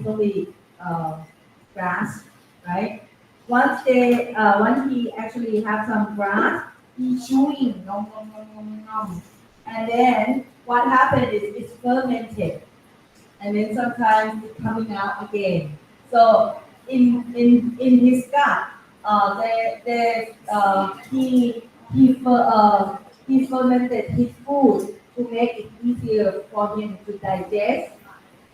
usually grass, right? Once he actually have some grass, he's chewing, nom, nom, nom, nom, nom. And then what happened is it's fermented, and then sometimes it's coming out again. So in his gut, he fermented his food to make it easier for him to digest,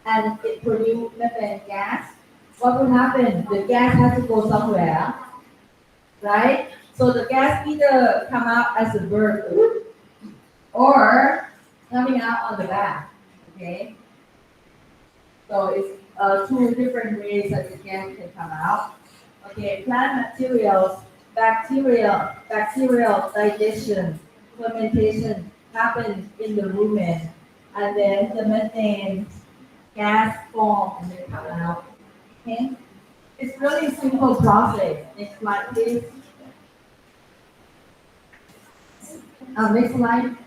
and it produced methane gas. What would happen? The gas has to go somewhere, right? So the gas either come out as a bird or coming out on the back. Okay, so it's two different ways that the gas can come out. Okay, plant materials, bacterial digestion, fermentation happens in the rumen, and then the methane gas form and then come out. Okay, it's really simple process. Next slide, please. Next slide.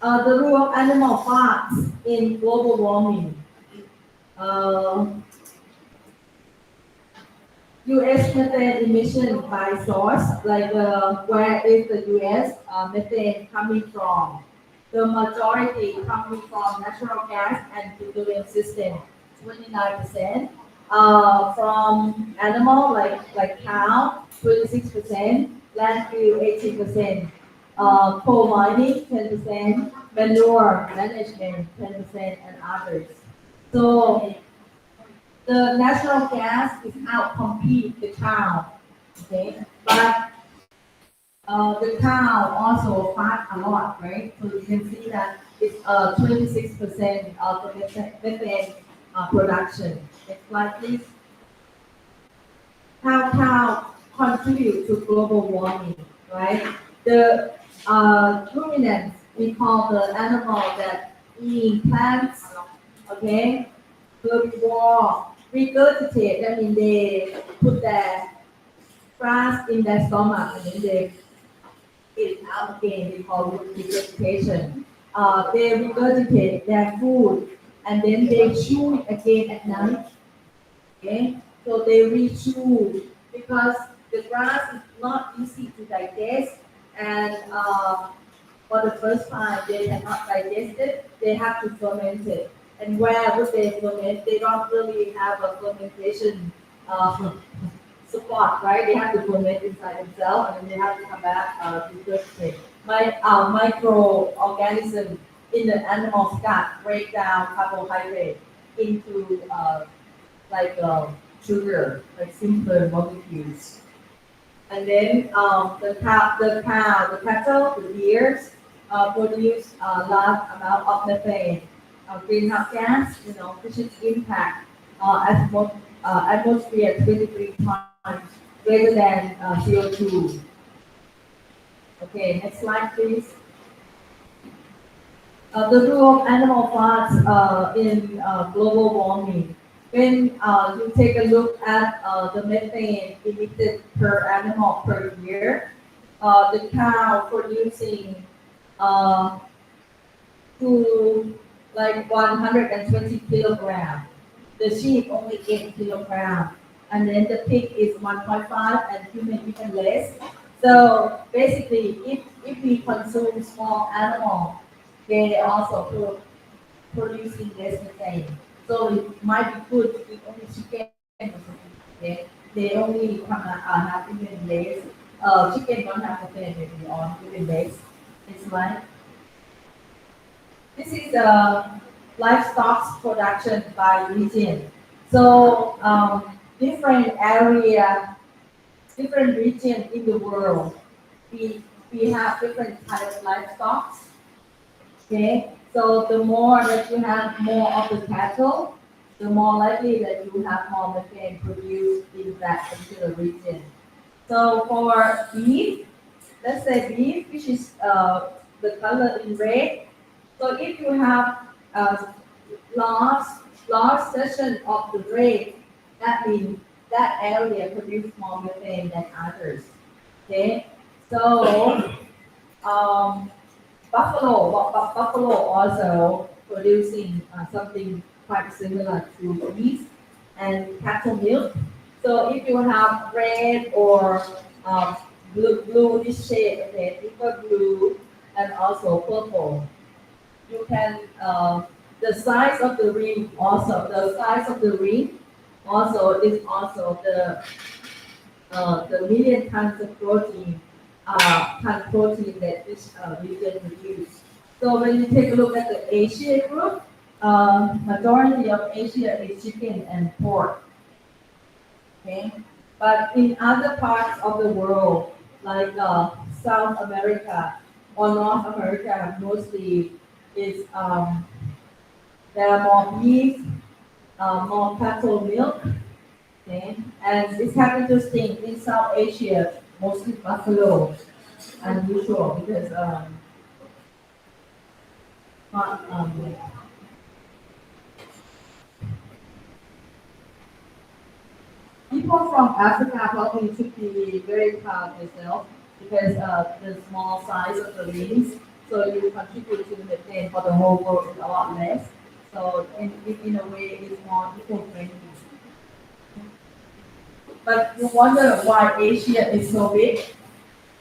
The role of animal farts in global warming. Uh, U.S. methane emission by source, like where is the U.S. Methane coming from? The majority coming from natural gas and petroleum system, 29%. From animal like cow, 26%. Landfill, 18%. Coal mining, 10%. Manure management, 10%, and others. So the natural gas is out compete the cow, okay? But the cow also fat a lot, right? So you can see that it's 26% of the methane production. Next slide, please. How cow contribute to global warming, right? The ruminants, we call the animal that eat plants, okay? Herbivore, regurgitate, that means they put their grass in their stomach and then they eat it out again. We call it regurgitation. They regurgitate their food and then they chew it again at night. Okay, so they re-chew because the grass is not easy to digest, and for the first time they cannot digest it. They have to ferment it. And where would they ferment? They don't really have a fermentation uh, support, right? They have to ferment inside themselves, and then they have to come back to ferment. Microorganism in the animal's gut break down carbohydrate into like sugar, like simpler molecules. And then the cattle, the deers, produce a large amount of methane, greenhouse gas, which is impact atmosphere 23 times greater than CO2. Okay, next slide, please. The role of animal farts in global warming. When you take a look at the methane emitted per animal per year, the cow producing uh, to like 120 kilograms. The sheep only 8 kilograms. And then the pig is 1.5 and human even less. So basically, if we consume small animals, they also producing less methane. So it might be good to eat only chicken or something. They only have even less. Chicken don't have methane maybe on even less. It's like this is livestock production by region. So different area, different region in the world, we have different types of livestock. Okay, so the more that you have more of the cattle, the more likely that you have more methane produced in that particular region. So for beef, let's say beef, which is the color in red. So if you have a large, large section of the red, that means that area produce more methane than others. Okay, so um, buffalo also producing something quite similar to beef. and cattle milk. So if you have red or um, bluish shade, okay, deeper blue and also purple, you can the size of the ring also the size of the ring also is also the million tons of protein that this region produce. So when you take a look at the Asia group, majority of Asia is chicken and pork. Okay, but in other parts of the world, like South America or North America, mostly is there are more beef, more cattle milk, okay, and it's kind of interesting in South Asia, mostly buffalo, unusual because not, people from Africa probably should be very proud of themselves because the small size of the rings, so you contribute to the methane for the whole world is a lot less. So in a way, it's more eco-friendly. But you wonder why Asia is so big.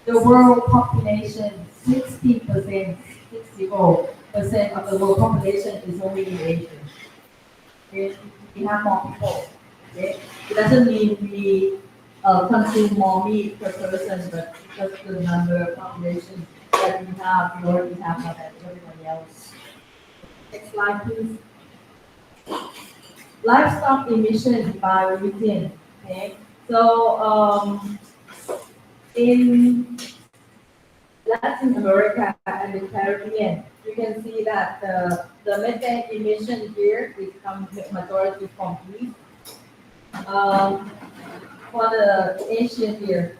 The world population, 60%, 60% of the world population is only in Asia. Okay? We have more people. Okay? It doesn't mean we consume more meat per person, but just the number of population that we have, we already have more than everybody else. Next slide, please. Livestock emission by region. Okay, so in Latin America and the Caribbean, you can see that the methane emission here is come majority from beef. Um, for the Asian here,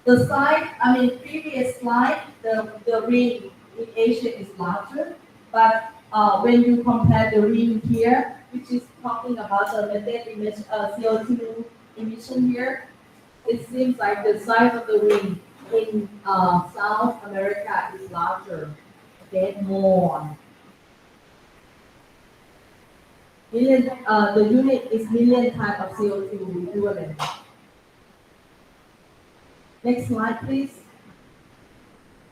the slide, I mean previous slide, the ring in Asia is larger, but when you compare the ring here, which is talking about the methane emission, CO2 emission here, it seems like the size of the ring in South America is larger, okay, more. The unit is million times of CO2 equivalent. Next slide, please.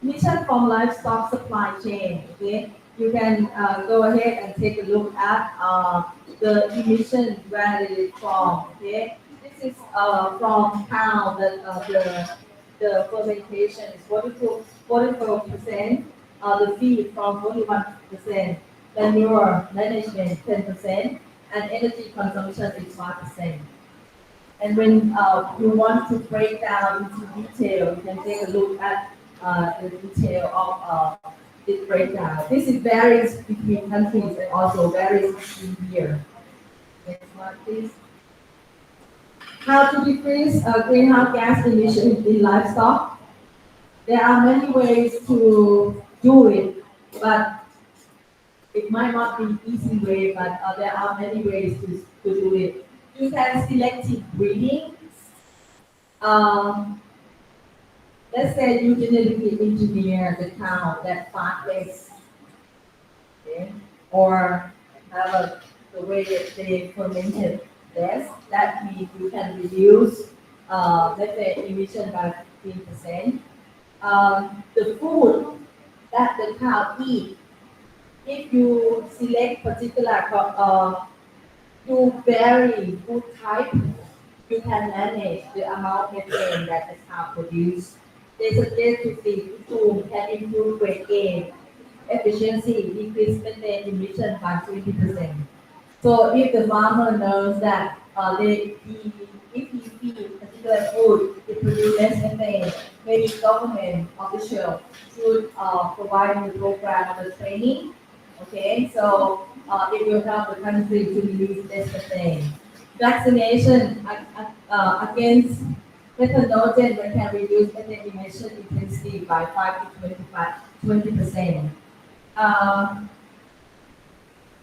Mission from livestock supply chain. Okay, you can go ahead and take a look at the emission where it is from. Okay, this is from cow that the fermentation is 44%, the feed from 41%, manure management 10%, and energy consumption is 5%. And when you want to break down into detail, you can take a look at the detail of this breakdown. This is varies between countries and also varies between year. Next slide, please. How to decrease greenhouse gas emissions in livestock? There are many ways to do it, but it might not be easy way, but there are many ways to do it. You can selective breeding. Um, let's say you genetically engineer the cow that fat less, okay? Or have the way that they fermented less. That means you can reduce, let's say, emission by 15%. The food that the cow eat, if you select particular, you vary food type, you can manage the amount of methane that the cow produce. They suggest to see food can improve weight gain, efficiency, decrease methane emission by 20%. So if the farmer knows that if he feed particular food, it produce less methane, maybe government official should provide the program of the training. Okay, so it will help the country to release less methane. Vaccination against methanogen that can reduce methane emission intensity by 5 to 20%. Um,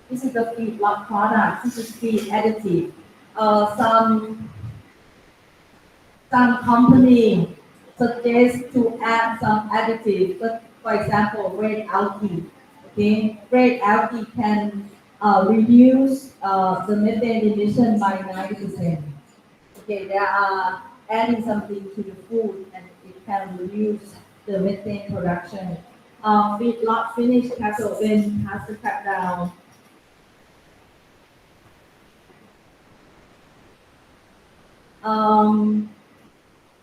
this is the feedlot product. This is feed additive. Uh, some some company suggest to add some additive. For example, red algae. Okay, red algae can reduce the methane emission by 90%. Okay, they are adding something to the food and it can reduce the methane production. Feedlot finished cattle then has to cut down. Um,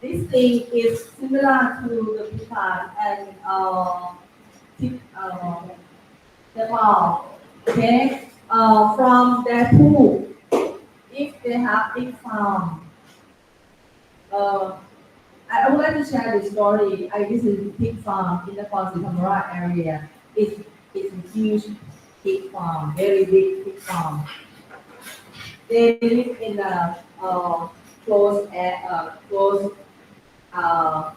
this thing is similar to the pecan and the ball. Okay, from their pool, if they have big farm, uh, I would like to share this story. I visited a pig farm in the Tamara area. It's a huge pig farm, very big pig farm. They live in a closed, uh, how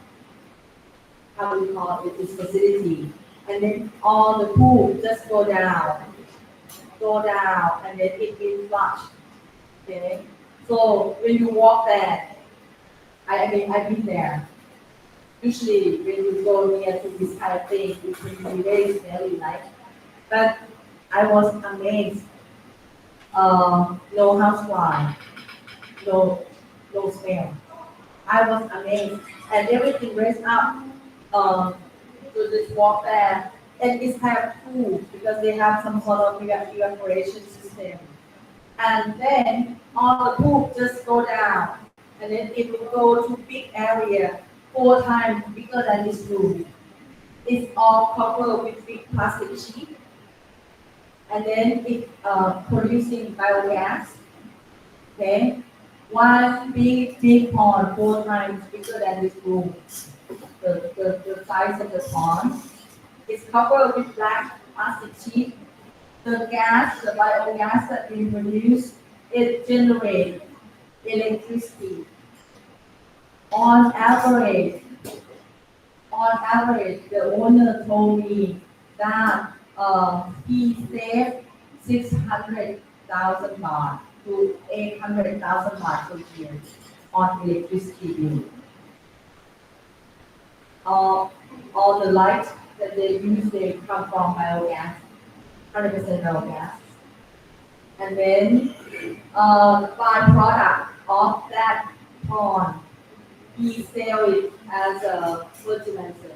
do you call it, this facility. And then all the pool just go down, and then it will flush. Okay? So when you walk there, I mean, I've been there. Usually, when you go near to this kind of thing, it can be very smelly, right? But I was amazed. No housefly, no, no smell. I was amazed, and everything raised up um, to this walk there, and it's kind of cool because they have some sort of evaporation system. And then all the poop just go down, and then it will go to big area, 4 times bigger than this room. It's all covered with big plastic sheet, and then it producing biogas. Okay, one big pond 4 times bigger than this room. The size of the pond is covered with black plastic sheet. The gas, the biogas that we produce, it generates electricity. On average, the owner told me that he saved 600,000 baht to 800,000 baht per year on electricity bill. All, all the lights that they use, they come from biogas, 100% biogas. And then the byproduct of that corn, we sell it as a fertilizer.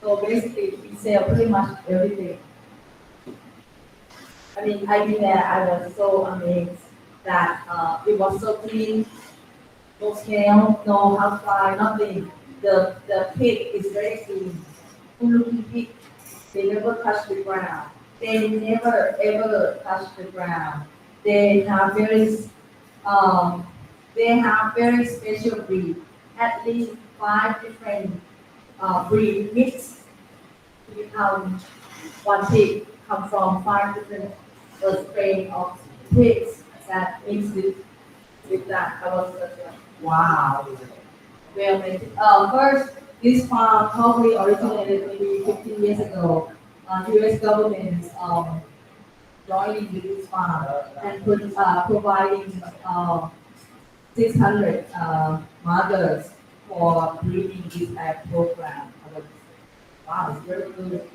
So basically, we sell pretty much everything. I mean, I've been there, I was so amazed that it was so clean, no scale, no housefly, nothing. The pig is very clean. Good looking pig. They never touch the ground. They never ever touch the ground. They have very um, they have very special breed. At least 5 different breed mixed to become one pig. Come from 5 different strain of pigs that mixed with that. I was such a wow. Well, first, this farm probably originated maybe 15 years ago. U.S. government joining with this farm and providing 600 mothers for breeding this type program. I was, wow, it's very good.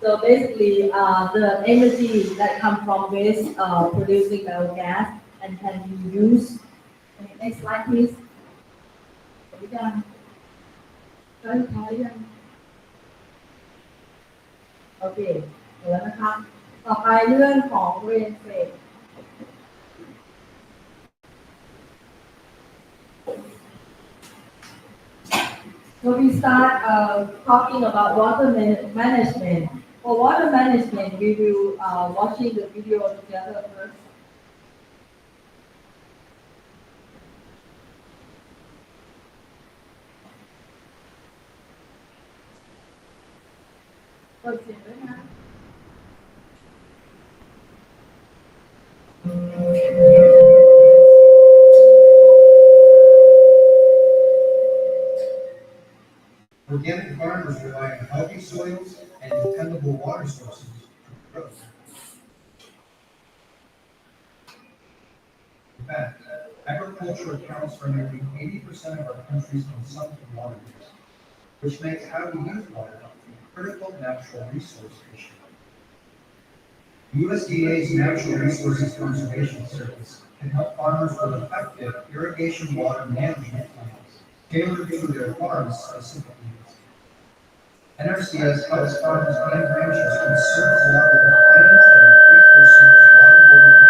So basically, the energy that comes from waste producing biogas and can be used. Next slide, please. ยังใช้ใช้ยังโอเคเดี๋ยวนะคะต่อไปเรื่องของ rain fed. So we start talking about water management. For water management, we will watching the video together first. Organic farmers rely on healthy soils and dependable water sources for growth. In fact, agriculture accounts for nearly 80% of our country's consumptive water use, which makes how we use water a critical natural resource issue. USDA's Natural Resources Conservation Service can help farmers with effective irrigation water management plans tailored to their farms' specific needs. NRCS helps farmers and ranchers conserve water with plans that increase their soil's water holding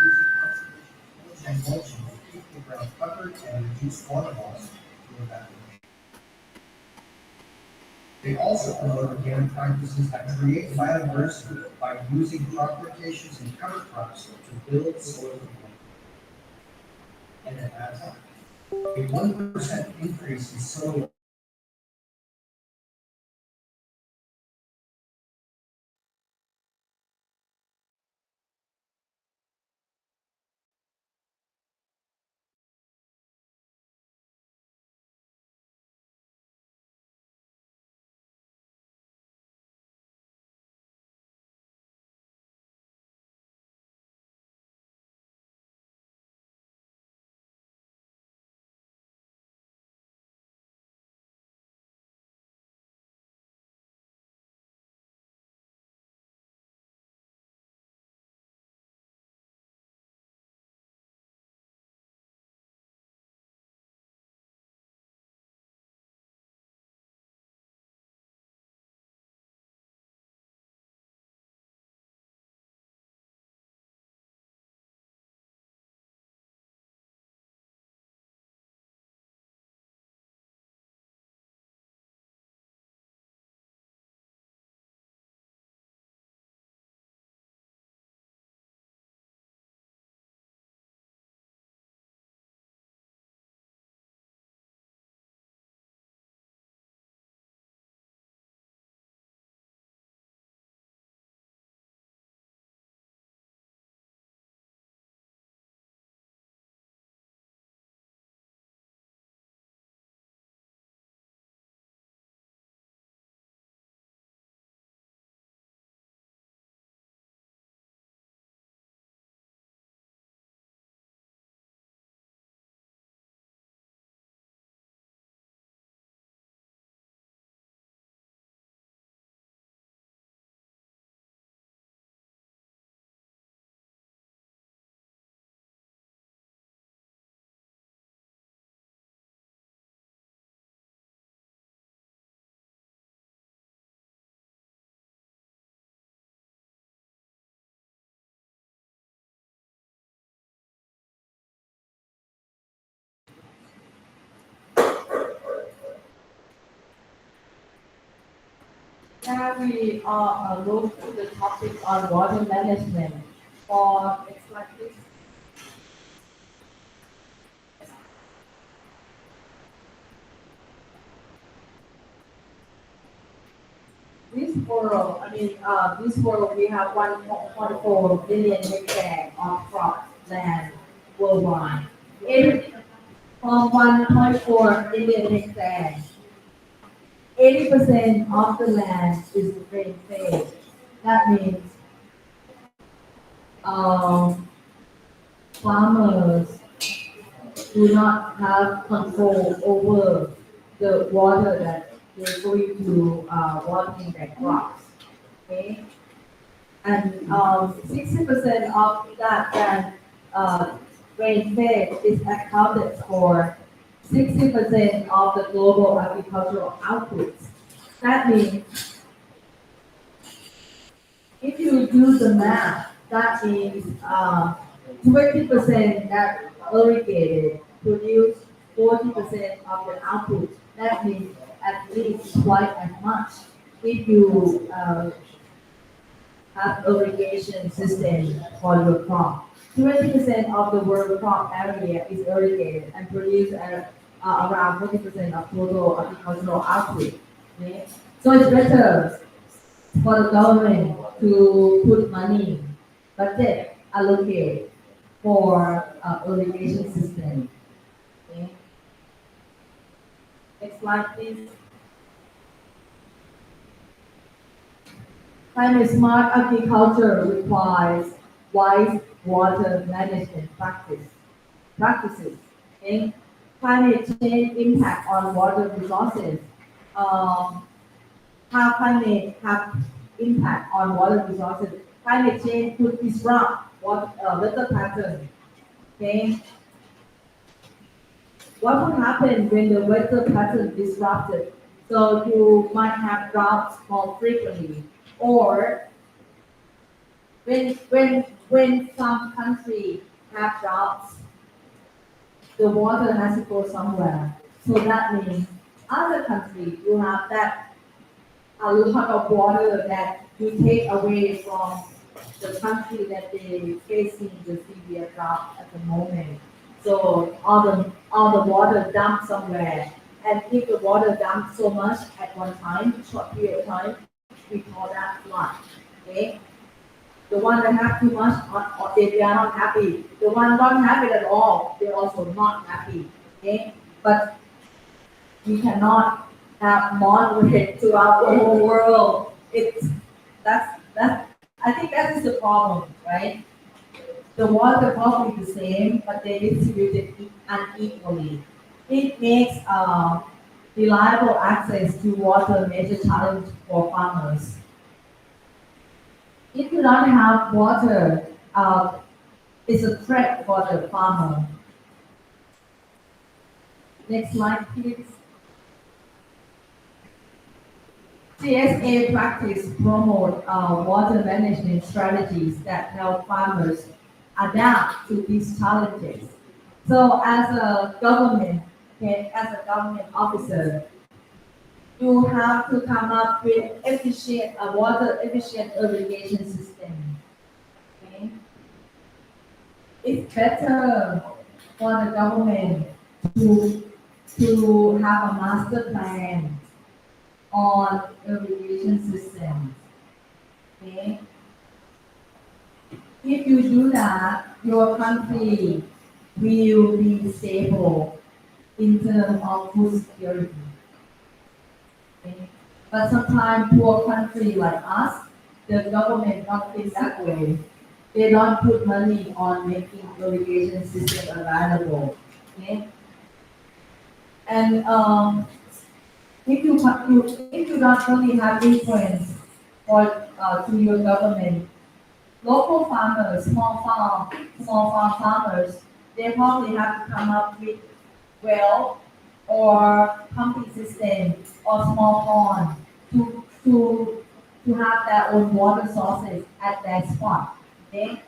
capacity, using conservation tools and mulching to keep the ground covered and reduce water loss through evaporation. They also promote organic practices that create biodiversity by using crop rotations and cover crops to build soil health. And it adds up. A 1% increase in soil. Now we look to the topic on water management. For next slide, please. This world we have 1.4 billion hectares of crop land worldwide. From 1.4 billion hectares, 80% of the land is rain fed. That means um, farmers do not have control over the water that they're going to watering their crops. Okay, and 60% of that land rain fed is accounted for 60% of the global agricultural outputs. That means if you do the math, that means 20% that irrigated produce 40% of the output. That means at least twice as much if you have irrigation system for your crop. 20% of the world crop area is irrigated and produce around 40% of total agricultural output. Okay? So it's better for the government to put money, budget allocate for irrigation system. Okay? Next slide, please. Climate smart agriculture requires wise water management practices. Okay? Climate change impact on water resources. How climate have impact on water resources. climate change could disrupt weather pattern. Okay, what would happen when the weather pattern disrupted? So you might have droughts more frequently, or when some country have droughts, the water has to go somewhere. So that means other countries you have that a lot of water that you take away from the country that they facing the severe drought at the moment. So all the water dumped somewhere. And if the water dumped so much at one time, short period of time, we call that flood. Okay? The one that have too much, they are not happy. The one don't have it at all, they're also not happy. Okay? But we cannot have moderate throughout the whole world. That's I think that is the problem, right? The water probably the same, but they distributed it unequally. It makes reliable access to water a major challenge for farmers. If you don't have water, it's a threat for the farmer. Next slide, please. TSA practice promote water management strategies that help farmers adapt to these challenges. So as a government, okay, as a government officer, you have to come up with efficient, water efficient irrigation system. Okay? It's better for the government to to have a master plan on irrigation system. Okay? If you do that, your country will be stable in terms of food security. Okay? But sometimes poor country like us, the government not think that way. They don't put money on making irrigation system available. Okay? And if you don't really have influence to your government, local farmers, small farm farmers, they probably have to come up with well or pumping system or small pond to have their own water sources at their spot. Okay?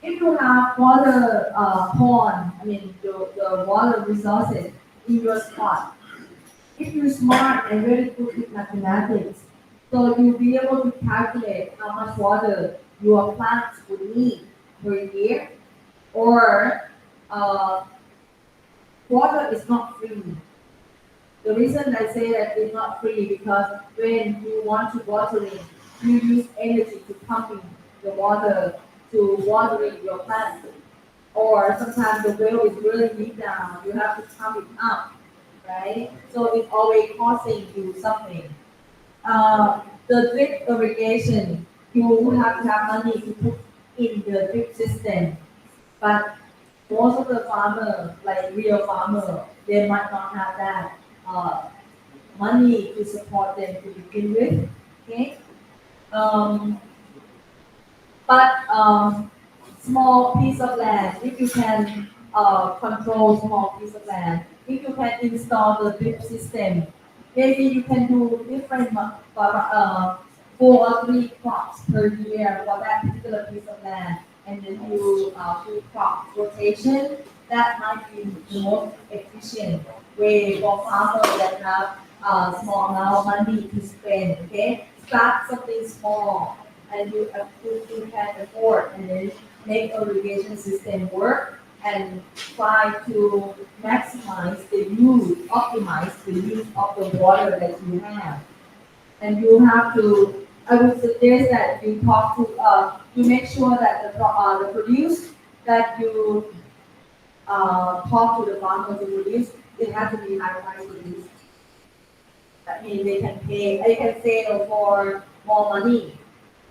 If you have water pond, I mean the water resources in your spot, if you're smart and very good with mathematics, so you'll be able to calculate how much water your plants would need per year, or uh, water is not free. The reason I say that it's not free because when you want to watering, you use energy to pumping the water to watering your plants. Or sometimes the well is really deep down, you have to pump it up, right? So it's always costing you something. The drip irrigation, you would have to have money to put in the drip system, but most of the farmer, like real farmer, they might not have that uh, money to support them to begin with. Okay, um, but small piece of land, if you can control small piece of land, if you can install the drip system, maybe you can do different 4 or 3 crops per year for that particular piece of land, and then do crop rotation. That might be the most efficient way for farmers that have a small amount of money to spend. Okay, start something small and you can afford and then make irrigation system work and try to maximize the use, optimize the use of the water that you have. And you have to, I would suggest that you talk to, you make sure that the produce that you talk to the farmer to produce, it has to be high price produce. That means they can sell for more money.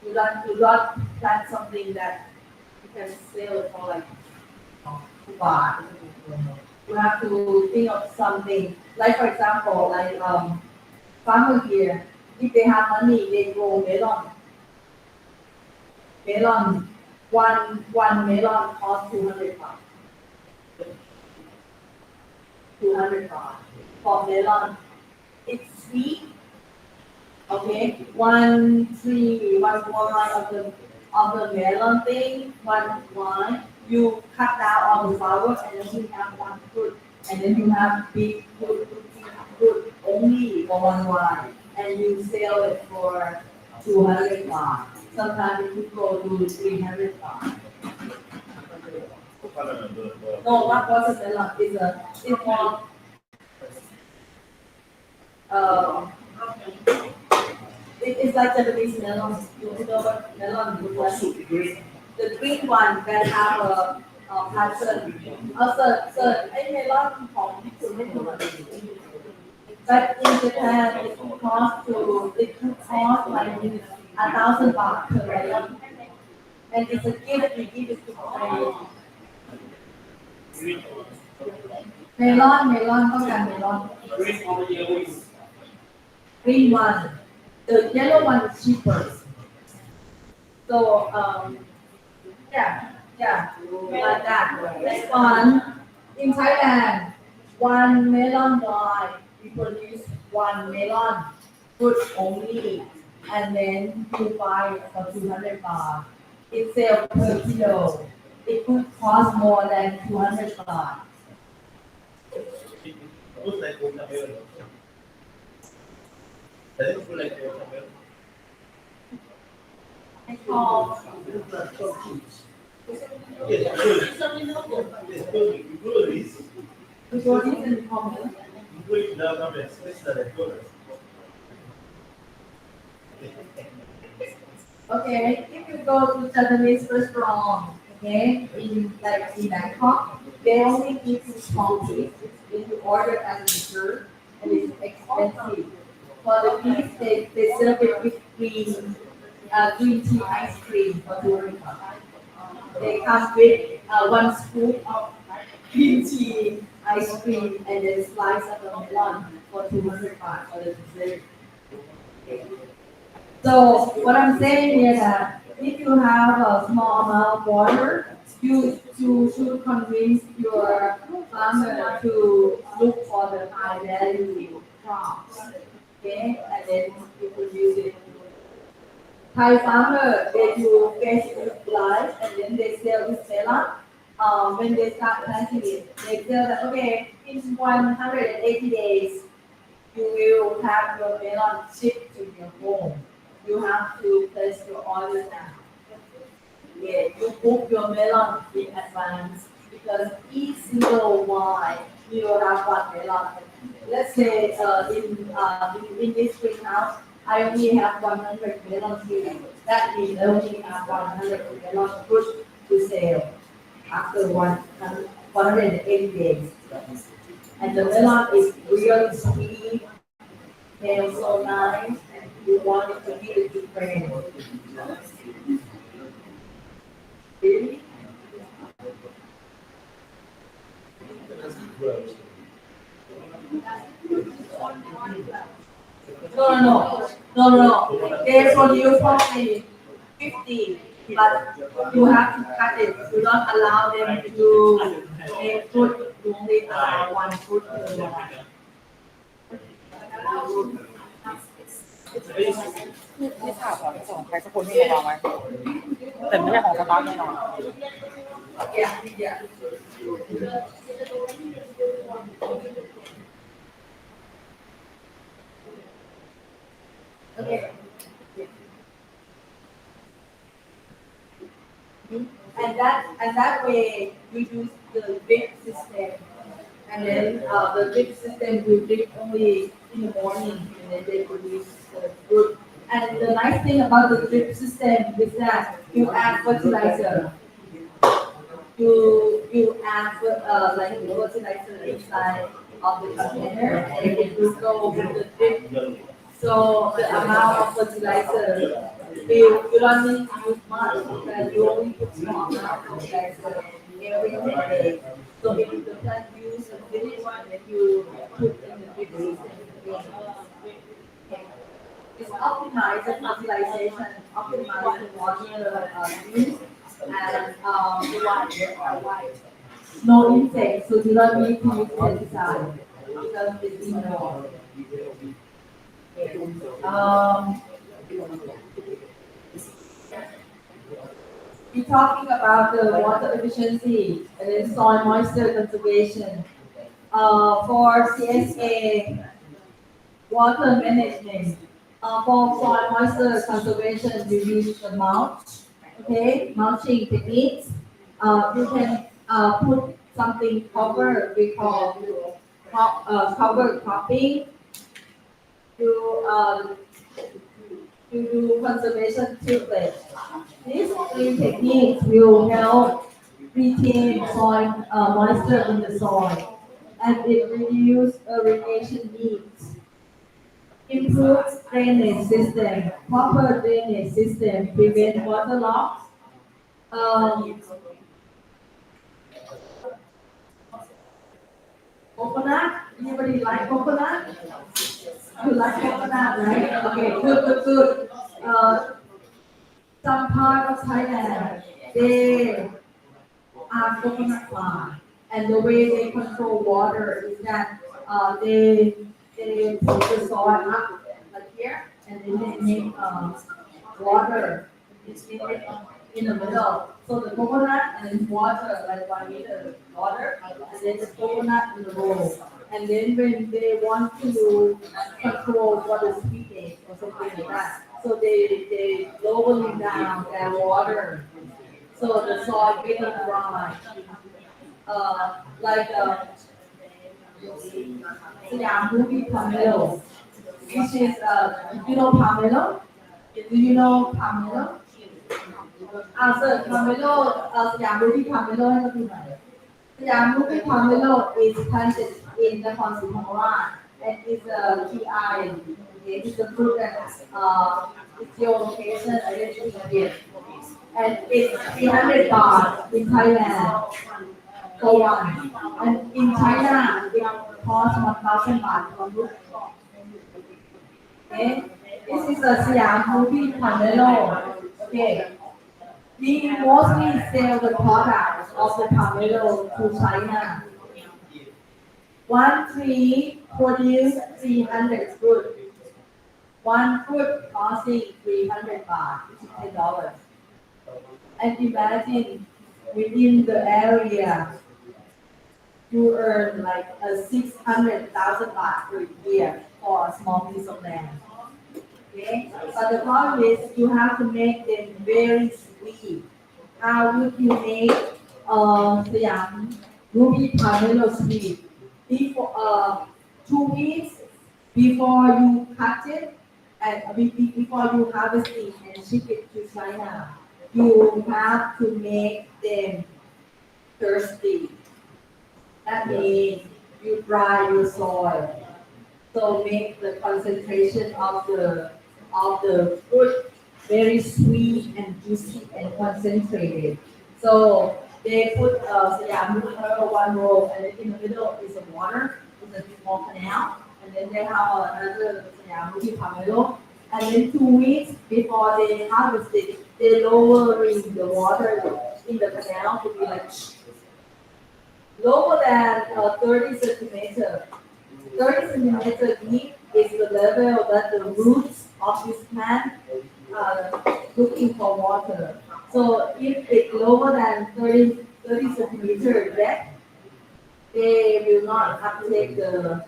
You don't plant something that you can sell for like 2 baht. You have to think of something like, for example, like farmer here, if they have money, they grow melon. melon, one melon costs 200 baht. 200 baht for melon. It's sweet. Okay, one wine of the melon thing, one wine. You cut down all the flowers and then you have one fruit, and then you have big fruit only for one wine, and you sell it for 200 baht. Sometimes it could go to 300 baht. No, not watermelon. It's called um, it's like Japanese melon. You know what melon looks like? The green one that have a pattern. A melon ของญี่ปุ่นไม่เหมือน but in Japan it could cost like 1,000 baht per melon, and it's a gift we give it to friends. Melon ต้องการ melon. Green one. The yellow one is cheaper. So yeah, like that. Next one, in Thailand, one melon wine, we produce one melon, fruit only, and then you buy it for 200 baht. It sells per kilo. It could cost more than 200 baht. It's called Recording and comment. Okay, if you go to Japanese restaurant, okay, in Bangkok, they only give you small piece when you order as a dessert, and it's expensive. For the piece, they serve it with green tea ice cream for 200 baht. They come with one scoop of green tea ice cream and then slice of the melon for 200 baht for the dessert. So what I'm saying is that if you have a small amount of water, you should convince your farmer to look for the high value crops. Okay, and then you produce it. Thai farmer, they do fresh live and then they sell this melon. When they start planting it, they sell that, okay, in 180 days, you will have your melon shipped to your home. You have to place your order now. Yeah, you book your melon in advance because each single wine you have one melon. Let's say in this greenhouse, I only have 100 melons here. That means I only have 100 melon fruit to sell after 180 days. And the melon is really sweet, smells so nice, and you want it to give it to friends. Really? No. They produce only 50, but you have to cut it. You don't allow them to make fruit. You only allow one fruit per one. ไม่ทราบค่ะส่งใครสักคนที่มาวางไว้แต่ไม่ใช่ของสตาร์ทแน่นอน Yeah. Okay. And that way we use the drip system, and then the drip system will drip only in the morning, and then they produce the fruit. And the nice thing about the drip system is that you add fertilizer. You add like fertilizer inside of the container, and it will go with the drip. So the amount of fertilizer, you don't need to use much because you only put small amount of fertilizer every day. So if you don't use the finished one, then you put in the drip system again. It's optimized fertilization of optimize the water use and no insects, so do not need to use pesticide because it's indoor. Um, we're talking about the water efficiency and then soil moisture conservation. For CSA water management, for soil moisture conservation, we use the mulch, okay, mulching techniques. You can put something cover, we call cover cropping to do conservation treatment. These three techniques will help retain soil moisture in the soil, and it reduces irrigation needs, improves drainage system, proper drainage system, prevent water loss. Um, Coconut, anybody like coconut? You like coconut, right? Okay, good. Some part of Thailand, they are coconut farm, and the way they control water is that they put the soil up like here, and then they make water in the middle. So the coconut and then water, like 1 liter water, and then the coconut in the bowl. And then when they want to control water speeding or something like that, so they lowering down their water, so the soil getting dry. Like Siam movie pomelo, which is you know pomelo? Do you know pomelo? So pomelo, Siam movie pomelo ให้เราดูหน่อย Siam movie pomelo is planted in the Consimora and is a TI. Okay, it's a fruit that it's your location identity and it's 300 baht in Thailand for one. And in China, it costs 1,000 baht for one. Okay, this is a Siam movie pomelo. Okay, we mostly sell the products of the pomelo to China. One tree produces 300 fruit. One fruit costing 300 baht, which is $10. And imagine within the area, you earn like a 600,000 baht per year for a small piece of land. Okay, but the problem is you have to make them very sweet. How would you make Siam ruby pomelo sweet? Before 2 weeks before you cut it and before you harvest it and ship it to China, you have to make them thirsty. That means you dry your soil. So make the concentration of the fruit very sweet and juicy and concentrated. So they put Siam one row, and then in the middle is the water, is a small canal, and then they have another Siam pomelo. And then 2 weeks before they harvest it, they lowering the water in the canal to be like lower than 30 centimeters. 30 centimeters deep is the level that the roots of this plant looking for water. So if it's lower than 30 centimeters depth, they will not uptake the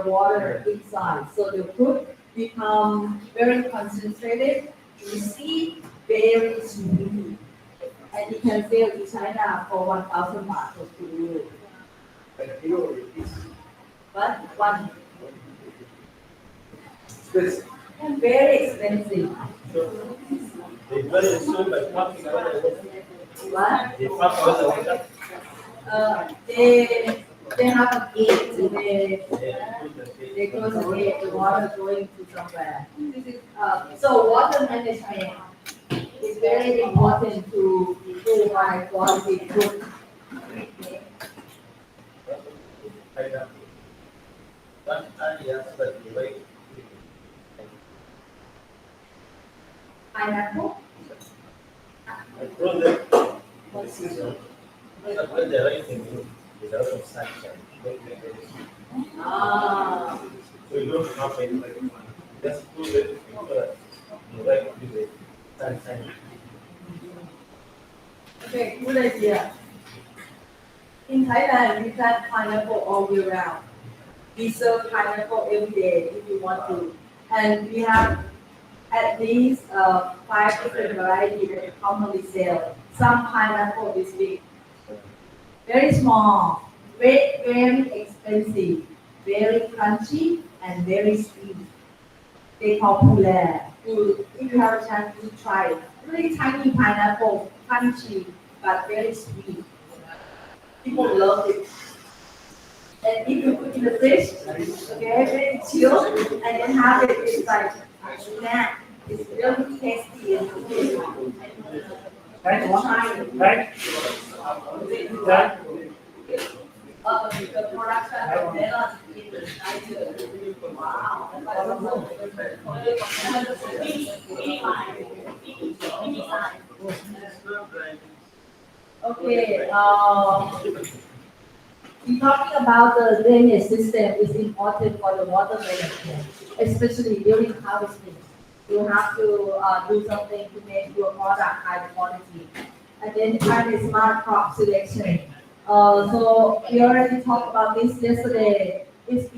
water inside. So the fruit become very concentrated, juicy, very sweet. And you can sell to China for 1,000 baht per kilo. But one very expensive. What? They have a gate, so they close the gate, the water going to somewhere. This is, so water management is very important to improve high quality food. I pineapple. Frozen in the season, when the rain is with a lot of sunshine, don't make it. Ah, So you don't have any, just frozen in the right with the sunshine. okay, good idea. In Thailand, we plant pineapple all year round. We serve pineapple every day if you want to. And we have at least 5 different varieties that we commonly sell. Some pineapple is big, very small, very expensive, very crunchy, and very sweet. They call pulare. If you have a chance to try it. Really tiny pineapple, crunchy, but very sweet. People love it. And if you put in the fridge, okay, very chill, and then have it, it's like a snack. It's really tasty and delicious. Right, Try it. right, right. The production of melon in Nigeria. Wow. Okay, we're talking about the drainage system is important for the water management, especially during harvesting. You have to do something to make your product high quality. And then find a smart crop selection. So we already talked about this yesterday. It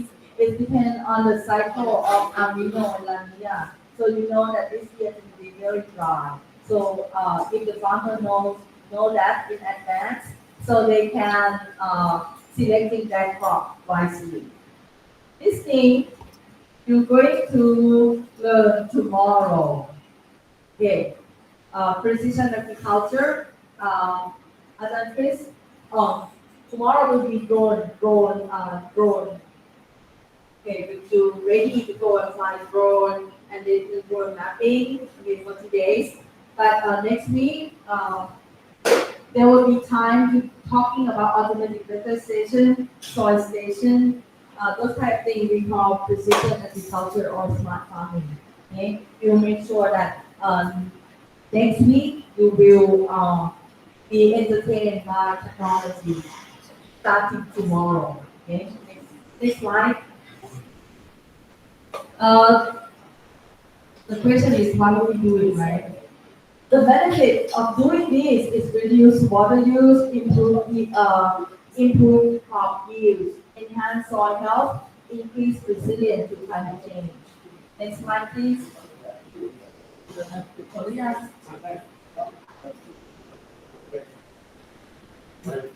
depends on the cycle of El Nino and La Nina. So you know that this year it will be very dry. So if the farmer know that in advance, so they can selecting that crop wisely. This thing you're going to learn tomorrow. Okay, precision agriculture. And then Chris, tomorrow will be drone. Okay, to ready to go and fly drone and then do drone mapping. Okay, for 2 days. But next week, there will be time to talking about automatic weather station, soil station, those type of things we call precision agriculture or smart farming. Okay, we'll make sure that next week you will be entertained by technology starting tomorrow. Okay, next slide. Uh, the question is why do we do it, right? The benefit of doing this is reduce water use, improve crop yields, enhance soil health, increase resilience to climate change. Next slide, please. When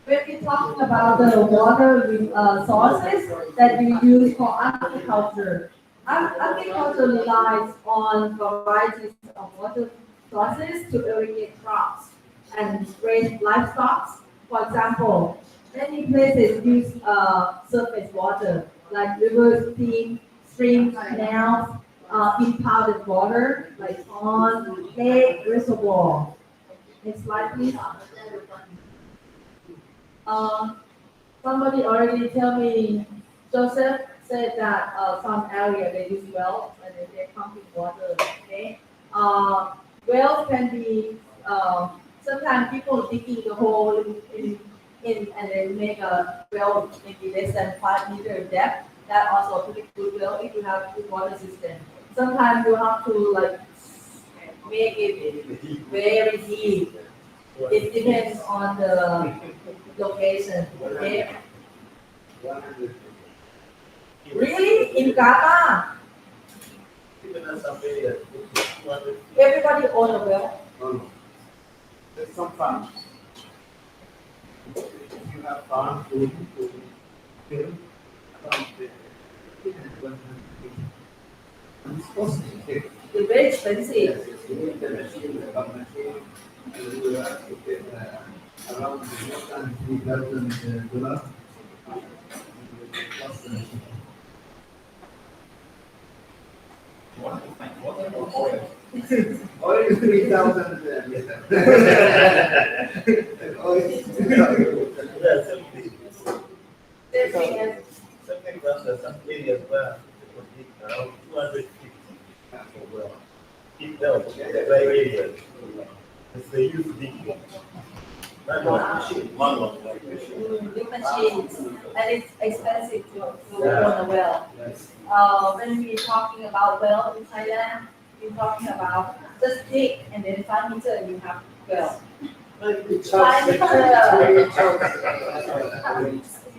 we're talking about the water sources that we use for agriculture, agriculture relies on varieties of water sources to irrigate crops and raise livestock. For example, many places use surface water like rivers, streams, canals, impounded water like pond, lake, reservoir. Next slide, please. Uh, Somebody already tell me, Joseph said that some area they use wells and then they're pumping water. Okay, wells can be sometimes people digging the hole in and then make a well maybe less than 5 meter depth. That also a pretty good well if you have good water system. Sometimes you have to like make it very deep. It depends on the location. Okay. Really? In Ghana, Even in some areas, 200 everybody own a well. No, no. There's some farms. If you have farm, you film, farm, I'm supposed to take. It's very expensive. Yes, you need the machine, the pump machine, and you have to get around more than $3,000. Plus the machine. Oil is 3,000 liters. Oil is 3,000. Yeah, something, Same thing as some areas where people dig around 250 for well. It helps, the dry area. They use big. Not one. Big machines, and it's expensive to own a well. When we're talking about well in Thailand, we're talking about just dig and then 5 meters and you have well. 5 meters.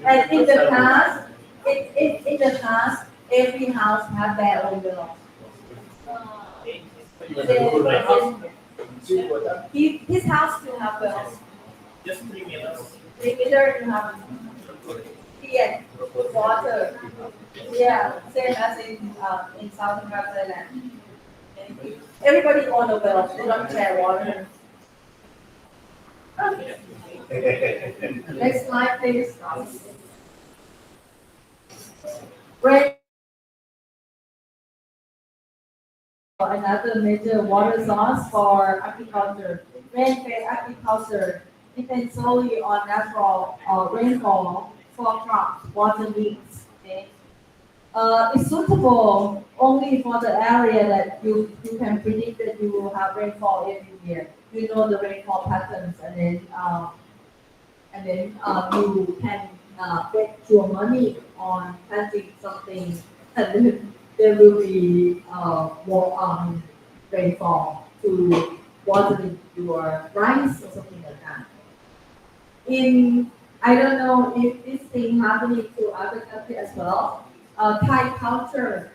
And in the past, in the past, every house had their own well. His house still have wells. Just 3 meters. 3 meters you have here, water. Yeah, same as in southern Thailand. Everybody own a well, they don't share water. Next slide, please. Rain. Another major water source for agriculture. Rain-fed agriculture depends solely on natural rainfall for crops, water needs. Okay? It's suitable only for the area that you can predict that you will have rainfall every year. You know the rainfall patterns, and then you can bet your money on planting something, and then there will be more rainfall to water your rice or something like that. I don't know if this thing happening to other countries as well. Thai culture,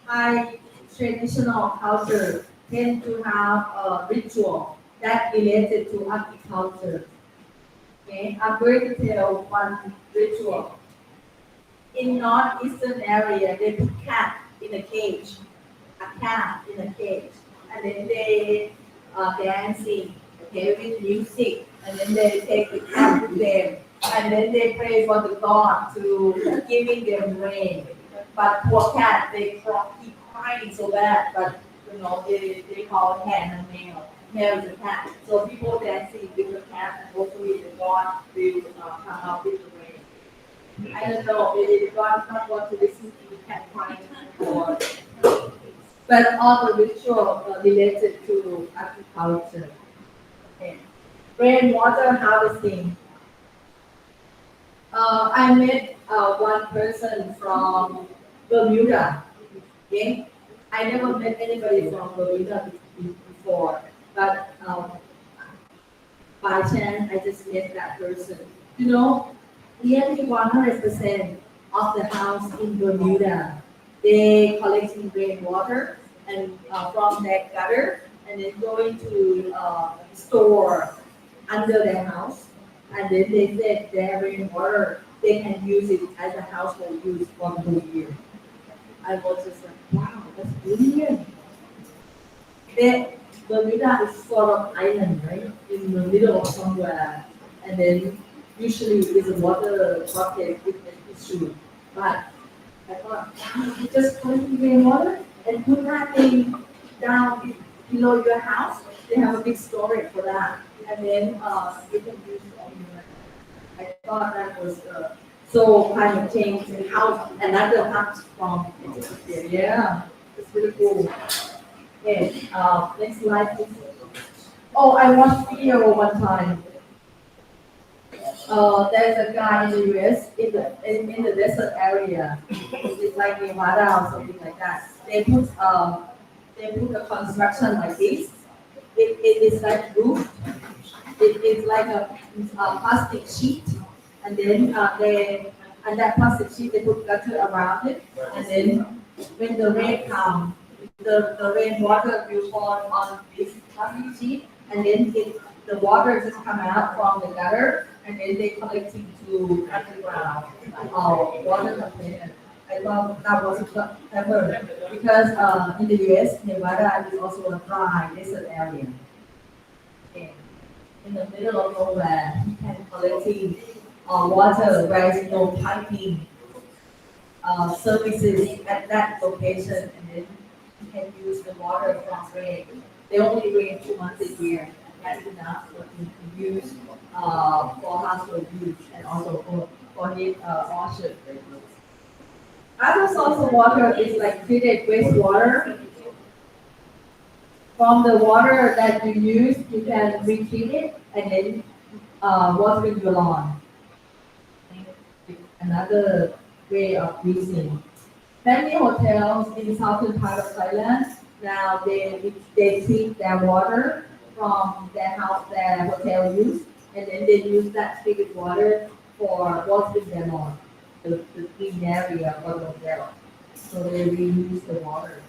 Thai traditional culture tend to have a ritual that related to agriculture. Okay, I'm going to tell one ritual. In northeastern area, they put cat in a cage, and then they dancing, okay, with music, and then they take the cat with them, and then they pray for the God to giving them rain. But poor cat, he crying so bad, but they call it hand and nail. Nail is a cat. So people dancing with the cat, and hopefully the God will come out with the rain. I don't know, maybe God not want to listen to the cat crying or, but all the ritual related to agriculture. Okay. Rainwater harvesting. I met one person from Bermuda. Okay, I never met anybody from Bermuda before, but by chance I just met that person. Nearly 100% of the house in Bermuda, they collecting rainwater and from their gutter, and then going to store under their house, and then they said their rainwater they can use it as a household use for the whole year. I was just like, wow, that's brilliant. Bermuda is sort of island, right, in the middle of somewhere, and then usually there's a water shortage with an issue. But I thought, wow, just collect rainwater and put that thing down below your house. They have a big storage for that, and then you can use it anywhere. I thought that was so climate change and how another house from yeah, it's really cool. Okay, next slide, please. Oh, I watched video one time. There's a guy in the US in the desert area. It's like Nevada or something like that. They put a construction like this. It is like roof. It is like a plastic sheet, and then and that plastic sheet they put gutter around it, and then when the rain comes, the rainwater will fall on this plastic sheet, and then the water just come out from the gutter, and then they collect it to underground water container. I thought that was clever because in the US, Nevada is also a dry desert area. Okay. In the middle of nowhere, you can collecting water where there is no piping services at that location, and then you can use the water from rain. They only rain 2 months a year. That's enough to use for household use and also for his orchard. Other source of water is like treated wastewater. from the water that you use, you can retreat it and then watering your lawn. It's another way of using. Many hotels in southern part of Thailand now they treat their water from their house, their hotel use, and then they use that treated water for watering their lawn, the green area for the hotel. So they reuse the water.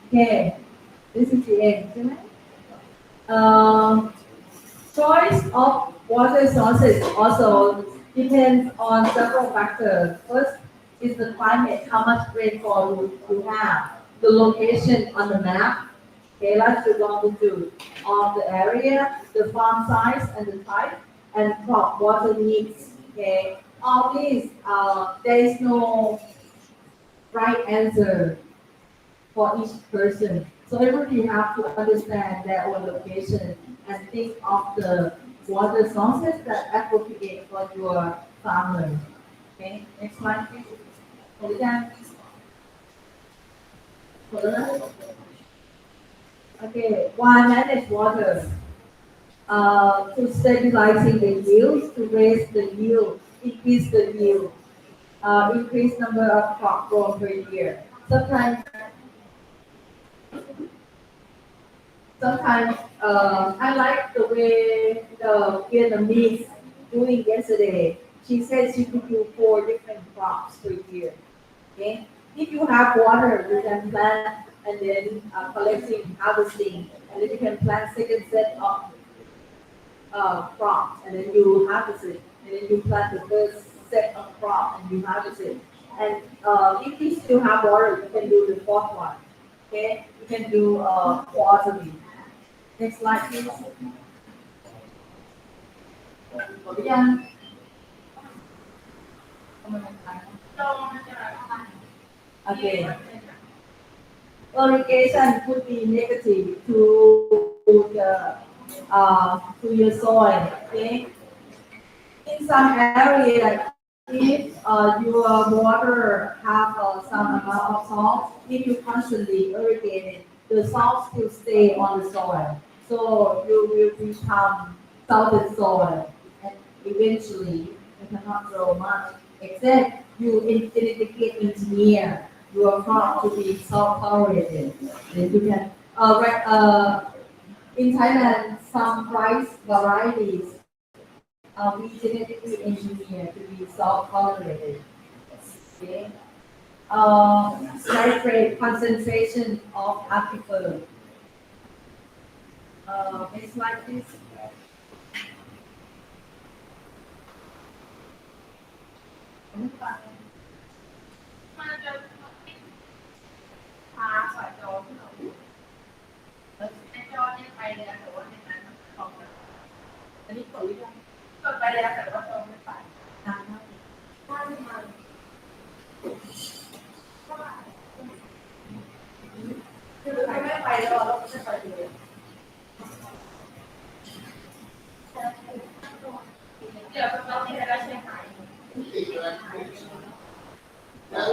Okay, this is the end, isn't it? Um, Choice of water sources also depends on several factors. First is the climate, how much rainfall you have, the location on the map, okay, latitude, longitude of the area, the farm size and the type, and crop water needs. Okay, all these, there is no right answer for each person. So everybody have to understand their own location and think of the water sources that appropriate for your farmer. Okay, next slide please. Hold it down. Hold it down. Okay, why manage water? To stabilizing the yield, to raise the yield, increase the yield, increase number of crop grown per year. Sometimes I like the way the Vietnamese doing yesterday. She said she could do 4 different crops per year. Okay, if you have water, you can plant and then collecting, harvesting, and then you can plant second set of crops, and then you harvest it, and then you plant the first set of crop and you harvest it. And if you still have water, you can do the fourth one. Okay, you can do watering. Next slide, please. Có biết không? Okay. Irrigation could be negative to your soil. Okay. In some areas, if your water have some amount of salt, if you constantly irrigate it, the salt will stay on the soil. So you will become salted soil, and eventually you cannot grow much, except you integrate engineer your crop to be salt tolerated. Then you can, in Thailand, some rice varieties we genetically engineer to be salt tolerated. Okay. Nitrate concentration of aquifer. Next slide, please.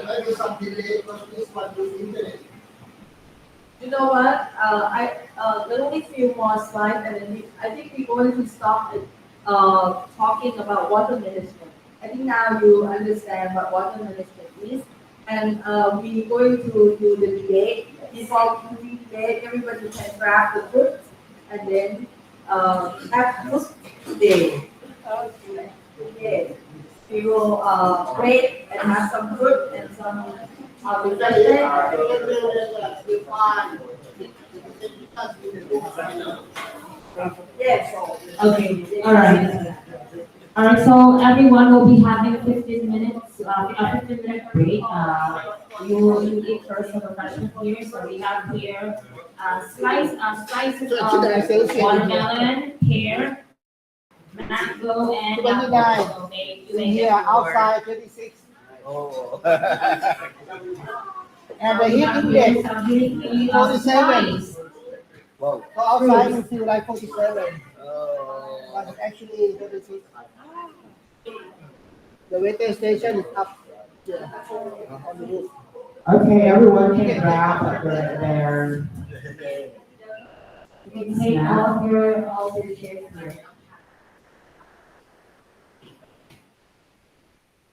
Maybe some delay because this one is internet. You know what? There only few more slides, and then I think we're going to stop talking about water management. I think now you understand what water management is, and we're going to do the debate. Before we do debate, everybody can grab the book, and then have book today. Okay. We will wait and have some fruit and some refreshment. Yes. Okay, all right. All right, so everyone will be having 15 minutes, a 15-minute break. You eat first some refreshment here. So we have here slices of watermelon, pear, mango, and 29. So you may Here, get your outside 26. Oh. And the heat Here's index, some heat 47. slice. Wow. so outside you feel like 47, Oh. but it's actually 36. The weather station is up here on the roof. Okay, everyone can grab their You take all your chairs here.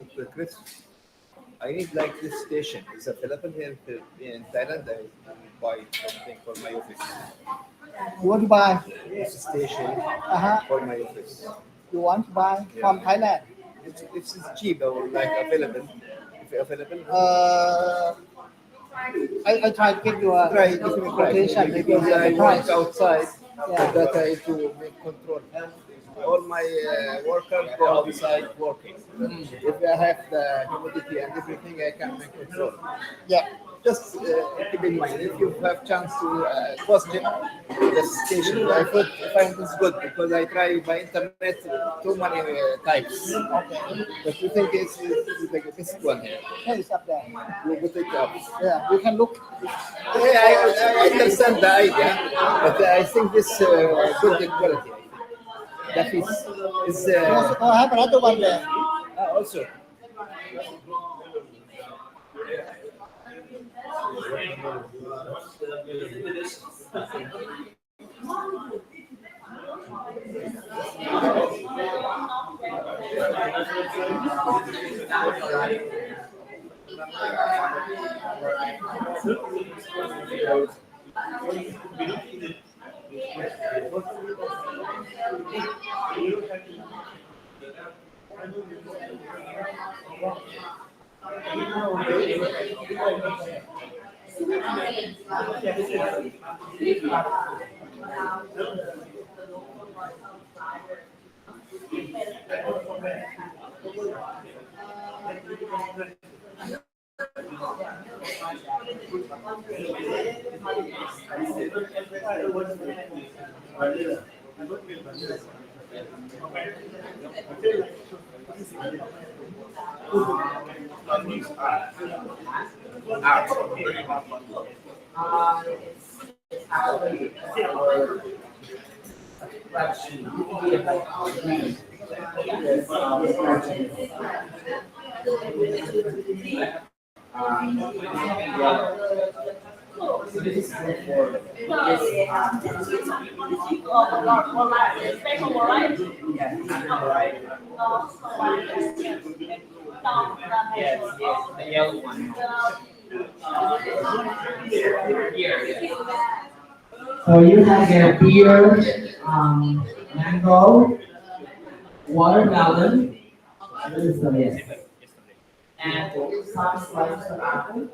Okay, Chris, I need like this station. It's available here in Thailand. I buy something for my office. You want to buy? This station Uh-huh. for my office. You want to buy from Thailand? It's cheap or like available. If available, I try to give you a try give me quotation, price maybe because the I price. work outside. Yeah. For that I have to make control. All my workers go outside working. If I have the humidity and everything, I can make control. Yeah. Just keep in mind if you have chance to post it, the station. I find this good because I try by internet too many types. Okay. But you think it's like this one here? Yeah, it's up there. You put it up. Yeah, you can look. Yeah, I understand the idea, but I think this good quality. That is I have another one there. also. So you have your beer, mango, watermelon, this is yes, and some slices of apple.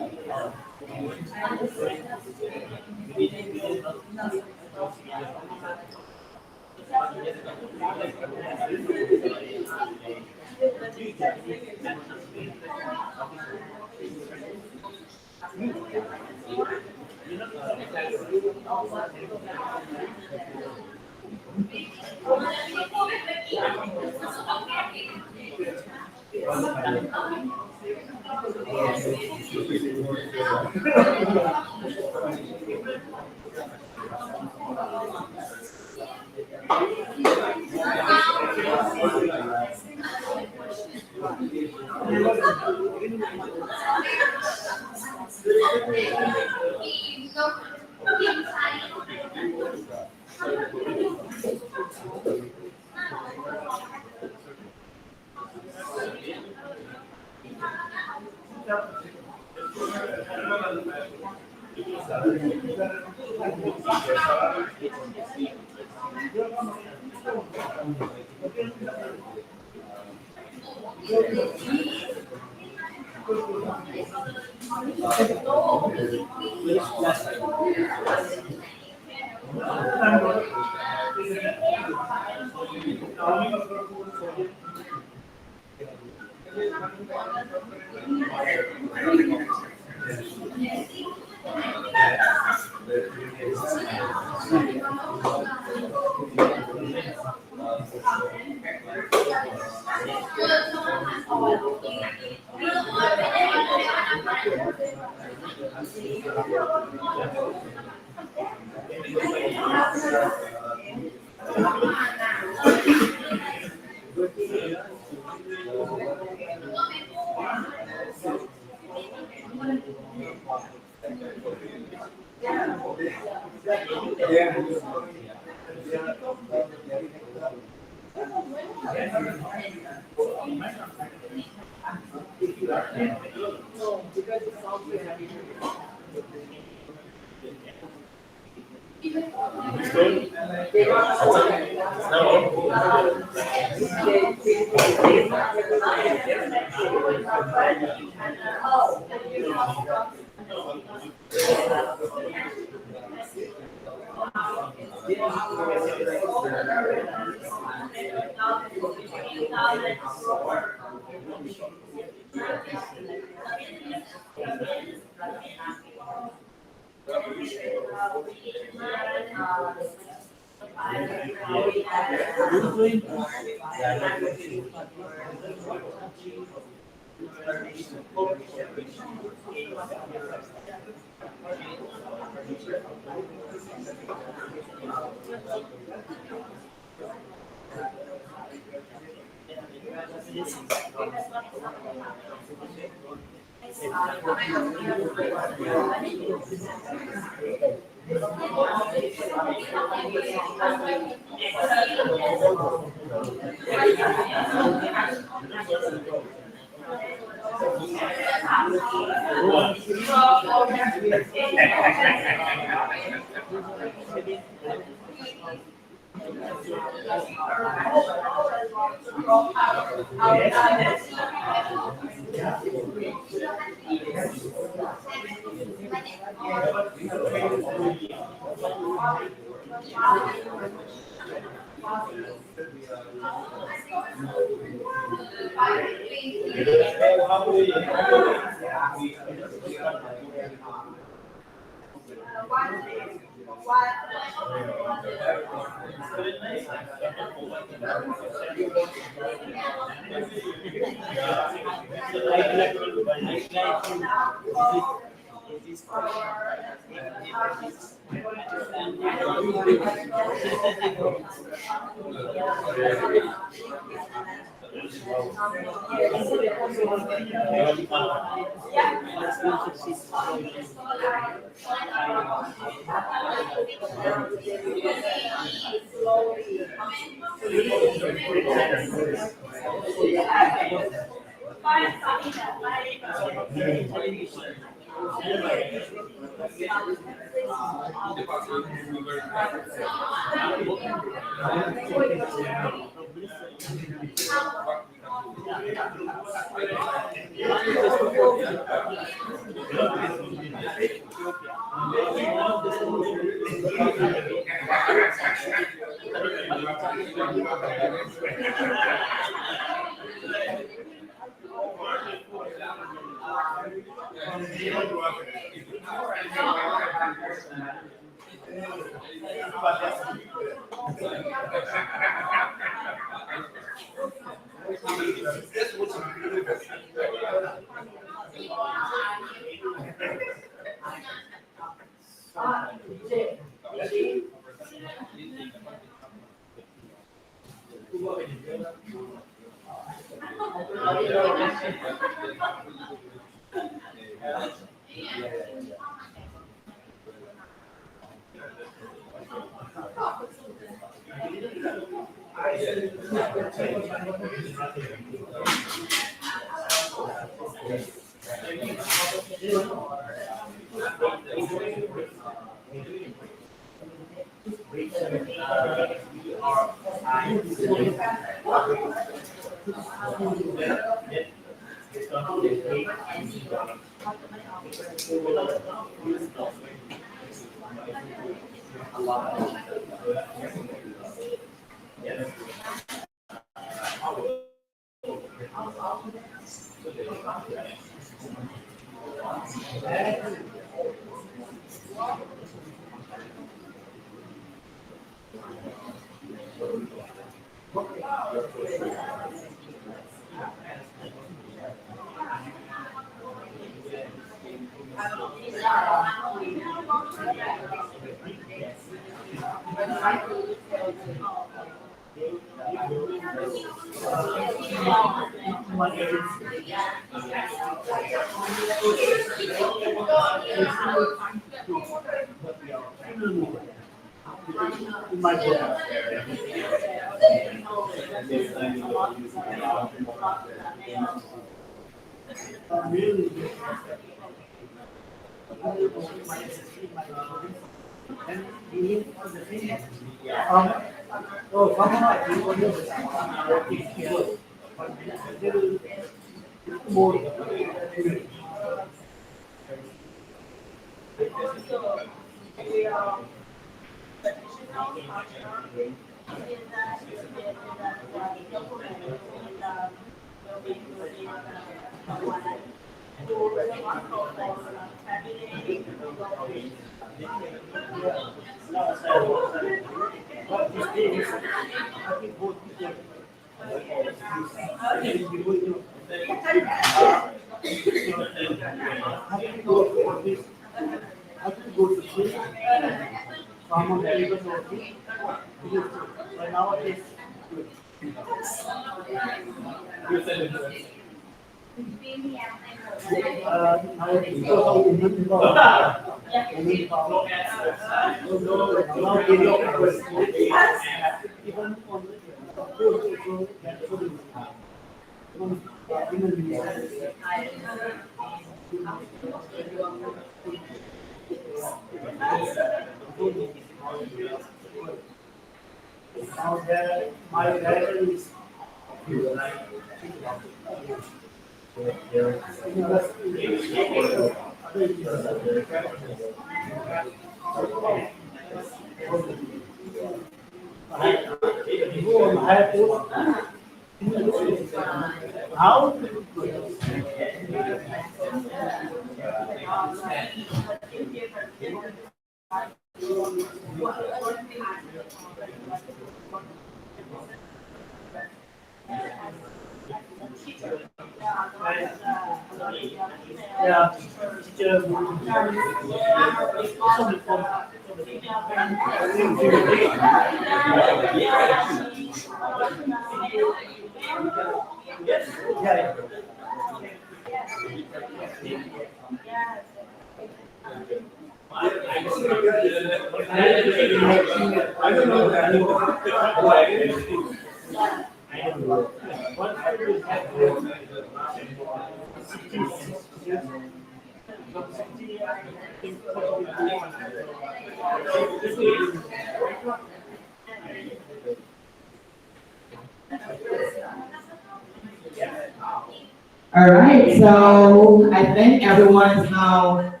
All right, so I think everyone is now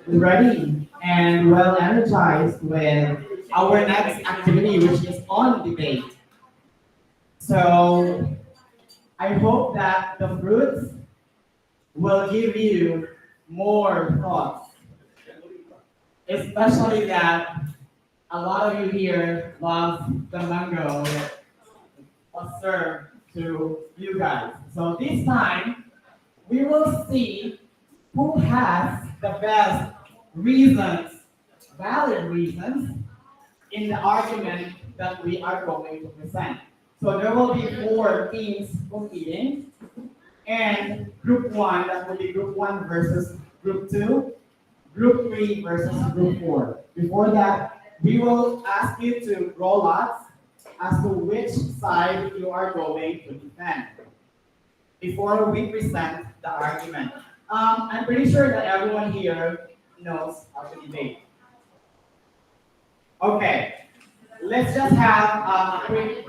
ready and well energized with our next activity, which is on debate. So I hope that the fruits will give you more thoughts, especially that a lot of you here love the mango that was served to you guys. So this time, we will see who has the best reasons, valid reasons, in the argument that we are going to present. So there will be four teams competing, and group one, that will be group one versus group two, group three versus group four. Before that, we will ask you to roll lots as to which side you are going to defend before we present the argument. I'm pretty sure that everyone here knows how to debate. Okay, let's just have a quick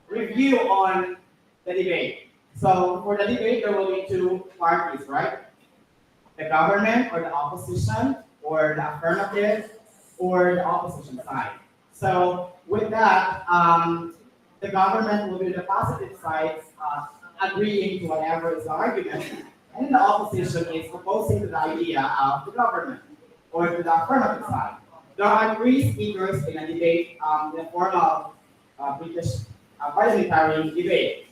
review on the debate. So for the debate, there will be two parties, right? The government or the opposition, or the affirmative or the opposition side. So with that, the government will be the positive sides agreeing to whatever is the argument, and the opposition is opposing to the idea of the government or to the affirmative side. There are three speakers in a debate, in the form of British parliamentary debate.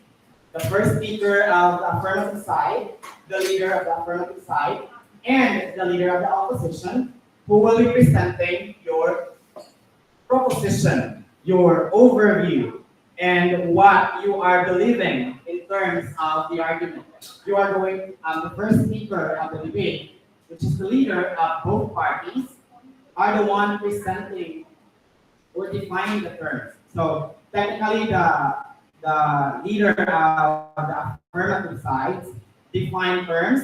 The first speaker of the affirmative side, the leader of the affirmative side, and the leader of the opposition, who will be presenting your proposition, your overview, and what you are believing in terms of the argument. You are going, the first speaker of the debate, which is the leader of both parties, are the one presenting or defining the terms. So technically, the leader of the affirmative sides define terms,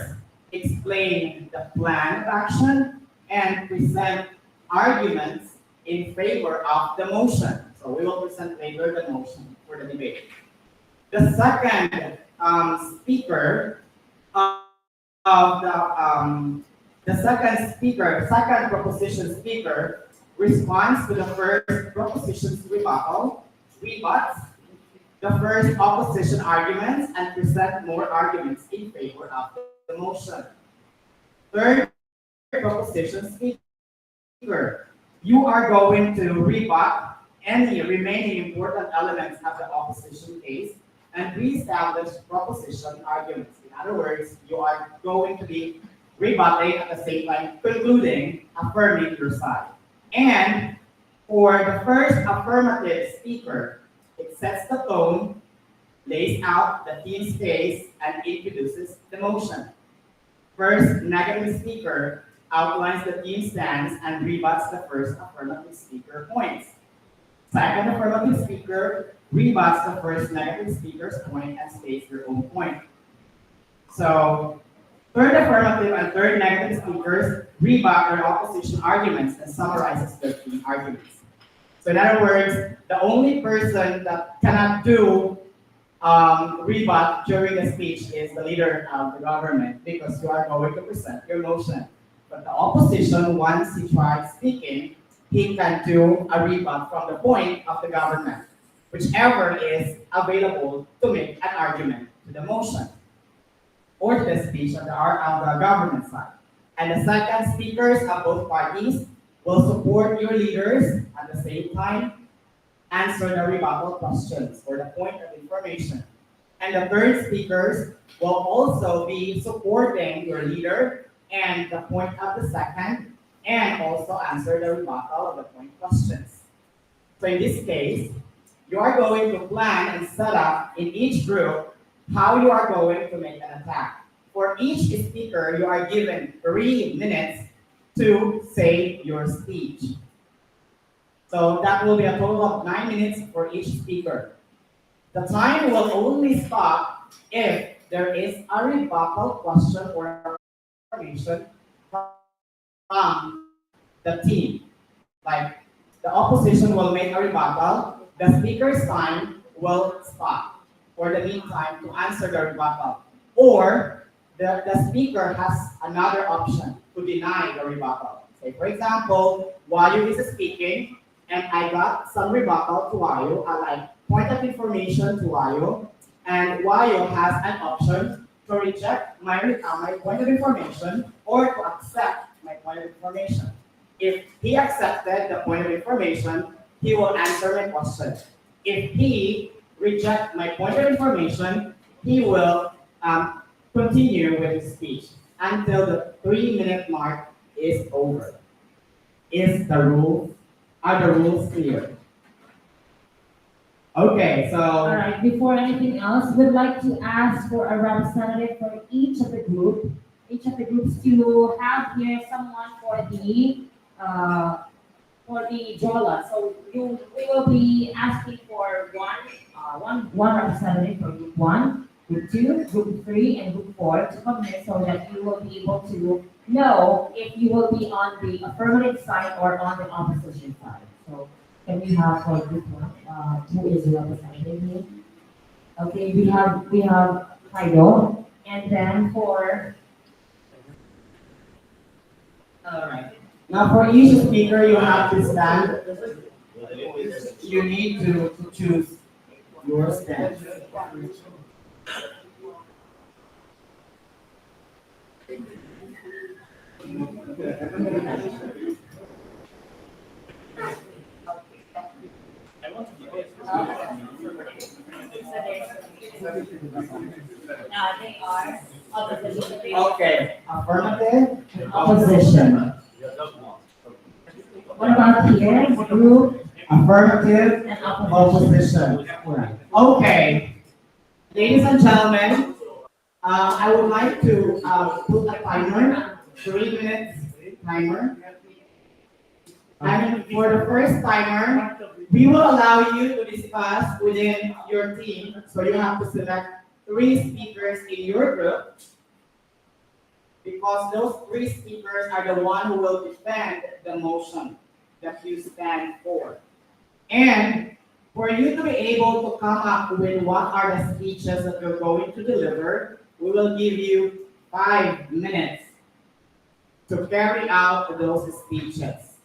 explain the plan of action, and present arguments in favor of the motion. So we will present later the motion for the debate. The second speaker of the second speaker, second proposition speaker, responds to the first proposition's rebuttal, rebuts the first opposition arguments, and present more arguments in favor of the motion. Third proposition speaker, you are going to rebut any remaining important elements of the opposition case and reestablish proposition arguments. In other words, you are going to be rebutting at the same time, concluding, affirming your side. And for the first affirmative speaker, it sets the tone, lays out the team's case, and introduces the motion. First negative speaker outlines the team's stance and rebuts the first affirmative speaker points. Second affirmative speaker rebuts the first negative speaker's point and states their own point. So third affirmative and third negative speakers rebut their opposition arguments and summarizes their key arguments. So in other words, the only person that cannot do rebut during the speech is the leader of the government, because you are going to present your motion. But the opposition, once he tries speaking, he can do a rebut from the point of the government, whichever is available to make an argument to the motion or to the speech of the government side. And the second speakers of both parties will support your leaders at the same time, answer the rebuttal questions or the point of information. And the third speakers will also be supporting your leader and the point of the second, and also answer the rebuttal of the point questions. So in this case, you are going to plan and set up in each group how you are going to make an attack. For each speaker, you are given 3 minutes to say your speech. So that will be a total of 9 minutes for each speaker. The time will only stop if there is a rebuttal question or information from the team. Like the opposition will make a rebuttal, the speaker's time will stop for the meantime to answer the rebuttal. Or the speaker has another option to deny the rebuttal. Say, for example, Wayu is speaking, and I got some rebuttal to Wayu, I like point of information to Wayu, and Wayu has an option to reject my point of information or to accept my point of information. If he accepted the point of information, he will answer my question. If he rejects my point of information, he will continue with his speech until the 3-minute mark is over. Are the rules clear? Okay, so All right, before anything else, we'd like to ask for a representative for each of the groups to have here someone for the Jola. So we will be asking for one representative for group 1, group 2, group 3, and group 4 to come here so that you will be able to know if you will be on the affirmative side or on the opposition side. So can we have for group 1, who is the representative here? Okay, we have Kaido, and then for. all right. Now for each speaker, you have to stand. You need to choose your stand. They are opposition. Okay, affirmative. Opposition. What about here? Group Affirmative. and opposition. Opposition. Okay, ladies and gentlemen, I would like to put a timer, 3 minutes timer. And for the first timer, we will allow you to discuss within your team. So you have to select 3 speakers in your group, because those 3 speakers are the one who will defend the motion that you stand for. And for you to be able to come up with what are the speeches that you're going to deliver, we will give you 5 minutes to carry out those speeches.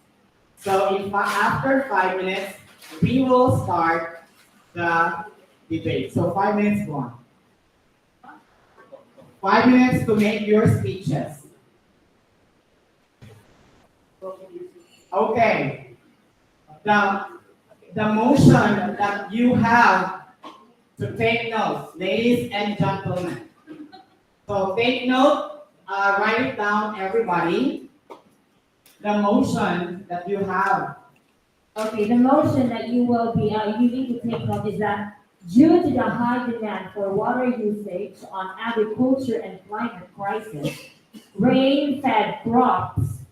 So after 5 minutes, we will start the debate. So 5 minutes gone. 5 minutes to make your speeches. Okay. The motion that you have to take notes, ladies and gentlemen. So take note, write it down, everybody. The motion that you have. Okay, the motion that you need to take note is that due to the high demand for water usage on agriculture and climate crisis, rain-fed crops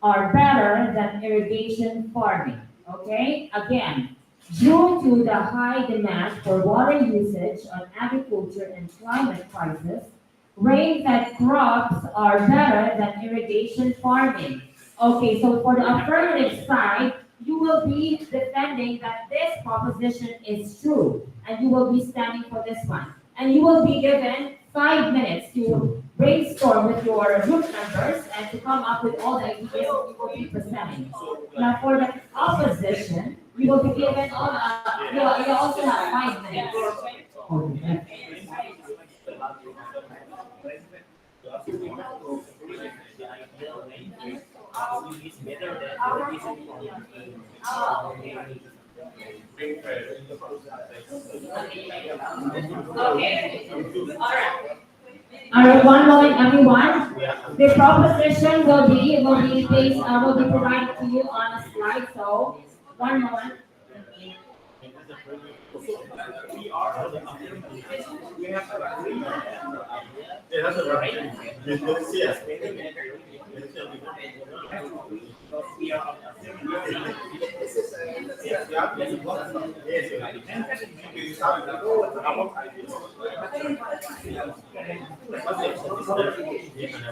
are better than irrigation farming. Okay, again, due to the high demand for water usage on agriculture and climate crisis, rain-fed crops are better than irrigation farming. Okay, so for the affirmative side, you will be defending that this proposition is true, and you will be standing for this one. And you will be given 5 minutes to brainstorm with your group members and to come up with all the ideas that you will be presenting. Now, for the opposition, you will be given you also have 5 minutes. Okay. All right, one moment, everyone. The proposition will be provided to you on a slide. So, one moment.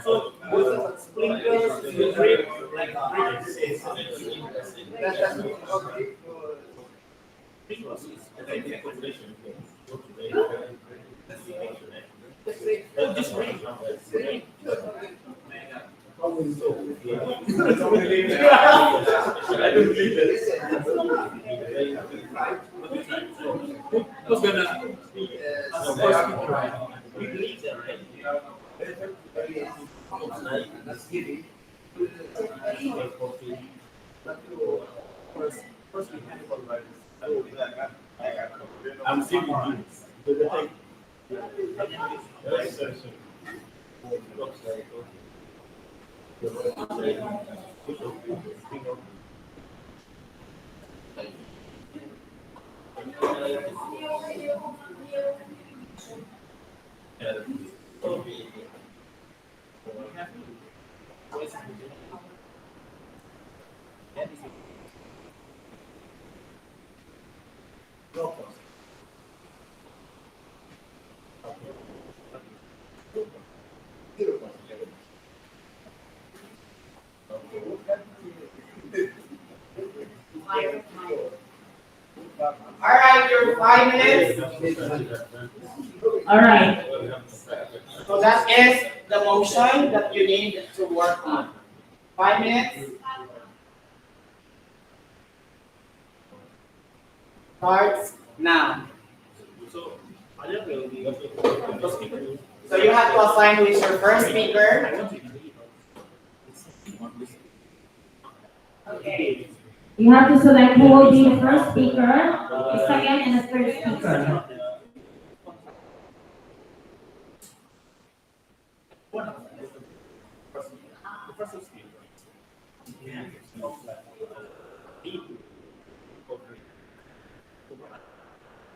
So, sprinkles, you drip, like, who's gonna we believe that, I'm seeing you. All right, your 5 minutes. All right. So that is the motion that you need to work on. 5 minutes. Starts now. So you have to assign who is your first speaker. Okay. You have to select who will be the first speaker, the second, and the third speaker.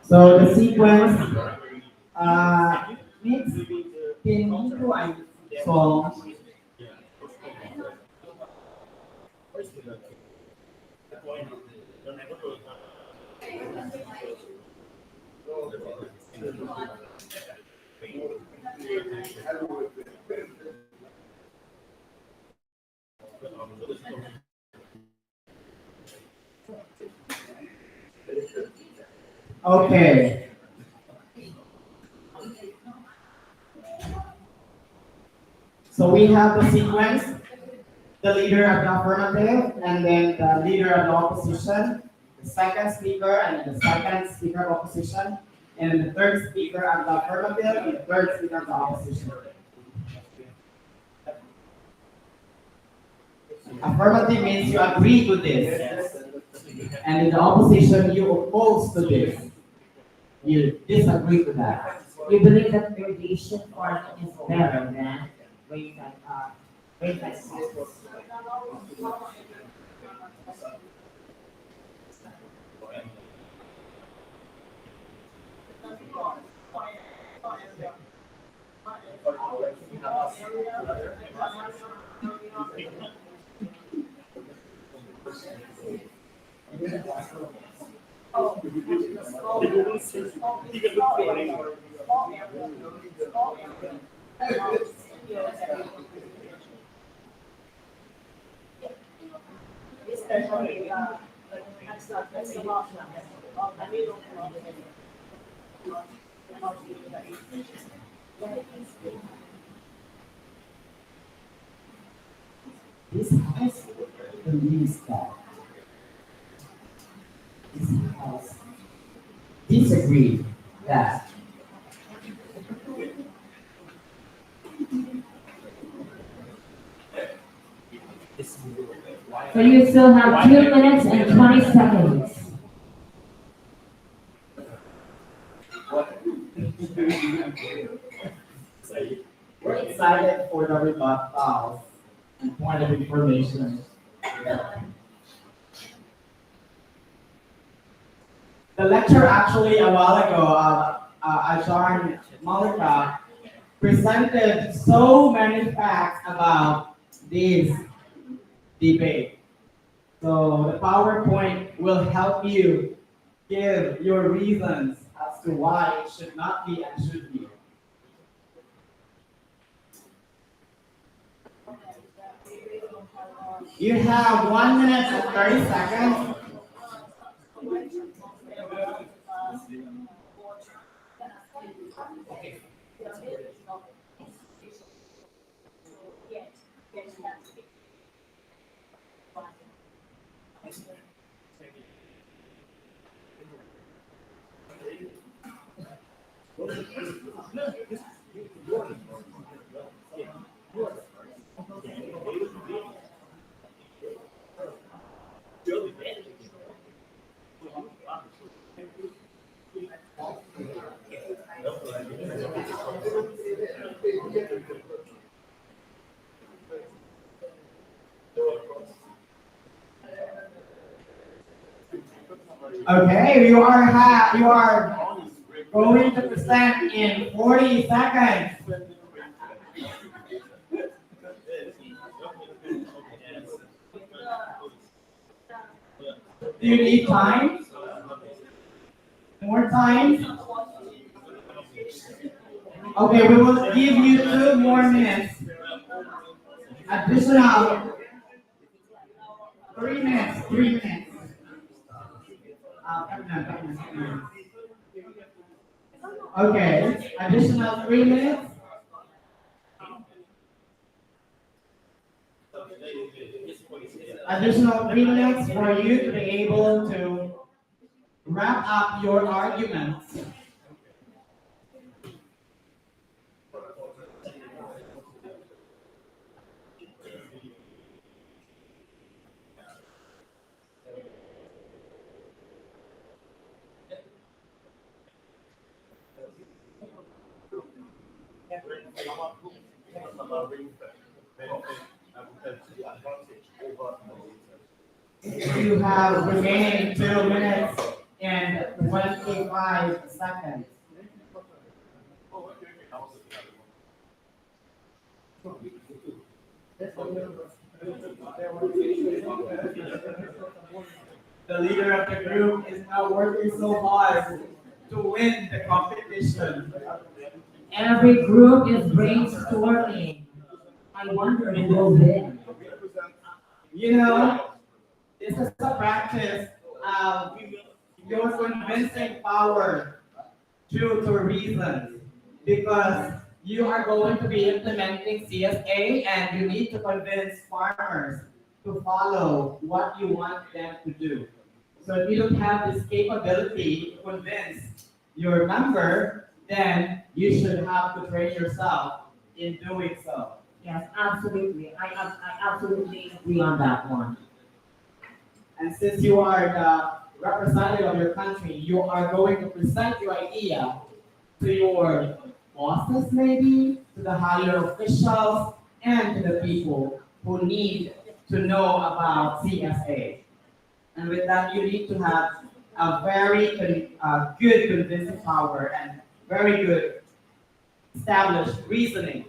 So the sequence mix in into a song. Okay. So we have the sequence, the leader of the affirmative, and then the leader of the opposition, the second speaker, and the second speaker of opposition, and the third speaker of the affirmative, and the third speaker of the opposition. Affirmative means you agree to this, and in the opposition you oppose to this. You disagree to that. You believe that gradation form is better than wave like This house believes that this house disagrees that So you still have 2 minutes and 20 seconds. we're excited for the rebuttal and point of information. The lecture actually a while ago, Ajahn Malika presented so many facts about this debate. So the PowerPoint will help you give your reasons as to why it should not be and should be. You have 1 minute and 30 seconds. Okay, you are going to present in 40 seconds. Do you need time? More time? Okay, we will give you 2 more minutes. Additional 3 minutes. 3 minutes. Okay, additional 3 minutes. Additional 3 minutes for you to be able to wrap up your arguments. You have remaining 2 minutes and 25 seconds. The leader of the group is now working so hard to win the competition. Every group is brainstorming. I wonder who will win. You know, this is a practice of your convincing power due to reasons, because you are going to be implementing CSA and you need to convince farmers to follow what you want them to do. So if you don't have this capability to convince your member, then you should have to train yourself in doing so. Yes, absolutely. I absolutely agree on that one. And since you are the representative of your country, you are going to present your idea to your bosses, maybe, to the higher officials, and to the people who need to know about CSA. And with that, you need to have a very good convincing power and very good established reasoning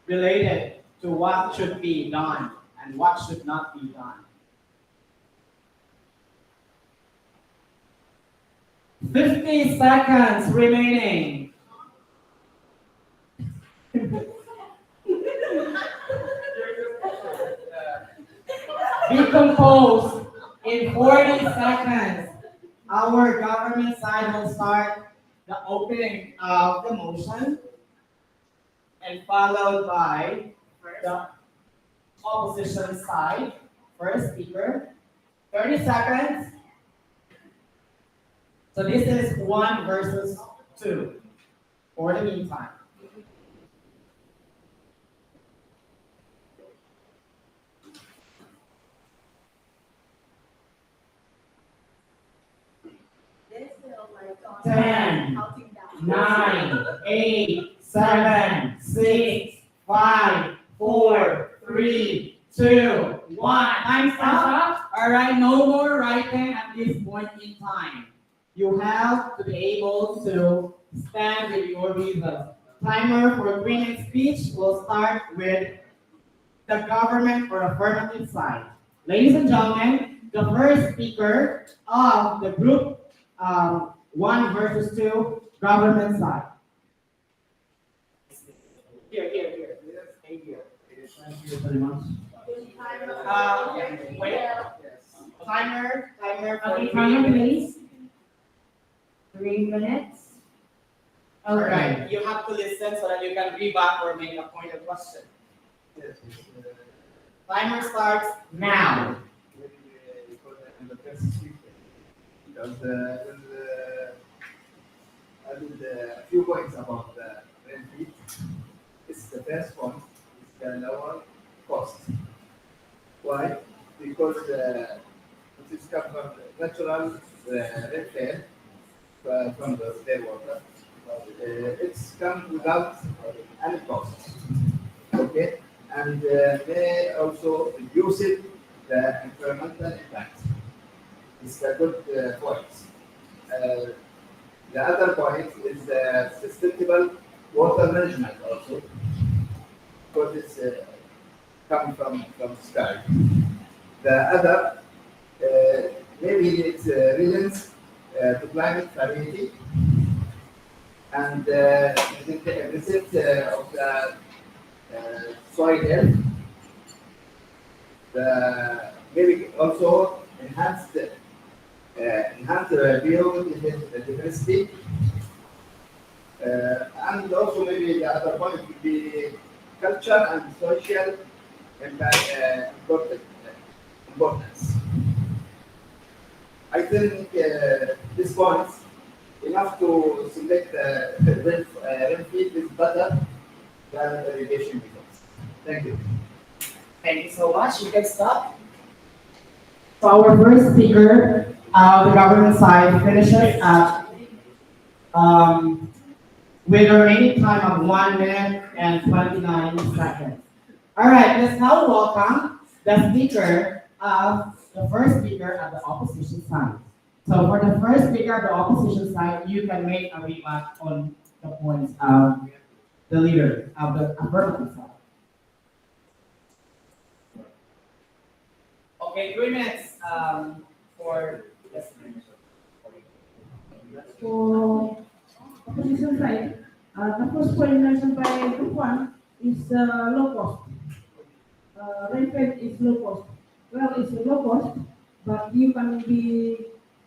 related to what should be done and what should not be done. 50 seconds remaining. Be composed in 40 seconds. Our government side will start the opening of the motion and followed by the opposition side. First speaker, 30 seconds. So this is 1 versus 2 for the meantime. Ten, 9, 8, 7, 6, 5, 4, 3, 2, 1. Time's up. All right, no more writing at this point in time. You have to be able to stand with your reasons. Timer for 3 minute speech will start with the government or affirmative side. Ladies and gentlemen, the first speaker of the group 1 versus 2, government side. Here. Stay here. Thank you very much. Wait. Timer for Okay, 3 timer, minutes. please. 3 minutes. All Okay. right, you have to listen so that you can rebut or make a pointed question. Yes, Timer starts now. because I'm the first speaker. Because I did a few points about the rent feet. It's the first point. It's the lower cost. Why? Because it is come from natural rainfall from the their water. It's come without any cost. Okay, and they also reduce it the environmental impact. It's a good point. Uh, the other point is the sustainable water management also, because it's coming from sky. The other maybe it's relates to climate variety and the visit of the soil health. The maybe also enhance the biodiversity, and also maybe the other point would be culture and social impact, importance. I think this point enough to select rainfall is better than irrigation methods. Thank you. Thank you so much. You can stop. So our first speaker, the government side, finishes at with a remaining time of 1 minute and 29 seconds. All right, let's now welcome the speaker of the first speaker of the opposition side. So for the first speaker of the opposition side, you can make a remark on the points of the leader of the affirmative side. Okay, 3 minutes for this. For opposition side, the first point mentioned by Group 1 is low cost. Rainfall is low cost. Well, it's low cost, but you can be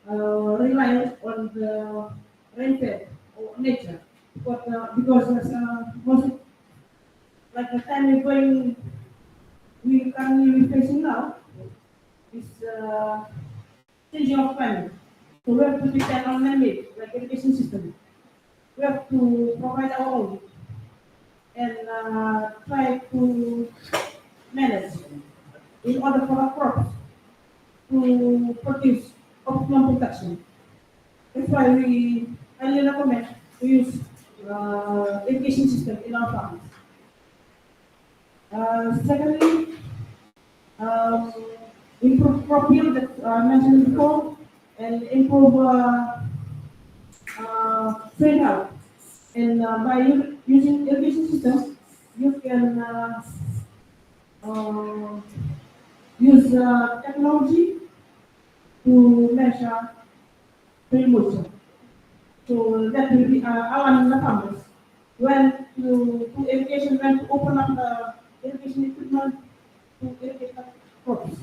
reliant on the rainfall or nature. Because most like the time we're going, we currently facing now is changing of climate. So we have to depend on man-made, like irrigation system. We have to provide our own and try to manage in order for our crops to produce optimum production. That's why we highly recommend to use irrigation system in our farms. Secondly, um, improve crop yield that I mentioned before, and improve soil health. And by using irrigation system, you can uh, use technology to measure soil moisture. So that will be allowing the farmers when to do irrigation, when to open up the irrigation equipment to irrigate the crops.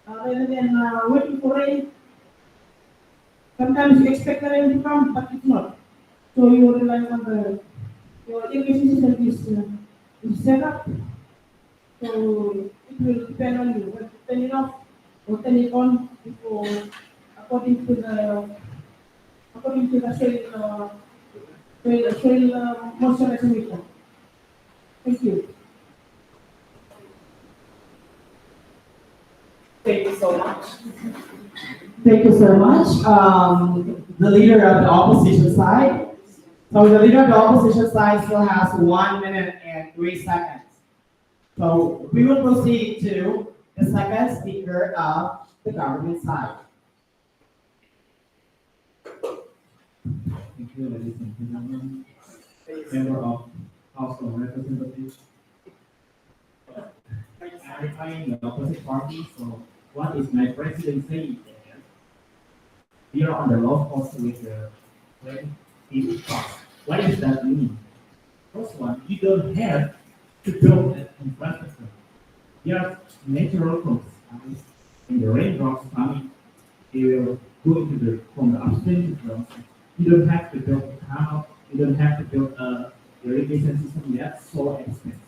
Rather than waiting for rain, sometimes you expect the rain to come, but it's not. So you rely on your irrigation system is set up. So it will depend on you whether to turn it off or turn it on before according to the soil moisture meter. Thank you. Thank you so much. Thank you so much. The leader of the opposition side. So the leader of the opposition side still has 1 minute and 3 seconds. So we will proceed to the second speaker of the government side. Thank you, ladies and gentlemen, member of House of Representatives. clarifying the opposite party. So what is my president saying? We are on the low cost with the when it cost. What does that mean? First one, you don't have to build an infrastructure. There are natural processes in the raindrops coming. They will go into the from the upstream to the downstream. You don't have to build a canal. You don't have to build a irrigation system. That's so expensive.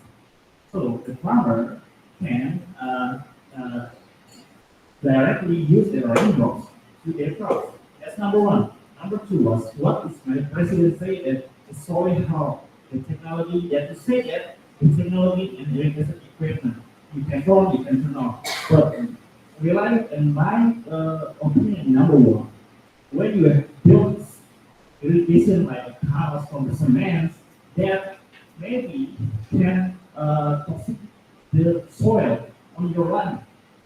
So the farmer can directly use the raindrops to their crops. That's number one. Number two was what is my president say that the soil health, the technology that to say that the technology and irrigation equipment you can turn, you can turn off. But relying on my opinion, number one, when you have built irrigation like house from the cement, that maybe can toxic the soil on your land.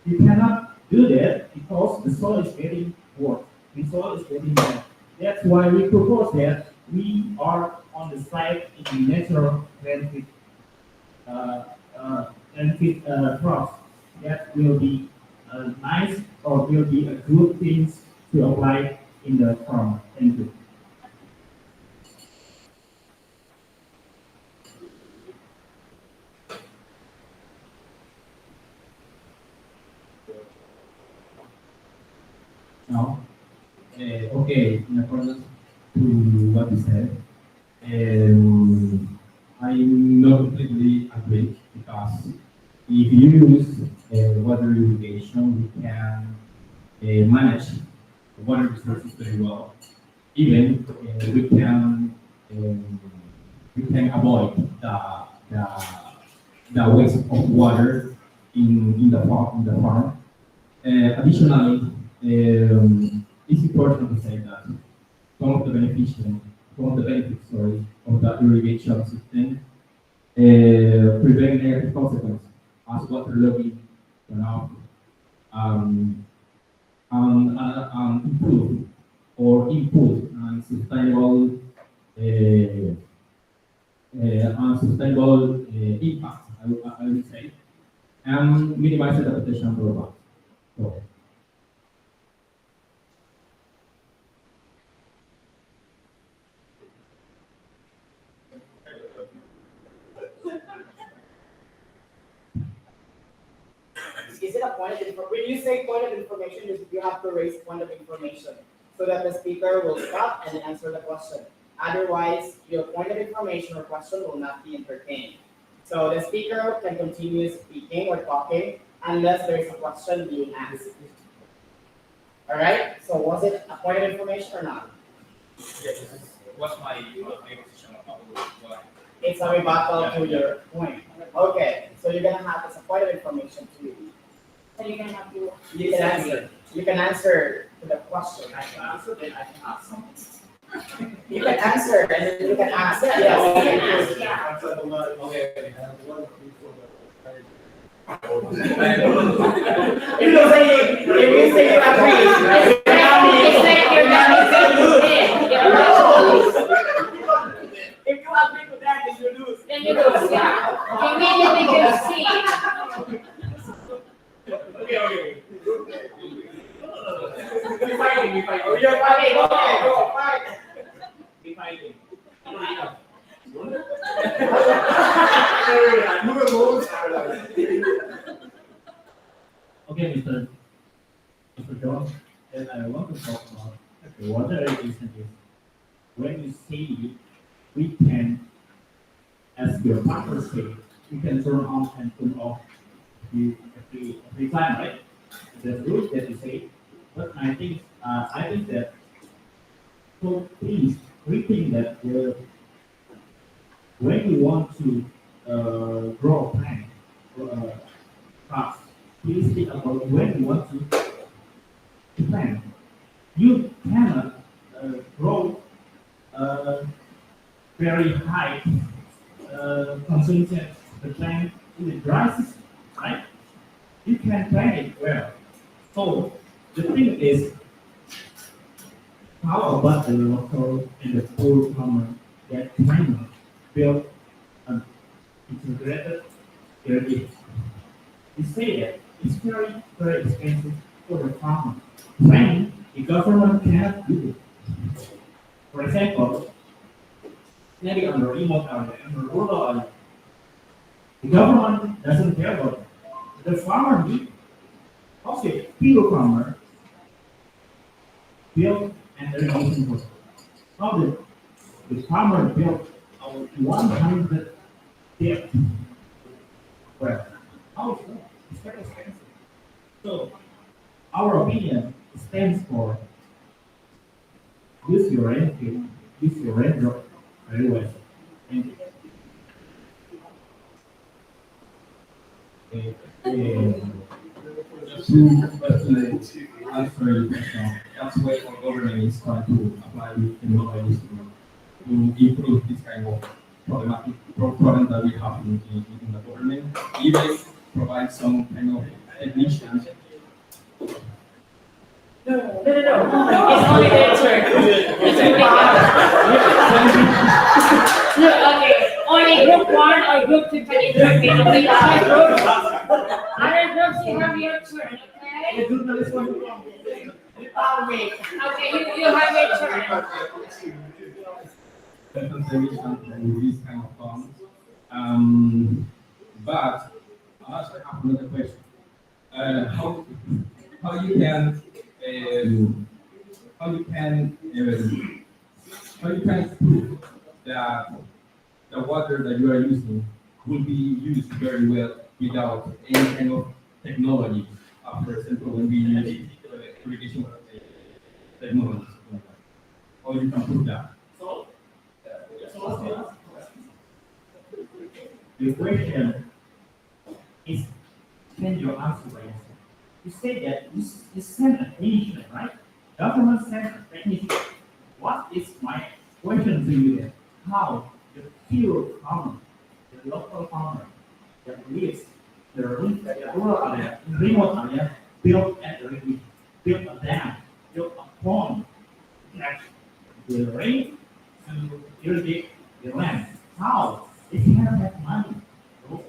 You cannot do that because the soil is getting worse. The soil is getting bad. That's why we propose that we are on the side in natural benefit, crops. That will be nice or will be a good things to apply in the farm. Thank you. Now, okay, in accordance to what you said, I'm not completely agree because if you use water irrigation, we can manage water resources very well. Even um, we can avoid the, the waste of water in the farm. Additionally, it's important to say that some of the benefits, sorry, of the irrigation system prevent negative consequences as water logging, you know, um, improve or input and sustainable impact, I would say, and minimize the potential drawback. So, Is it a point of information? When you say point of information, you have to raise point of information so that the speaker will stop and answer the question. Otherwise, your point of information or question will not be entertained. So the speaker can continue speaking or talking unless there is a question being asked. All right. So was it a point of information or not? yes, what's my position about what? It's a rebuttal to your point. Okay. So you're gonna have it's a point of information to you. So you're gonna have to. You can answer. You can answer to the question. I can answer, then I can ask something. You can answer and then you can ask. Yes. Yeah. Okay. If you say you agree, It's like you're if you agree to that, then you lose. Then you lose, yeah. Immediately you see. Okay. We fighting. Oh, you're fighting. Okay, go fight. Be fighting. Okay, Mr. John, and I want to talk about the water irrigation is when you say we can, as your partner say, we can turn on and turn off every time, right? That's good that you say, but I think that so please rethink that when you want to grow a plant or crops, please think about when you want to plant. You cannot grow very high consumption the plant in the dry season, right? You can plant it well. So the thing is, how about the local and the poor farmer that cannot build an integrated irrigation? They say that it's very, very expensive for the farmer. When the government cannot do it. For example, maybe on the remote area, on the rural area, the government doesn't care about it. The farmer need, okay, few farmer build an irrigation project. How the farmer built a 100 depth well. How is that? It's very expensive. So our opinion stands for use your rainfield, use your raindrop very well. Thank you. To answer your question, that's why our government is trying to apply technologies to improve this kind of problem that we have in the government. Even provide some kind of technicians. No. It's only their turn. It's only Look, okay, only group one or group two can intervene. Okay, other groups, you have your turn, okay? Wait. Okay, you have your turn. Conservation and these kind of funds. But I also have another question. How you can how you can how you can prove that the water that you are using will be used very well without any kind of technology. For example, when we use irrigation technology, how you can prove that? The question is, can you answer by yourself? You say that you send a technician, right? Government sent a technician. What is my question to you then? How the few farmer, the local farmer that lives the rural area, in remote area, build an irrigation, build a dam, build a pond, catch the rain to irrigate the land. How? They cannot have money. No.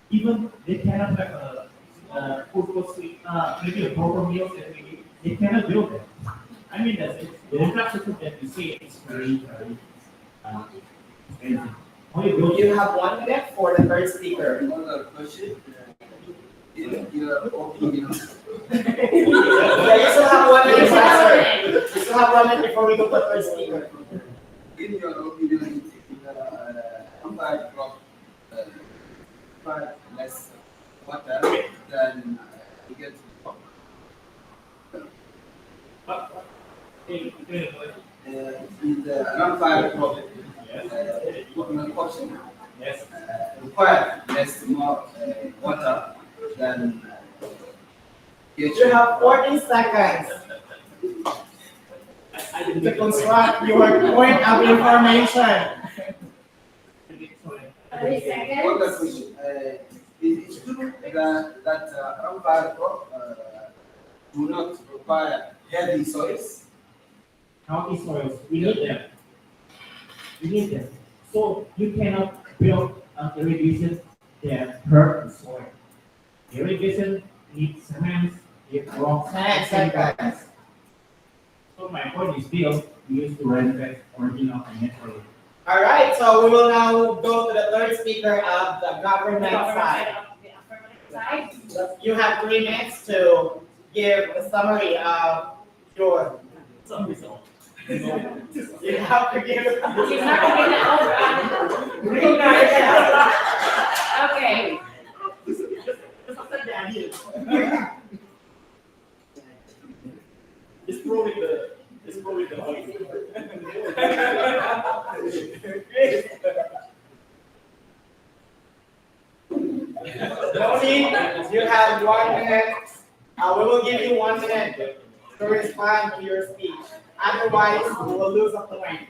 Even they cannot have food for sleep, maybe a proper meals every day. They cannot build it. I mean, that's it. The infrastructure that you see is very, very expensive. How you build You have 1 minute for the third speaker. Another question. In your opinion, Yeah, you still have 1 minute to answer. You still have 1 minute before we go to the third speaker. in your opinion, umpire crop far less water than you get. In the umpire crop, portion require less more water than You have 40 seconds to construct your point of information. 30 seconds. Other question, is it true that umpire crop do not require heavy soils? healthy soils. We need them. We need them. So you cannot build an irrigation that hurt the soil. Irrigation needs cement, needs rocks. 10 seconds. So my point is still, we used to renovate original and natural. All right, so we will now go to the third speaker of the government side. Side. You have 3 minutes to give a summary of your. You have to give. She's not gonna get Okay. It's probably the Tony, you have 1 minute. We will give you 1 minute to respond to your speech. Otherwise, we will lose a point.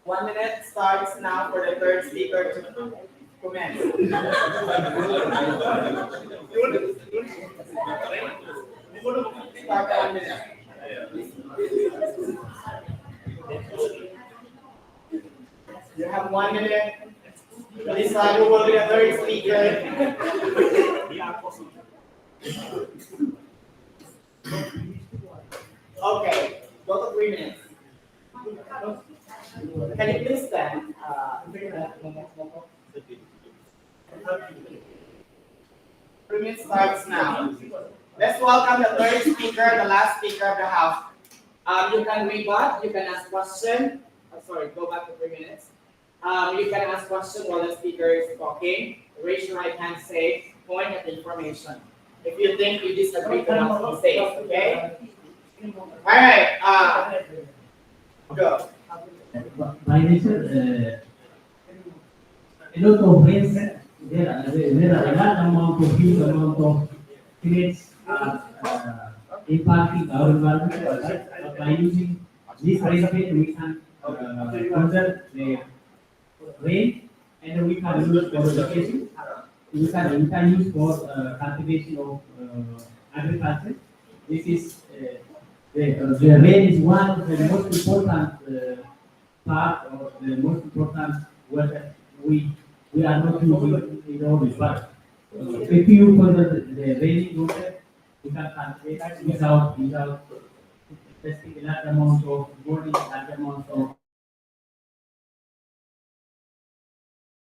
1 minute starts now for the third speaker to commence. Start 1 minute. You have 1 minute. Lisa, who will be the third speaker? Okay, go to 3 minutes. Can you please stand? 3 minutes starts now. Let's welcome the third speaker, the last speaker of the house. You can rebut, you can ask question. Sorry, go back to 3 minutes. You can ask question while the speaker is talking. Raise your right hand, say point at information. If you think you disagree to what he says, okay? All right, go. By nature, a lot of rains, there are a large amount of huge amount of threats impacting our environment. But by using this rainfall, we can conserve the rain, and we can use for irrigation. We can use for cultivation of agriculture. This is the rain is one of the most important part or the most important word we are not using in all this. But if you consider the rainy water, we can cultivate without investing a large amount of money, large amount of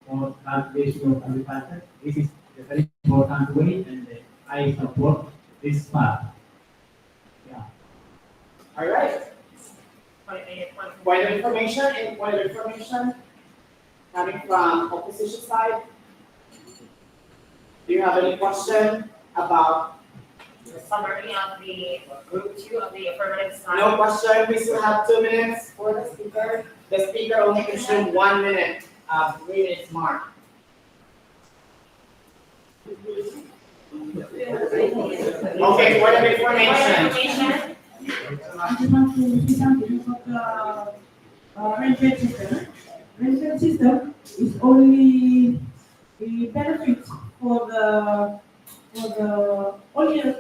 for cultivation of agriculture. This is a very important way, and I support this part. Yeah. All right. Point of information, any point of information coming from opposition side? Do you have any question about? The summary of the group 2 of the affirmative side. No question. We still have 2 minutes for the speaker. The speaker only consumed 1 minute. 3 minutes mark. Okay, point of information. I just want to say something about the rental system. Rental system is only the benefit for the only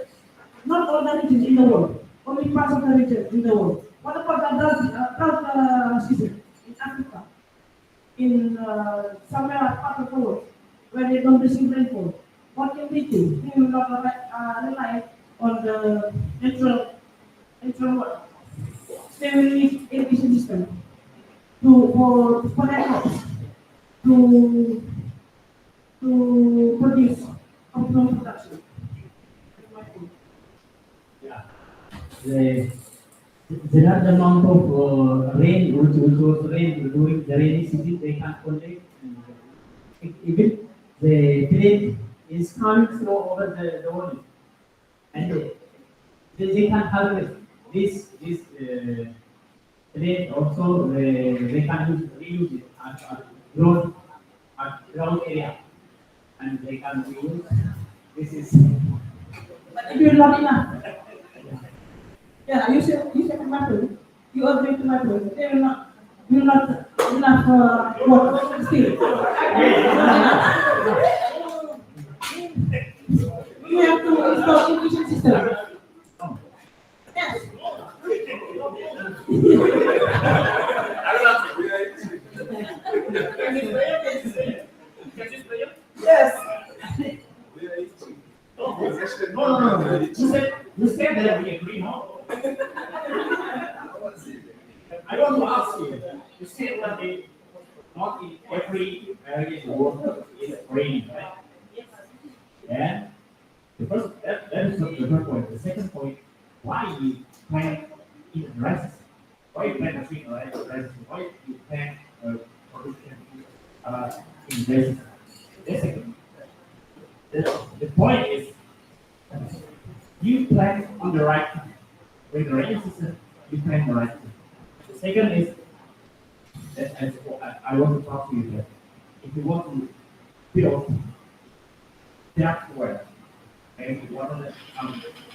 not all the regions in the world, only parts of the region in the world. What about the system in Africa, in somewhere part of the world where they don't receive rainfall? What can they do? They will not rely on the natural water. They will need irrigation system for their crops to produce optimum production. Yeah. The large amount of rain, which was rain during the rainy season, they can collect. Even the trade is coming through over the world, and they can harvest this trade also. They can reuse it at ground area, and they can reuse. This is. But if you're not enough, yeah, you say tomato, you are doing tomato, they will not enough water still. You have to install irrigation system. Yes. Yes. No. You said that we agree, no? I want to ask you. You said that not in every area in the world is raining, right? And the first that is the first point. The second point, why you plant in rice? Why you plant a tree in rice? Why you plant production in rice? The second, the point is you plant on the right time. With the rainy season, you plant the right time. The second is that I want to talk to you that if you want to build that well, and you want to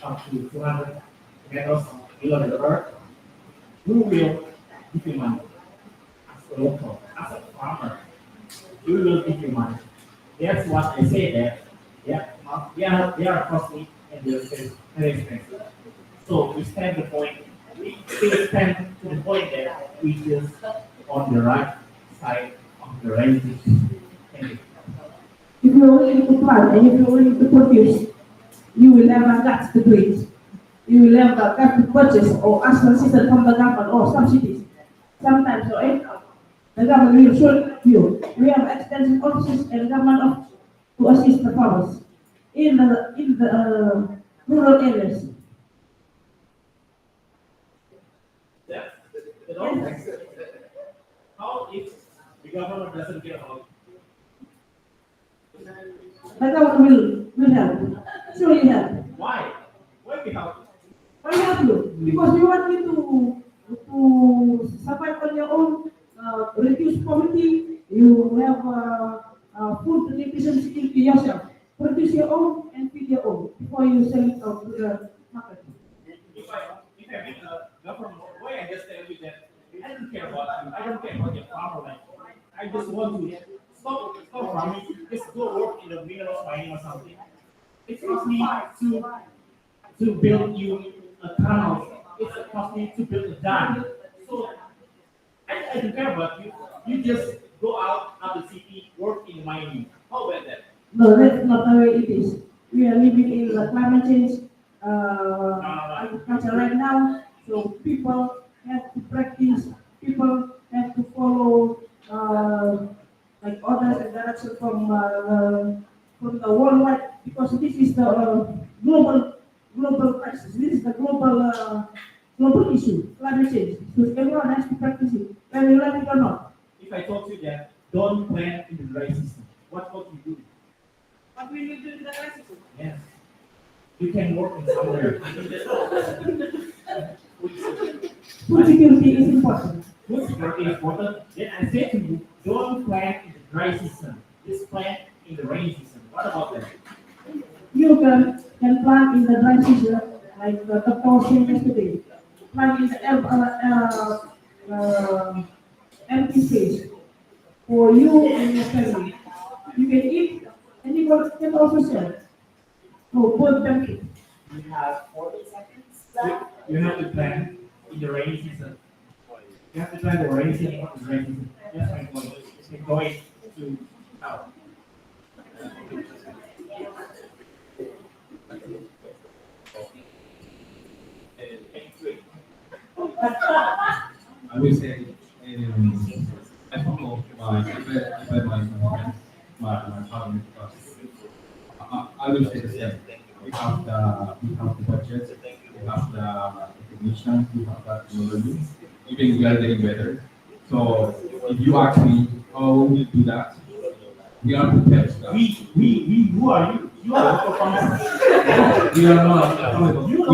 up to 200 meters below the earth, who will give you money? As a local, as a farmer, you will give you money. That's what I say that they are costly and they're very expensive. So we stand the point. We stand to the point that we just on the right side of the rainy. Thank you. If you're willing to plant and if you're willing to produce, you will never guts to do it. You will never get to purchase or ask for assistance from the government or subsidies. Sometimes or the government will show you. We have extension offices and government office to assist the farmers in the rural areas. That's the norm. How if the government doesn't care about The government will help. Surely help. why? Why we help? Why help you? Because you want me to survive on your own, reduce poverty, you have food deficiency into yourself. Produce your own and feed your own before you sell it out to the market. If I meet the government, why I just tell you that I don't care about you. I don't care about your farmer life. I just want to stop farming. Just go work in the mineral mining or something. It costs me to build you a tunnel. It costs me to build a dam. So I don't care about you. You just go out of the city, work in mining. How about that? No, that's not the way it is. We are living in the climate change agriculture right now, so people have to practice, people have to follow like orders and direction from the worldwide, because this is the global crisis. This is the global issue, climate change. So everyone has to practice it, whether you like it or not. If I told you that don't plant in the dry season, what would you do? What will you do in the dry season? Yes. You can work in somewhere. Food security is important. Food security is important. Then I say to you, don't plant in the dry season. Just plant in the rainy season. What about that? You can plant in the dry season, like the portion yesterday. Plant in the empty space for you and your family. You can eat and you can also sell. So both benefit. We have 40 seconds You, left. you have to plant in the rainy season. You have to plant the rainy season, not the dry season. That's my point. It's going to out. I will say, I follow my family, because I will say the same. We have the budget, we have the recognition, we have the technology. Even we are getting better. So if you ask me how we do that, we are prepared to that. Who are you? You are the farmer. We are not. We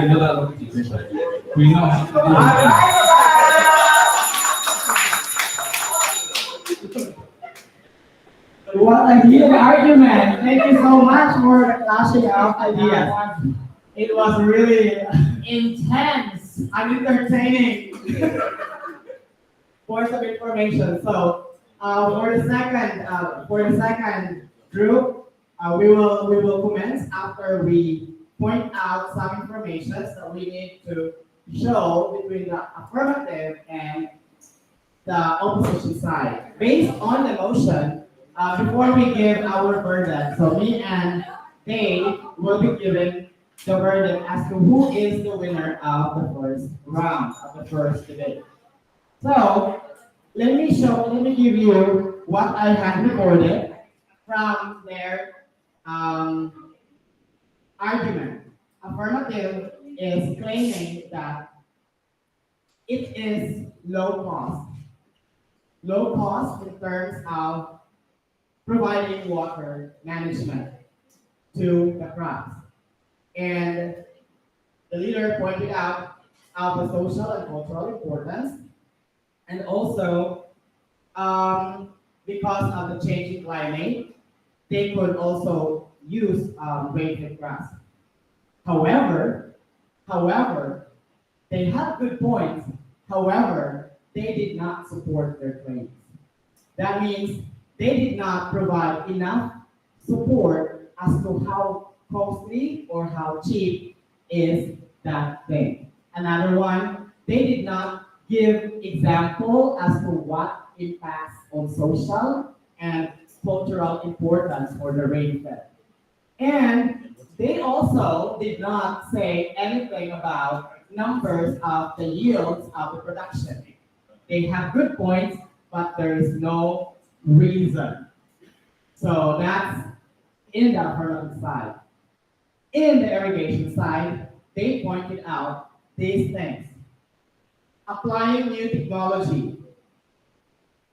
know that of the situation. We know how to do it. What a good argument. Thank you so much for flashing out ideas. It was really intense and entertaining. Points of information. So for the second group, we will commence after we point out some information that we need to show between the affirmative and the opposition side. Based on the motion, before we give our verdict, so me and Dave will be giving the verdict as to who is the winner of the first round of the first debate. So let me give you what I have recorded from their argument. Affirmative is claiming that it is low cost. Low cost in terms of providing water management to the crops. And the leader pointed out the social and cultural importance, and also because of the changing climate, they could also use rainfed grass. However, they have good points. However, they did not support their claims. That means they did not provide enough support as to how costly or how cheap is that thing. Another one, they did not give example as to what impacts on social and cultural importance for the rainfed. And they also did not say anything about numbers of the yields of the production. They have good points, but there is no reason. So that's in the affirmative side. In the irrigation side, they pointed out these things. Applying new technology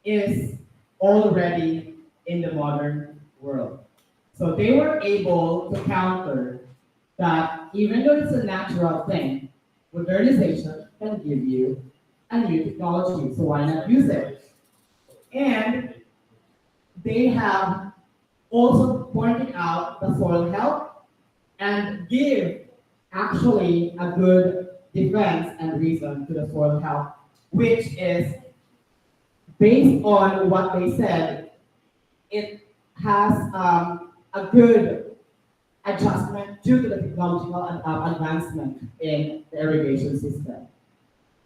is already in the modern world. So they were able to counter that even though it's a natural thing, modernization can give you a new technology, so why not use it? And they have also pointed out the soil health and give actually a good defense and reason to the soil health, which is based on what they said, it has a good adjustment due to the technological advancement in the irrigation system.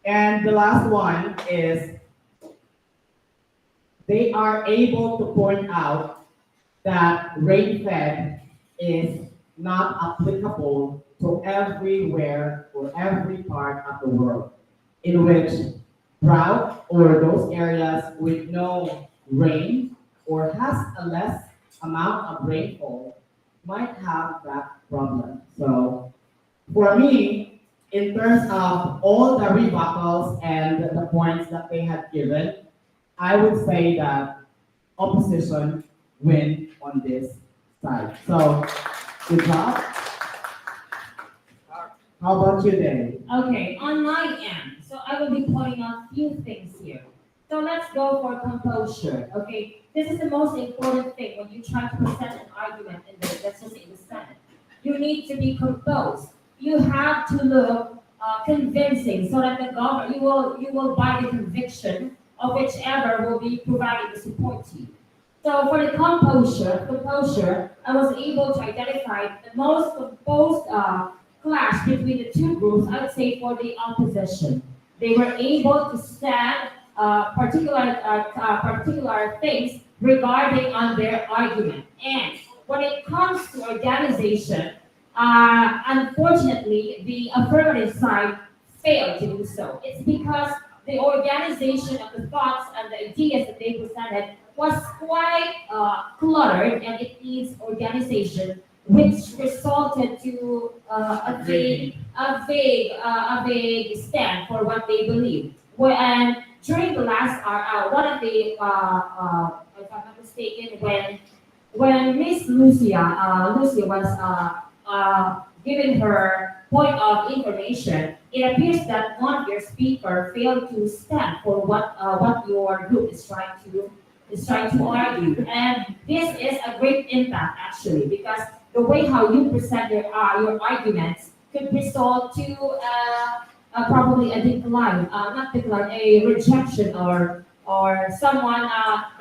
And the last one is they are able to point out that rain-fed is not applicable to everywhere or every part of the world, in which drought or those areas with no rain or has a less amount of rainfall might have that problem. So for me, in terms of all the rebuttals and the points that they have given, I would say that opposition win on this side. So good job. How about you, Dave? Okay, on my end, so I will be pointing out a few things here. So let's go for composure. Okay, this is the most important thing when you try to present an argument in the, let's just say in the Senate. You need to be composed. You have to look convincing so that the government you will buy the conviction of whichever will be providing the support to you. So for the composure, I was able to identify the most composed clash between the two groups. I would say for the opposition, they were able to stand particular things regarding on their argument. And when it comes to organization, unfortunately, the affirmative side failed to do so. It's because the organization of the thoughts and the ideas that they presented was quite cluttered, and it needs organization, which resulted to a vague stand for what they believe. And during the last one of the, if I'm not mistaken, when Miss Lucia was giving her point of information, it appears that one of your speaker failed to stand for what your group is trying to argue, and this is a great impact actually because the way how you present your arguments could result to probably a decline, not decline, a rejection or someone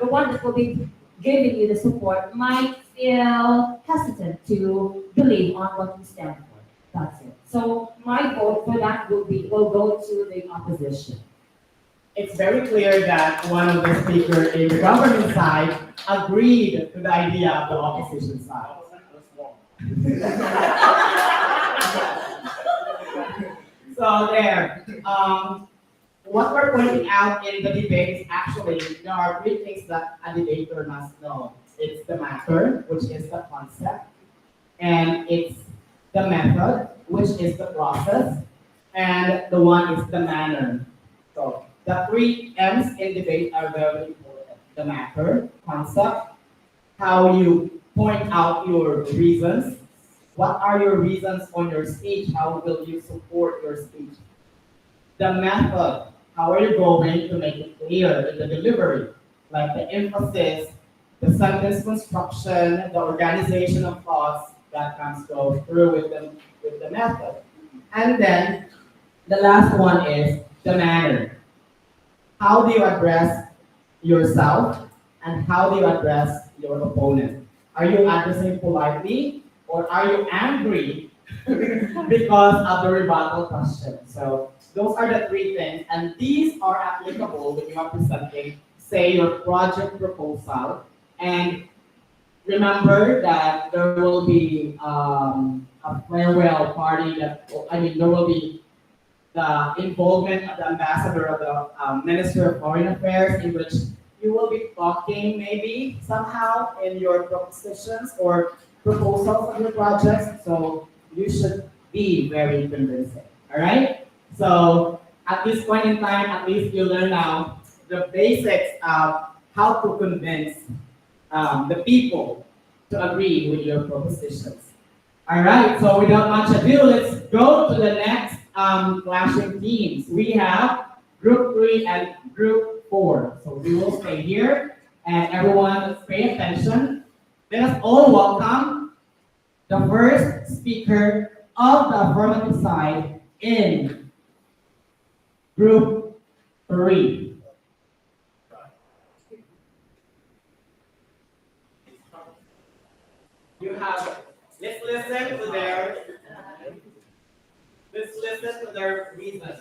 the one that will be giving you the support might feel hesitant to believe on what you stand for. That's it. So my vote for that will go to the opposition. It's very clear that one of the speakers in the government side agreed to the idea of the opposition side. So there, what we're pointing out in the debate is actually there are three things that a debater must know. It's the matter, which is the concept, and it's the method, which is the process, and the one is the manner. So the three M's in debate are very important. The matter, concept, how you point out your reasons. What are your reasons on your speech? How will you support your speech? The method, how are you going to make it clear in the delivery? Like the emphasis, the sentence construction, the organization of thoughts that go through with the method. And then the last one is the manner. How do you address yourself and how do you address your opponent? Are you addressing politely or are you angry because of the rebuttal question? So those are the three things, and these are applicable when you are presenting, say, your project proposal And remember that there will be a farewell party there will be the involvement of the ambassador of the Minister of Foreign Affairs, in which you will be talking maybe somehow in your propositions or proposals of your projects. So you should be very convincing. All right. So at this point in time, at least you learn now the basics of how to convince the people to agree with your propositions. All right, so without much ado, let's go to the next clashing teams. We have Group 3 and Group 4. So we will stay here, and everyone pay attention. Let us all welcome the first speaker of the affirmative side in Group 3. You have, let's listen to their reasons.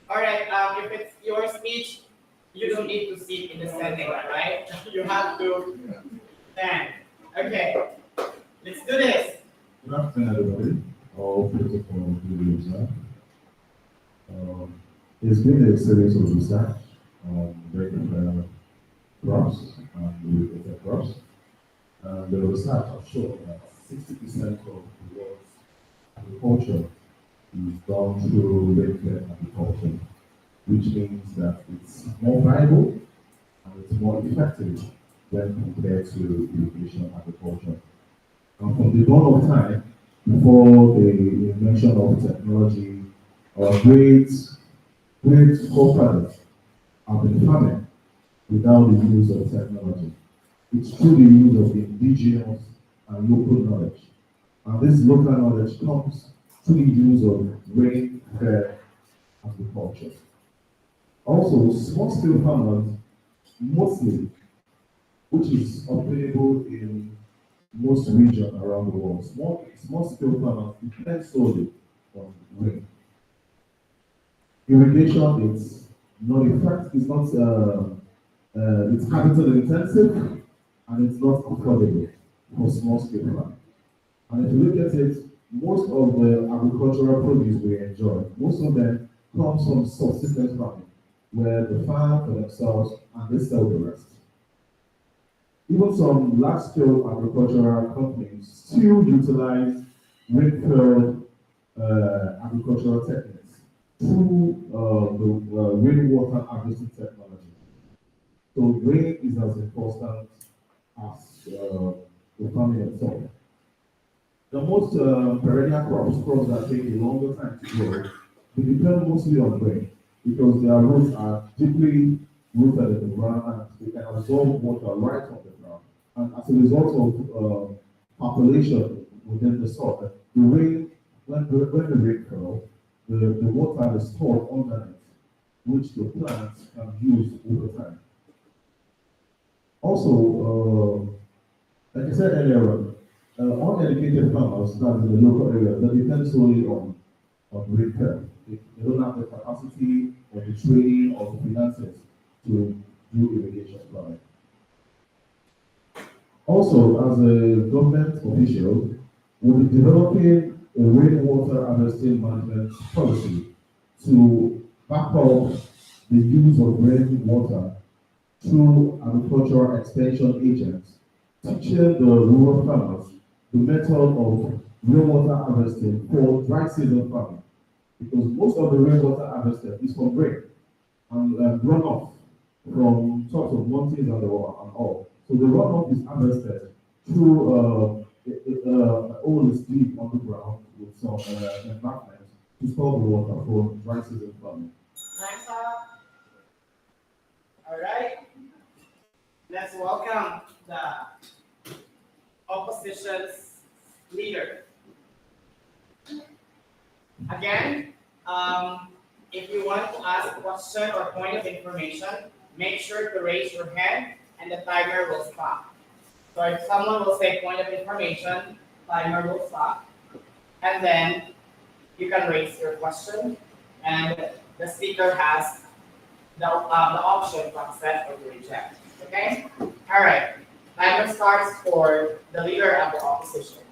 All right, if it's your speech, you don't need to sit in the standing, right? You have to stand. Okay, let's do this. Good afternoon, everybody. All protocol videos. It's been a series of research on breaking crops and related crops. And the research has shown that 60% of the world's agriculture is done through rain-fed agriculture, which means that it's more viable and it's more effective when compared to irrigation agriculture. And from the dawn of time, before the invention of technology, our great forefathers have been farming without the use of technology. It's through the use of indigenous and local knowledge. And this local knowledge comes through the use of rain-fed agriculture. Also, small-scale farmers, mostly, which is available in most regions around the world, small-scale farmers depend solely on rain. Irrigation is not it's capital intensive and it's not affordable for small-scale farming. And if you look at it, most of the agricultural produce we enjoy, most of them comes from subsistence farming, where they farm for themselves and they sell the rest. Even some large-scale agricultural companies still utilize rain-fed agricultural techniques through the rainwater harvesting technology. So rain is as important as the farming itself. The most perennial crops that take a longer time to grow, they depend mostly on rain because their roots are deeply rooted in the ground and they can absorb water right from the ground. And as a result of population within the soil, the rain, when the rain falls, the water is stored underneath, which the plants can use over time. Also, like I said earlier, uneducated farmers that in the local area that depend solely on rainfall. They don't have the capacity or the training or the finances to do irrigation planning. Also, as a government official, we'll be developing a rainwater harvesting management policy to back up the use of rainwater through agricultural extension agents, teaching the rural farmers the method of rainwater harvesting for dry season farming. Because most of the rainwater harvested is from rain and runoff from tops of mountains and all. So the runoff is harvested through a hole is deep on the ground with some embankment to store the water for dry season farming. Next up. All right. Let's welcome the opposition's leader. Again, if you want to ask a question or point of information, make sure to raise your hand and the timer will stop. So if someone will say point of information, timer will stop. And then you can raise your question and the speaker has the option to accept or to reject. Okay? All right. Timer starts for the leader of the opposition.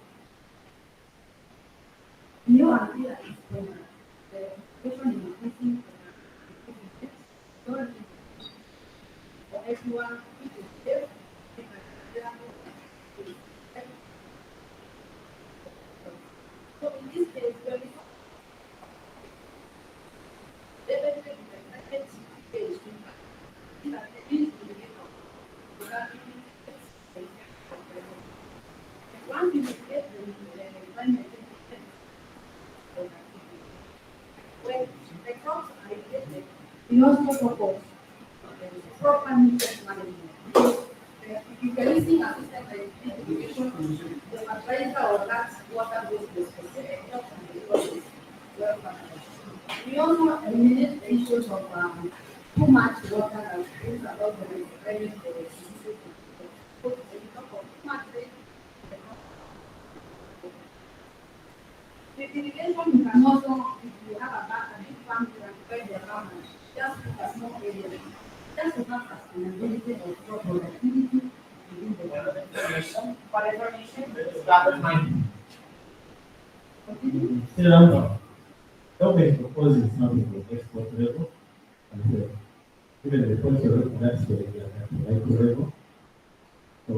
New idea is the question is missing for everyone which is here. So in this case, when we definitely the second stage, these are the things we get on. Once you get the environment, when the crops are getting, we also propose proper nutrient management. If you can see assistant education, the fertilizer or that water goes to the specific crops and the process. We also eliminate the issues of too much water that brings about the repairing the diseases. So, when you talk of too much rain, the irrigation you can also, if you have a big farm, you can spread the farm and just put a small area. Just to have sustainability of crop productivity within the Information, for information, gather time. Still, government proposes something for export level, and even the point of that's the local level. So,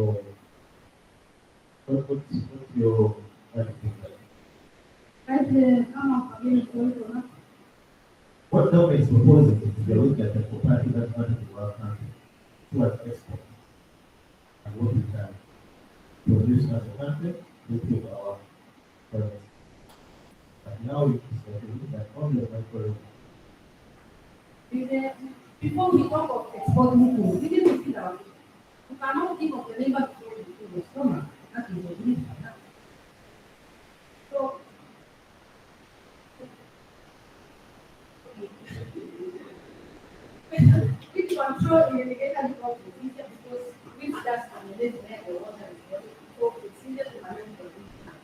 what's your think? as the farm of agriculture, What government is proposing is they look at the comparative advantage of our country towards export and what we can produce as a country with our products. And now it is look at only the micro. before we talk of exporting food, we need to see that you cannot think of the labor before you do the stomach. That is the reason. So, if you control irrigation agriculture, it's easier because we just manipulate the water is there. So it's easier to manage the region.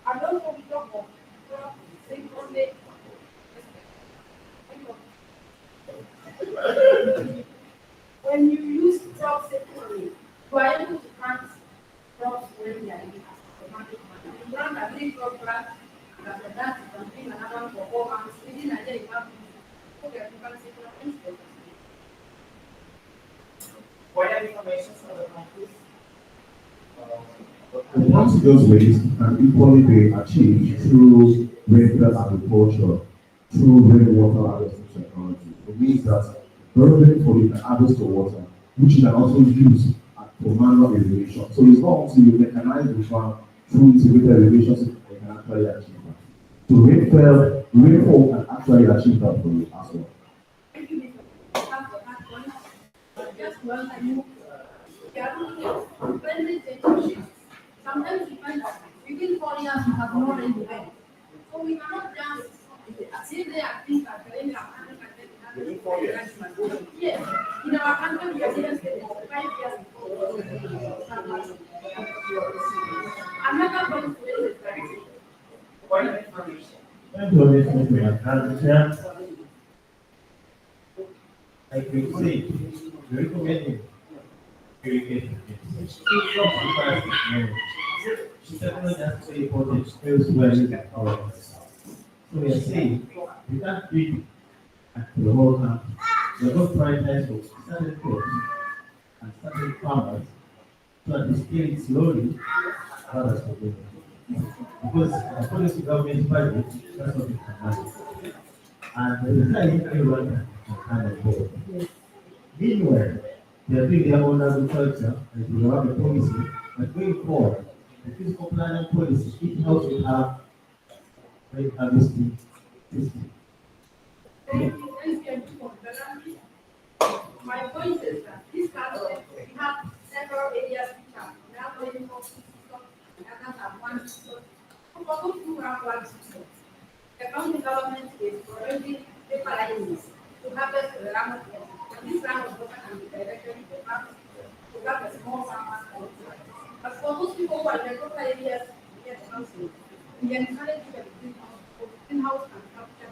And also we talk of crop synchronous. When you use crop synchronous, you are able to plant crops when they are in automatic manner. You plant a big crop plant, and after that you can bring another one for 4 months. Within a year you have okay, you can synchronize. What information for the countries? Once those ways can equally be achieved through rainfall agriculture, through rainwater harvesting technology. It means that very rainfall you can harvest the water, which you can also use for manual irrigation. So it's not until you mechanize the farm through integrated irrigation system that you can actually achieve that. So rainfall can actually achieve that for you as well. Just one time, you are looking at friendly changes. Sometimes we find that within 4 years we have no rain event. So we cannot just sit there and think that the rain Within 4 years. Yes, in our country we are even saying 5 years before. Another point today is that What information? Thank you, Mr. Chair. Like we say, we recommend irrigation. She certainly has to important skills where you can follow. So we are saying, we can't do it the whole country. We are not prioritize for certain crops and certain farmers so that we scale it slowly, others will do it. Because according to government budget, that's what we can manage. And the design everyone can kind of go. Meanwhile, they are doing their own agriculture and we have a policy, but going forward, the fiscal planning policy, each house will have a harvesting system. my point is that this country, we have several areas which are, we have very more system, and others have one system. So for those who have one system, the county government is already preparing to harvest the round of water. And this round of water can be directed to the farm, to have a small farmers. But for those people who are in the rural areas, we get housing. We encourage them to greenhouse and capture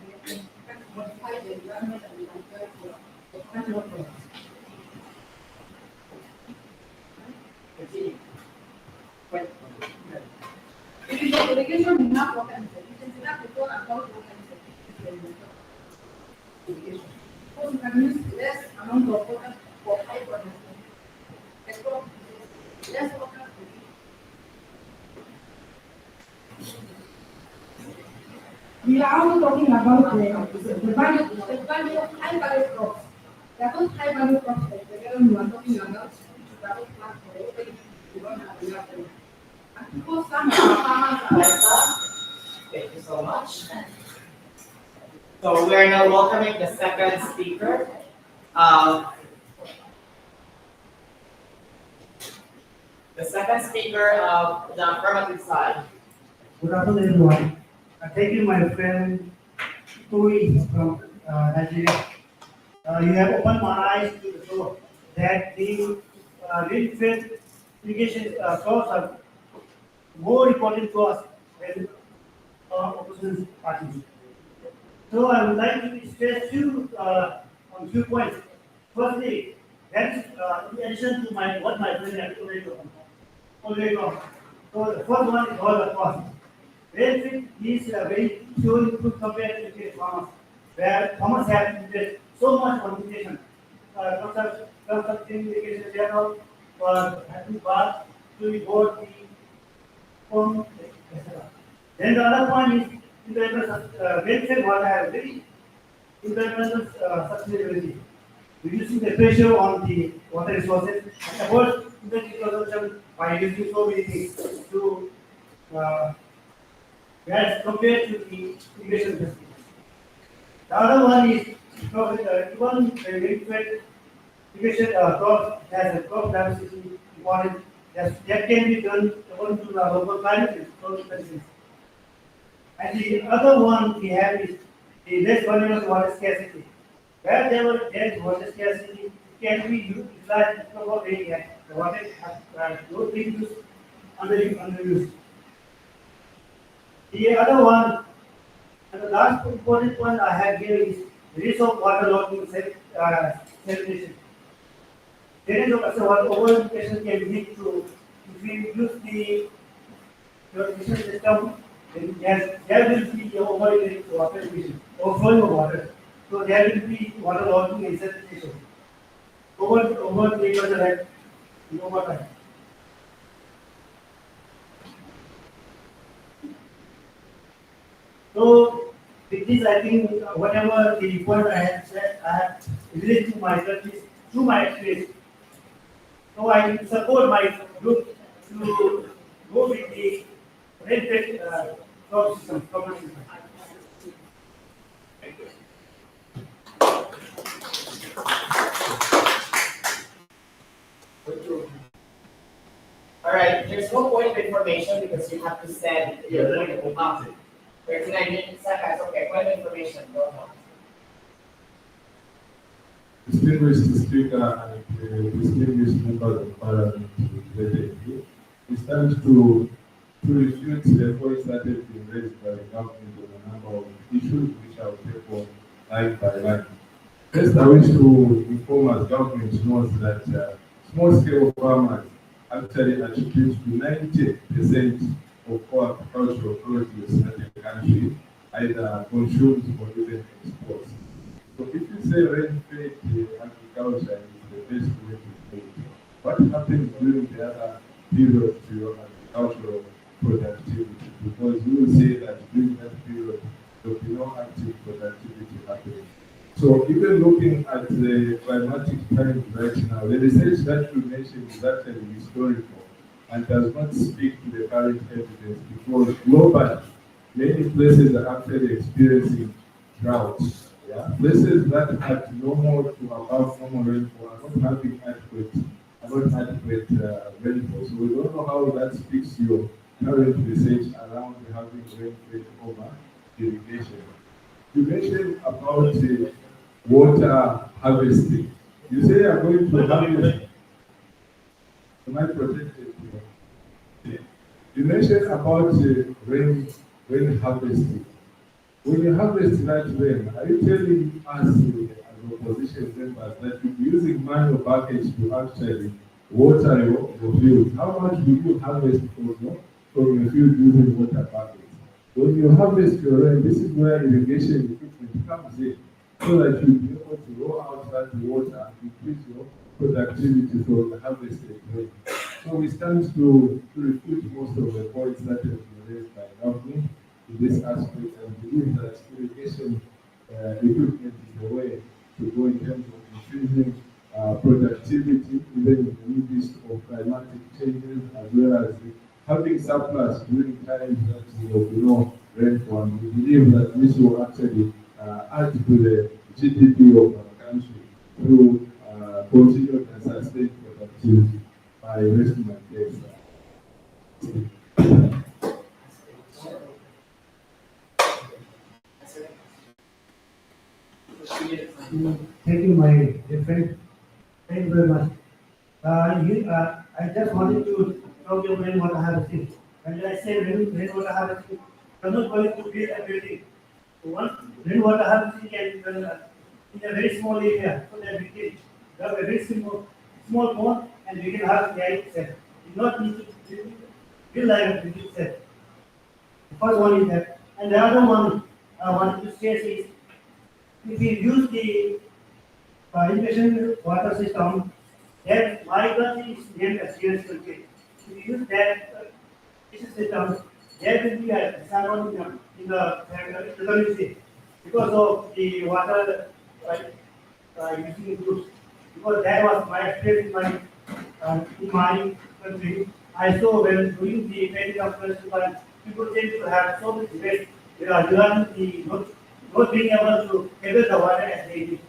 the modify the environment and the natural process. If you get irrigation, enough water and sufficient enough to go about water and irrigation. So you can use less amount of water for high production. Less water. We are also talking about the value of high value crops. There are those high value crops like the one you are talking about. That was plant for everybody. You don't have enough. And because some farmers are Thank you so much. So we are now welcoming the second speaker. The second speaker of the affirmative side. Good afternoon, everyone. Thank you, my friend Tui from Nigeria. You have opened my eyes to the show that the rain-fed irrigation source are more important to us than opposition parties. So I would like to stress on few points. Firstly, that is in addition to what my friend has already talked. So the first one is all the cost. Rainfed is very pure input compared to the farmers, where farmers have invested so much on irrigation, constructing irrigation channel, for having bath, to board the home, etc. Then the other point is environmental rainfed water has very environmental sustainability, reducing the pressure on the water resources and avoid energy consumption by using so many things to as compared to the irrigation system. The other one is even the rainfed irrigation crop has a crop diversity important that can be done according to the local climate and social conditions. And the other one we have is the less vulnerable water scarcity. Wherever there is water scarcity, it can be utilized for area. The water not being used underused. The other one, and the last important one I have here is the risk of waterlogging sanitation. There is also what over-irrigation can lead to if we use the irrigation system, then there will be water irrigation, overflowing of water. So there will be waterlogging and sanitation. Over the years over time. So with this, I think whatever the point I have said, I have related to my countries through my experience. So I support my group to go with the rain-fed crop system. Thank you. All right, there's no point of information because you have to send your point of information. 39 seconds, okay, point of information, go on. Distinguished speaker and distinguished members of parliament today, we stand to refute the points that have been raised by the government on a number of issues which I will take on line by line. First, I wish to inform us government knows that small-scale farmers actually attribute to 90% of all agricultural produce that the country either consumes or even exports. So if you say rain-fed agriculture is the best way to do it, what happens during the other period to your agricultural productivity? Because you will say that during that period there will be no active productivity happening. So even looking at the climatic times right now, the research that you mentioned is actually historical and does not speak to the current evidence because globally, many places are actually experiencing droughts. Yeah? Places that had normal to above normal rainfall are not having adequate rainfall. So we don't know how that speaks to your current research around having rain-fed over irrigation. You mentioned about water harvesting. You say you are going to harvest. Am I protected? You mentioned about rain harvesting. When you harvest right then, are you telling us as opposition members that you'll be using manual buckets to actually water your field? How much do you harvest from your field using water buckets? When you harvest your rain, this is where irrigation equipment comes in, so that you'll be able to roll out that water and increase your productivity from the harvested rain. So we stand to refute most of the points that have been raised by government in this aspect and believe that irrigation equipment is the way to go in terms of increasing productivity, even in the midst of climatic changes, as well as having surplus during times that rainfall. We believe that this will actually add to the GDP of our country through continued and sustained productivity by resting my case. Thank you, my dear friend. Thank you very much. I just wanted to talk about rainwater harvesting. And when I say rainwater harvesting, I'm not going to build a building. So once rainwater harvesting can be done in a very small area, so that we can have a very small pond and we can have the itself. You not need to build like a building itself. The first one is that. And the other one I wanted to stress is if we use the irrigation water system, then my country is named as serious country. If we use that system, there will be a disadvantage in the community because of the water using groups. Because that was my experience in my country. I saw when doing the training of festival, people tend to have so much waste regarding the not being able to handle the water as they need.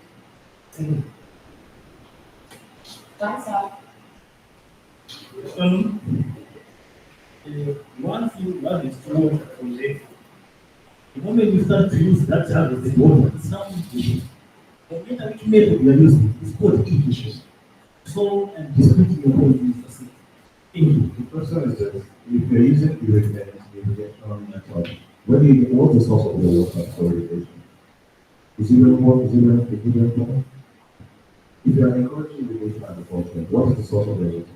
That's all. Once you have this water from there, the moment you start to use that harvested water, it's now easy. The which method you are using is called irrigation. So, and disputing your whole use facility. Thank you. The question is that if you're using irrigation method, what's the source of the water for irrigation? Is it rainwater? Is it rainwater? If you are encouraging irrigation agriculture, what is the source of the water?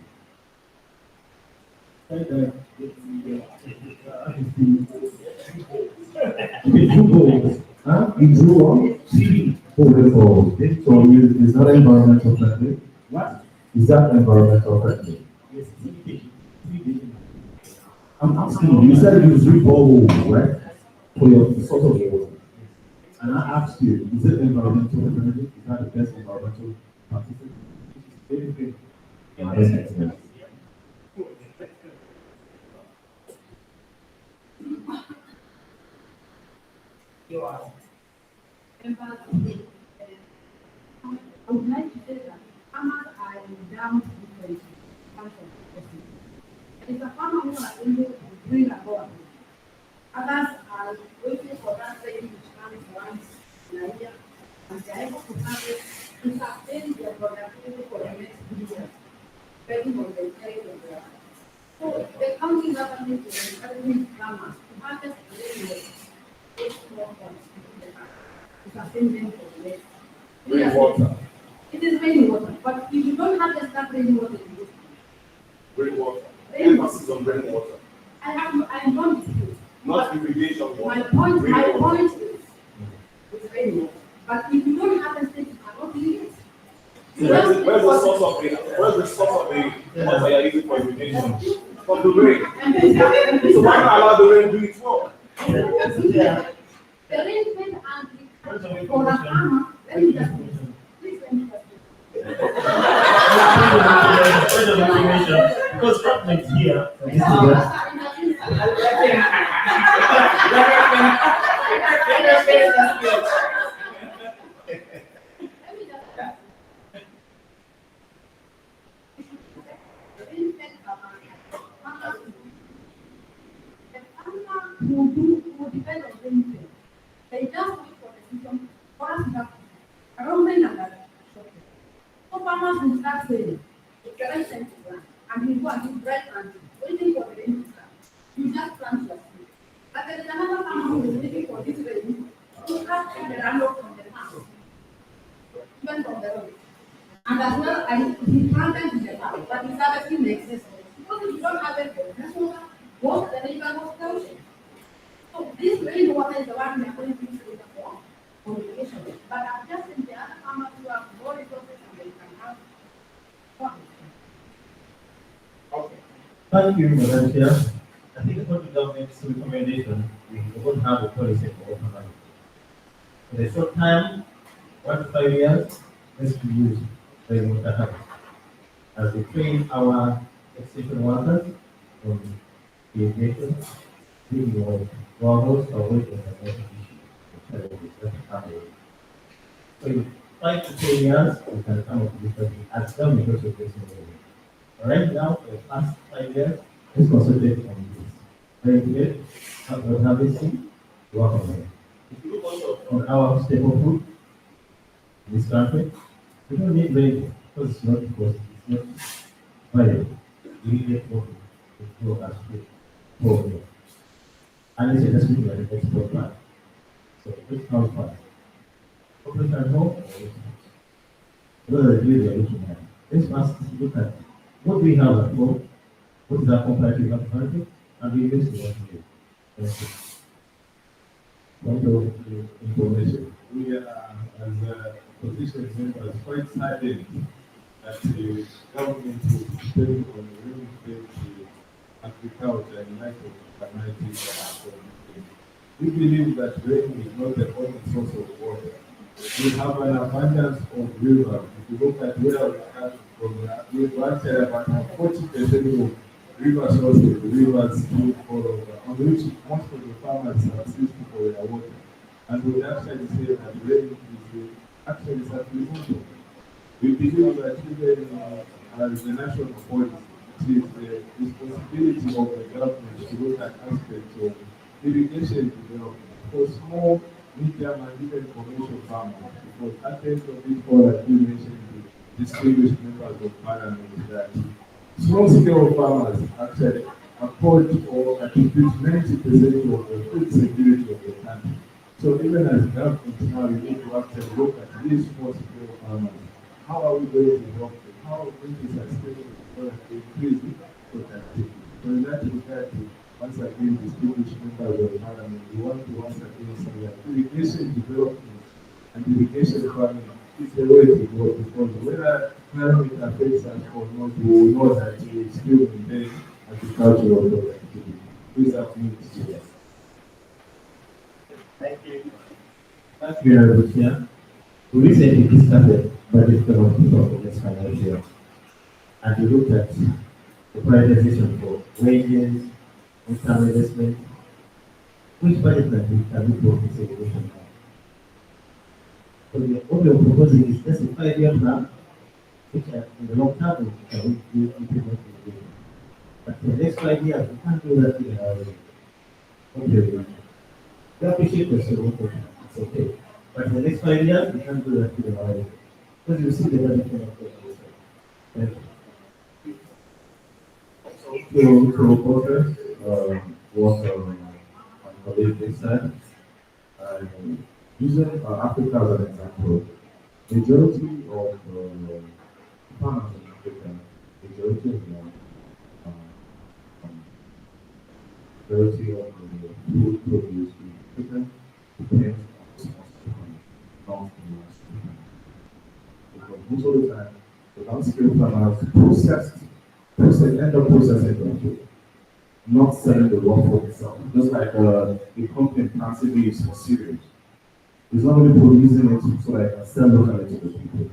Huh? You drew on? Beautiful. So is that environmental friendly? What? Is that environmental friendly? Yes, I'm asking you, you said you drew boreholes, right? For your source of the water. And I asked you, is it environmental friendly? Is that the best environmental practices? Anything? Yeah, that makes sense. You are. I would like to say that farmers are in down situation. It's a farmer who are able to bring about. Others are waiting for that lady which comes once in a year, and they are able to have it to sustain their productivity for the next 3 years, depending on the trade of their. So the county government is encouraging farmers to harvest rainwater, which more funds to sustain them for the next. Rainwater. It is rainwater, but if you don't have that rainwater, you use Rainwater. Rainwater. Emphasis on rainwater. I don't dispute. Not irrigation water. My point Rainwater. is, it's rainwater. But if you don't have a state, you cannot use it. Where's the source of the water you're using for irrigation? From the rain. So why not allow the rain to do its work? The rain and for a farmer, let me just please let me just. Because government here, Who depend on anything. They just wait for the system for us to have. I don't think that. So farmers will start saying, if you are sent to plant, and you go and do bread and waiting for the rain to start, you just plant your seed. But there is another farmer who is waiting for this rain have the landlord from the past. Even from the road. And as well, he planted in the past, but he's harvesting the excess. Because if you don't have it, that's what the neighbor was township. So this rainwater is the one we are going to use for irrigation. But I'm just in the other farmers who have more resources and they can have farms. Thank you, Madam Chair. I think what the government's recommendation, we will have a policy for open land. In a short time, 1 to 5 years, let's use rainwater harvest. As we train our extension workers on irrigation, doing your boreholes or waiting for water issue. So in 5 to 10 years, we can come up with this as well because of this. Right now, for the past 5 years, let's concentrate on this. Very clear, harvesting, work on it. If you look also on our staple food in this country, we don't need rain because it's not viable. We need water to grow as food for them. And it's a recipe like an export plant. So which comes first? Operation at home or what are the views we are looking at? Let's first look at what we have at home, what is our comparative advantage, and we use the what we do. Thank you. Thank you for the information. We are, as position members, quite saddened that the government will depend on real estate agriculture in light of calamities. We believe that rain is not the only source of water. We have an abundance of rivers. If you look at where we come from, we've actually about 40% of river sources, rivers do all over, on which most of the farmers subsist for their water. And we actually say that rain is actually supplemental. We believe that even as the national policy, it is the responsibility of the government to look at aspects of irrigation development for small, medium, and even commercial farmers. Because at the end of this call, as you mentioned, the distinguished members of parliament, is that small-scale farmers actually afford or attribute 90% of the food security of the country. So even as government now, we need to actually look at these small-scale farmers. How are we going to help them? How are we going to sustain them so that they increase productivity? So in that regard, once again, distinguished members of parliament, we want to once again say that irrigation development and irrigation farming is the way to go, because whether climate affects us or not, we will know that we still maintain agricultural productivity. Please have me to say. Thank you. Thank you, Honorable Chair. We recently discussed the budget development of the next financial year, and we looked at the prioritization for wages, income investment. Which budget can we put in segregation now? So what we are proposing is just a 5-year plan, which in the long term we can implement in the But for the next 5 years, we can't do that in our way. Okay. We appreciate the solution. It's okay. But in the next 5 years, we can't do that in our way. Because you see the budget cannot take this. Thank you. To reporters, what my colleague said, using Africa as an example, majority of farmers in Africa, majority of them, majority of the food produced in Africa depends on small scale farming, not in large scale farming. Because most of the time, the large scale farmers end up processing the food, not selling the raw food itself. Just like the company planting leaves for cereals. It's not only producing it so that I can sell locally to the people.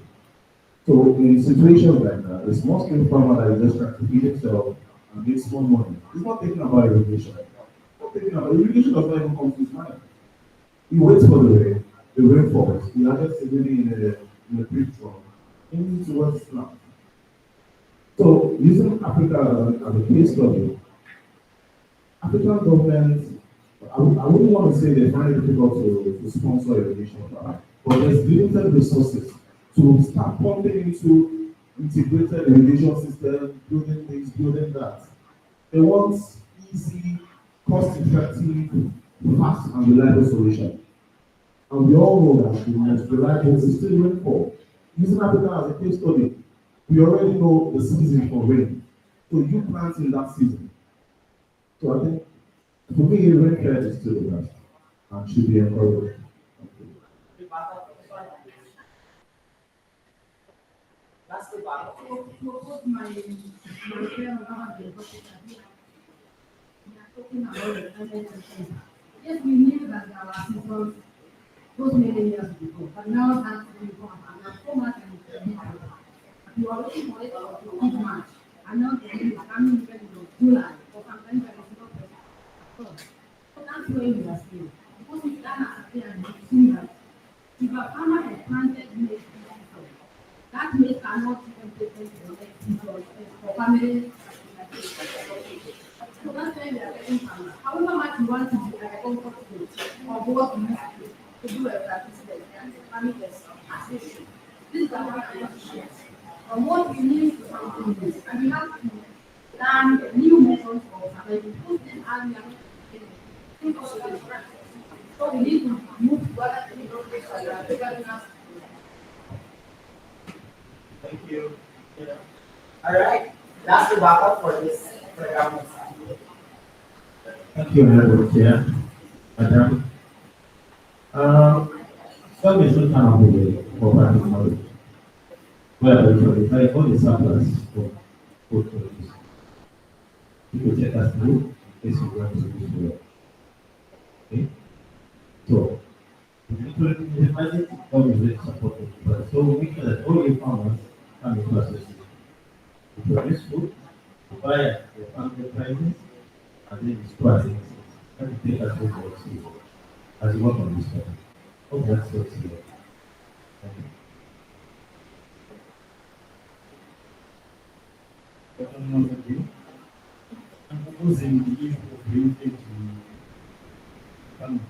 So in situations like that, the small scale farmer that is just trying to feed himself and make small money, he's not thinking about irrigation. Not thinking about irrigation does not even come to his mind. He waits for the rain falls. He harvests it maybe in a brief drum. He needs to work his plant. So using Africa as a case study, African governments, I wouldn't want to say they find it difficult to sponsor irrigation, but there's limited resources to start pumping into integrated irrigation system, building this, building that. They want easy, cost-effective, fast and reliable solution. And we all know that the most reliable is still rainfall. Using Africa as a case study, we already know the season for rain. So you plant in that season. So I think for me, rainfall is still the best and should be encouraged. Last rebuttal. Yes, we knew that there are seasons those many years ago, but now that's really gone. And there's so much in you are waiting for it to eat March. And now the end is coming even in July, or sometimes there is no person. So that's where we are still. Because if that has happened and you've seen that, if a farmer has planted maize this season, that maize cannot even take them to the next season for family. So that's why we are getting farmers. However much you want to be at a comfort zone of what you used to do a practice like that, farming is association. This is our association. From what we need to something new, and we have to learn new methods of surviving. Because these are we are not getting it. So we need to move to other technologies that are figuring us. Thank you. All right. Last rebuttal for this program. Thank you, Honorable Chair. Madam. Some is not kind of a way for practical knowledge. Where we verify all the surplus of food produce. People take us through this is going to be well. Okay? So, the budget always very supportive. But so we make sure that all the farmers come into a system. To produce food, to buy at the farm prices, and then store as it is. And take us through the season. As you work on this one. Hope that's what's here. Thank you. I'm proposing the issue of linkage to farming.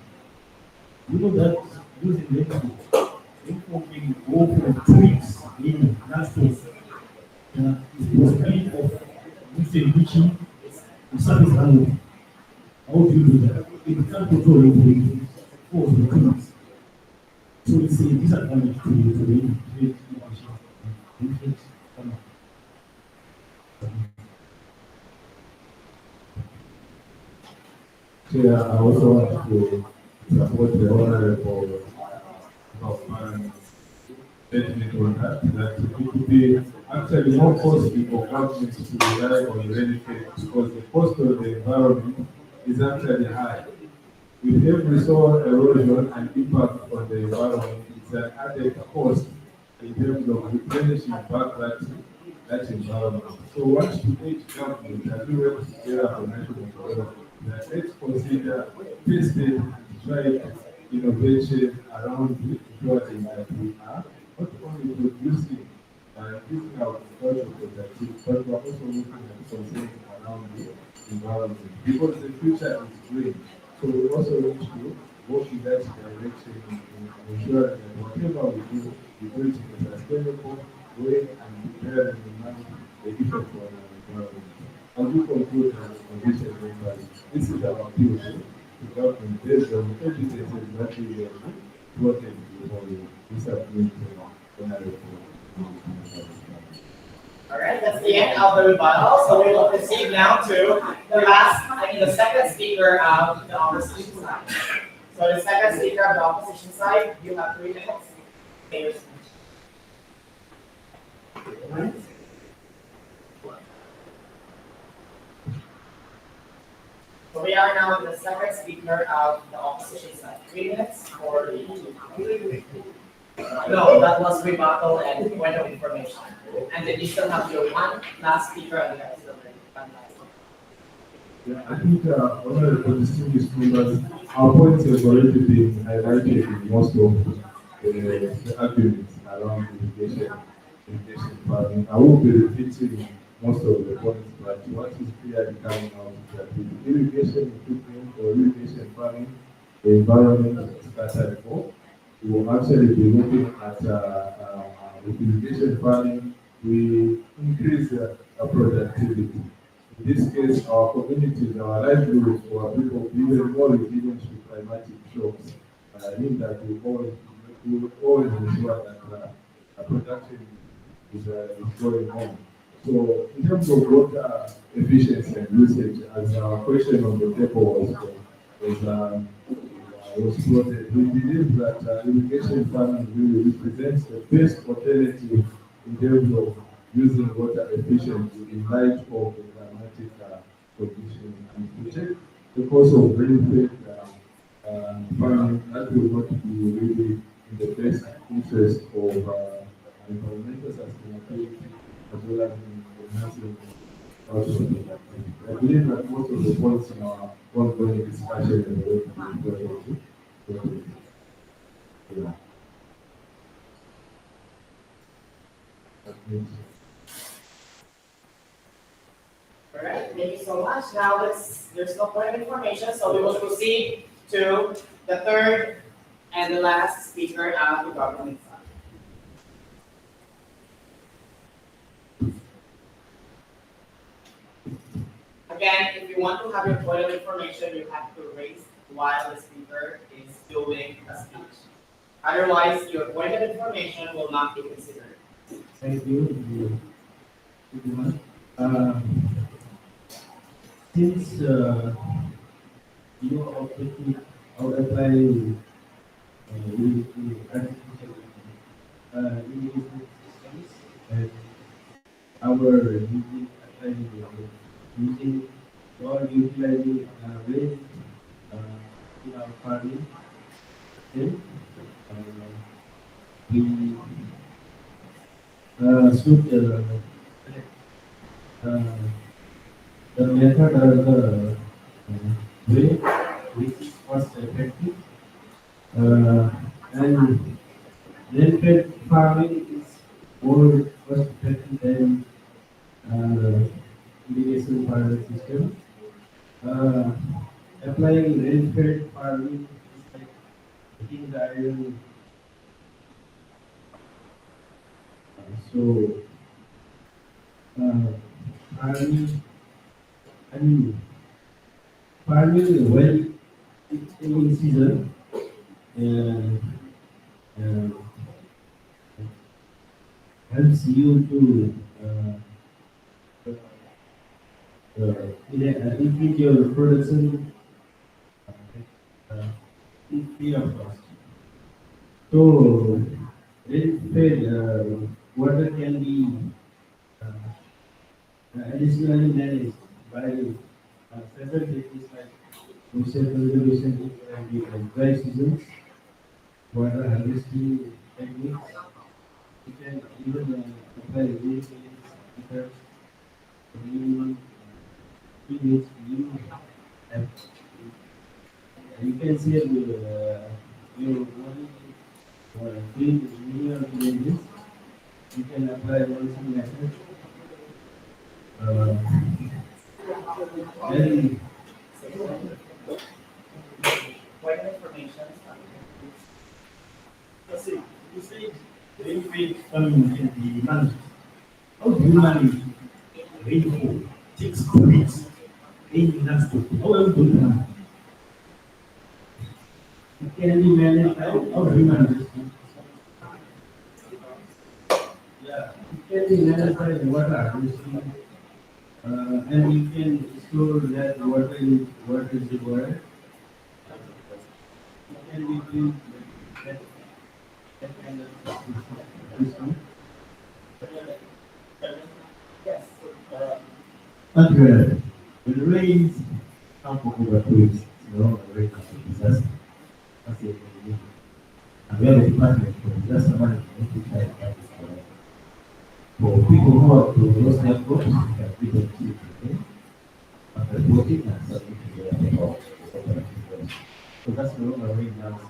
You know that using rainfall can go for 2 weeks in last week. The possibility of reaching the surface animal. How do you do that? If you can't control rainfall, for the 2 weeks. So it's a disadvantage to the Yeah, I also want to support the honorable statement on that it would be actually more costly for government to rely on rainfall because the cost of the environment is actually high. With every soil erosion and impact on the environment, it's an added cost in terms of replenishing back that environment. So what should each government, as we work together for national development, that let's consider tested, tried innovation around ensuring that we are not only producing using our agricultural productivity, but we're also looking at something around the environment because the future is green. So we also need to work in that direction in ensuring that whatever we do it in a sustainable way and bearing in mind the effect on our environment. As we conclude our condition members, this is our appeal to government based on evidences that we have quoted before you. This appeal to honorable. All right, that's the end of the rebuttal. So we will proceed now to the second speaker of the opposition side. So the second speaker of the opposition side, you have 3 minutes. Okay. So we are now the second speaker of the opposition side. 3 minutes for the. No, that was rebuttal and point of information. And then you still have your one last speaker and the rest of the Yeah, I think honorable distinguished members, our points have already been highlighted in most of the arguments around irrigation farming. I won't be repeating most of the points, but what is clearly coming out is that with irrigation equipment or irrigation farming, the environment is scattered for. We will actually be looking at with irrigation farming, we increase productivity. In this case, our communities, our livelihoods, our people, even more resilient to climatic shocks I think that we will always ensure that production is going on. So in terms of water efficiency and usage, as our question on the paper was quoted, we believe that irrigation farming really represents the best alternative in terms of using water efficiently in light of the climatic conditions. And to take the cost of rainfed farming, that will not be really in the best interest of environmental sustainability as well as in enhancing our social activity. I believe that most of the points in our ongoing discussion are very important. Yeah. Alright, thank you so much. Now there's no further information, so we will proceed to the third and the last speaker out of the government side. Again, if you want to have your point of information, you have to raise while the speaker is doing a speech. Otherwise, your point of information will not be considered. Thank you. Since your objective of applying artificial intelligence systems and our using or utilizing waste in our farming, then we should the method or the way which is cost effective and rain-fed farming is more cost effective than irrigation farming system. Applying rain-fed farming is like taking the iron. So farming, I mean, farming when it's in season, uh, helps you to increase your production free of cost. So, rain-fed water can be additionally managed by several techniques like ocean conservation and dry seasons, water harvesting techniques. You can even apply irrigation methods. You can save your money for doing minimal changes. You can apply one method. Then Point of information. let's see, you say rain-fed farming can be managed. How do you manage rainfall? Takes 2 weeks. Rain has to. How else do you manage? It can be managed. How do you manage it? Yeah, it can be managed by water harvesting, and you can store that water in water reservoir. It can be doing that kind of system. Yes. When the rains come for over 2 weeks, the rain comes to disaster. That's it. And we have a department for disaster management to try and find this for people who are to those networks, you can be able to see it after voting and submit to the report. So that's the longer rain now. So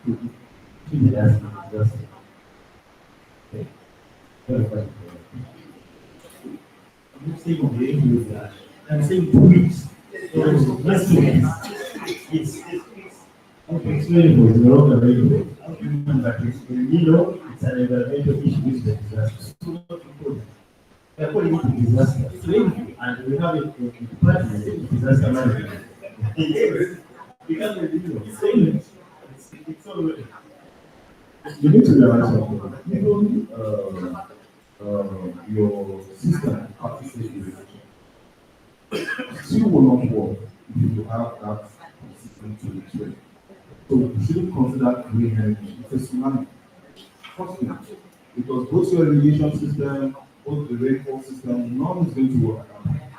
we disaster. Okay. Very fine. I'm not saying rain will flash. I'm saying 2 weeks. So less 2 weeks. It's available, it's no longer available. But it's it's an environmental issue which is a disaster. So not important. We are calling it a disaster. It's rainfall, and we have it in department, disaster management. Because it's saying it's already. You need to realize something. Even your system participates still will not work if you have that system to the trade. So you shouldn't consider green energy. It's a tsunami. Trust me. Because both your irrigation system, both the rainfall system, none is going to work at that point.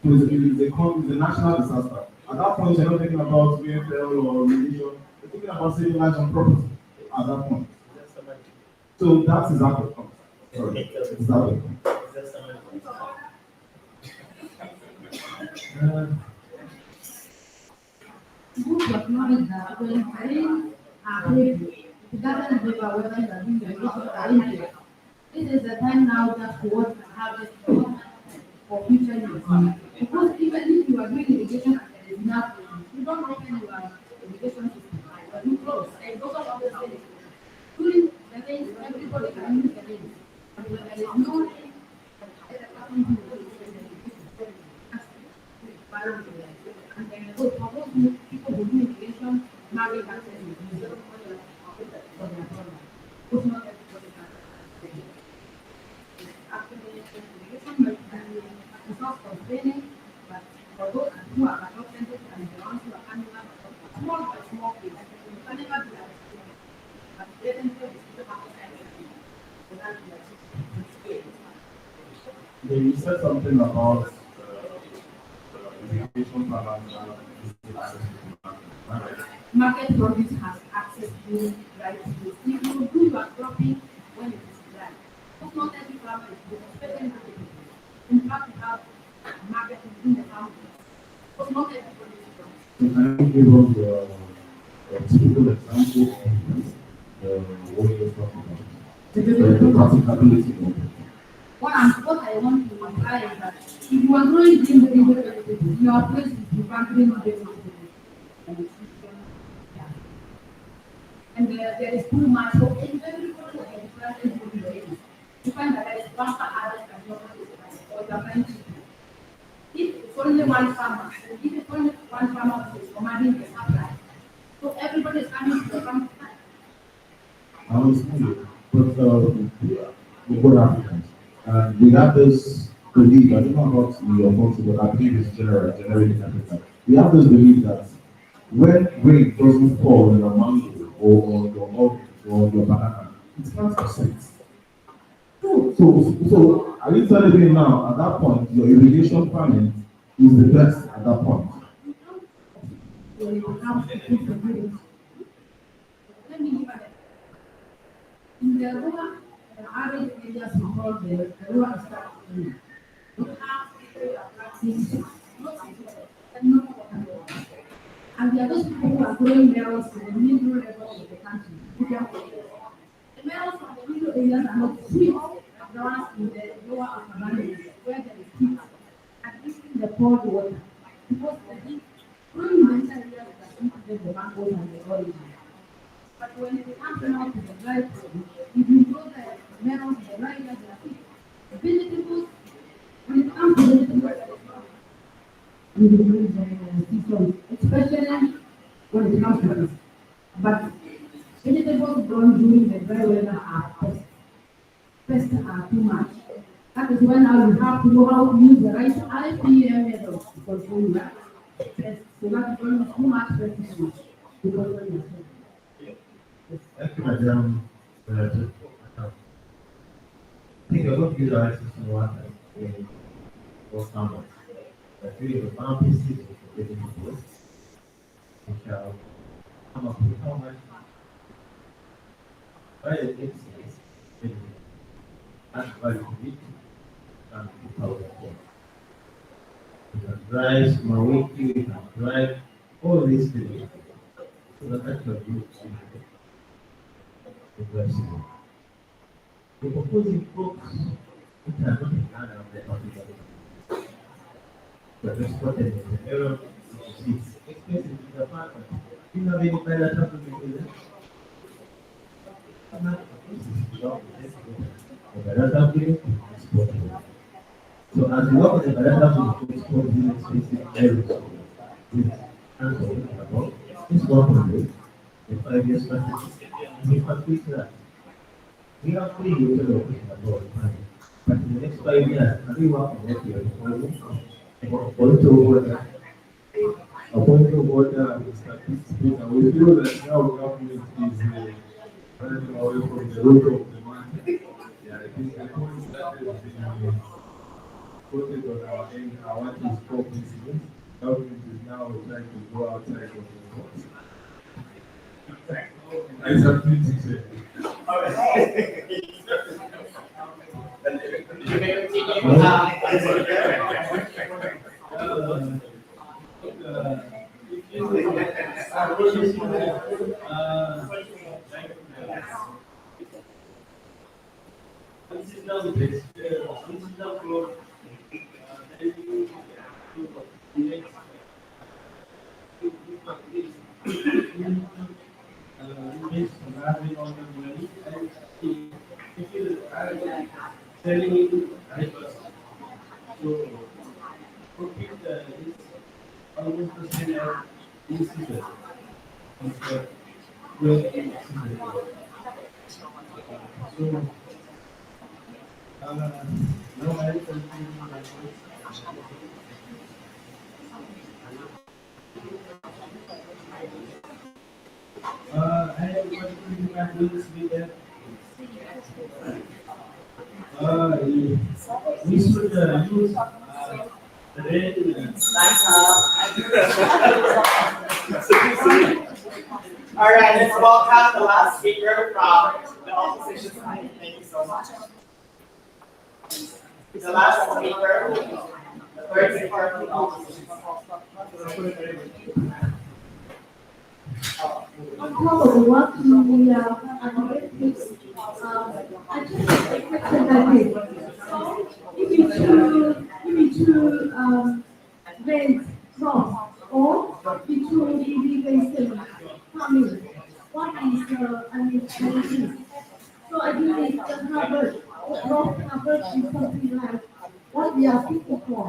So it's a national disaster. At that point, you're not thinking about VFL or irrigation, you're thinking about saving lives on property at that point. So that is out of context. Sorry, it's out of context. Good acknowledge that when rain are heavy, it doesn't give a weather that means the issues are in there. This is the time now just to work and harvest for future use. Because even if you are doing irrigation and there is nothing, you don't open your irrigation system, but you close. And those are the things. During the rain, everybody can use the rain. But when there is no rain, there is nothing to do. And then for those people who do irrigation, marry access is easier for their product. Because not everybody can. Actually, irrigation might be it's not sustaining, but for those who are adopted and the ones who are animal, small by small things, you can never be like but definitely we still have to You said something about irrigation market produce has access to right to if you do your cropping when it is dry. Because not every farmer is good, especially marketing. In fact, we have marketing in the farm. Because not everybody is good. Can you give us a typical example of what you're talking about? The practicability of it. What I want to imply is that if you are growing green vegetables, your place is to plant green vegetables. And there is too much of everybody that is planting green vegetables. You find that there is one per harvest and nobody is planting, or you are planting. If it's only one farmer, if it's only one farmer who is commanding the supply, so everybody is coming to the farm. I understand you, but we're both Africans, and we have this belief. I don't know about your country, but I believe it's generic in Africa. We have this belief that when rain doesn't fall on a mango or on your orange or on your banana, it can't succeed. So are you telling me now at that point your irrigation farming is the best at that point? When you have to put the green. Let me give an in the rural arid areas we call the rural estate area. We have people who are practicing and there are those people who are growing melons in the middle level of the country. The melons from the middle areas are not sweet as the ones in the lower upper areas where there is heat and drinking the cold water because the heat growing in the areas that include the mangoes and the oranges. But when it comes now to the dry produce, if you grow the melons, the dry areas, the vegetables, when it comes to vegetables, we will use seasons, especially when it comes to this. But vegetables grown during the dry weather are pests. Pests are too much. That is when now you have to know how to use the right IPM method to control that pests. So that is when too much pesticide to control your pests. Thank you, Madam. I think you're going to give the right system one for farmers. But really, the farm pieces of the vegetables, we shall come up with how much value it is. That's value to it and to power for. We can drive Mawiki, we can drive all these things. So that actually you the question. The proposing folks, which are not in line of the particular. The respondent is the error, which is expensive to the partner. Do you have any bilateral agreement? The bilateral agreement is possible. So as you work with the bilateral agreement, it's expensive errors. This answer about It's not only the 5 years strategy. We complete that. We have 3 years of about time. But in the next 5 years, can we work on what we are proposing? Also, According to what the statistics, we feel that now government is running away from the root of the matter. Yeah, I think the points that have been quoted on our end are what is core principles. Government is now trying to go outside of the box. I something to say. This is now the best. This is now close. Based on having all the money, if you are selling it, so profit is almost the same as this season. But well, so now I continue my I have continued my business with that. We should use the red. All right, let's welcome the last speaker from the opposition side. Thank you so much. The last speaker, the third speaker from the opposition side. On top of what we analytics, I just expected that way. So if you choose rent cross or you choose EV-based farming, what is analytics? So I believe the coverage, overall coverage is something like what we are looking for.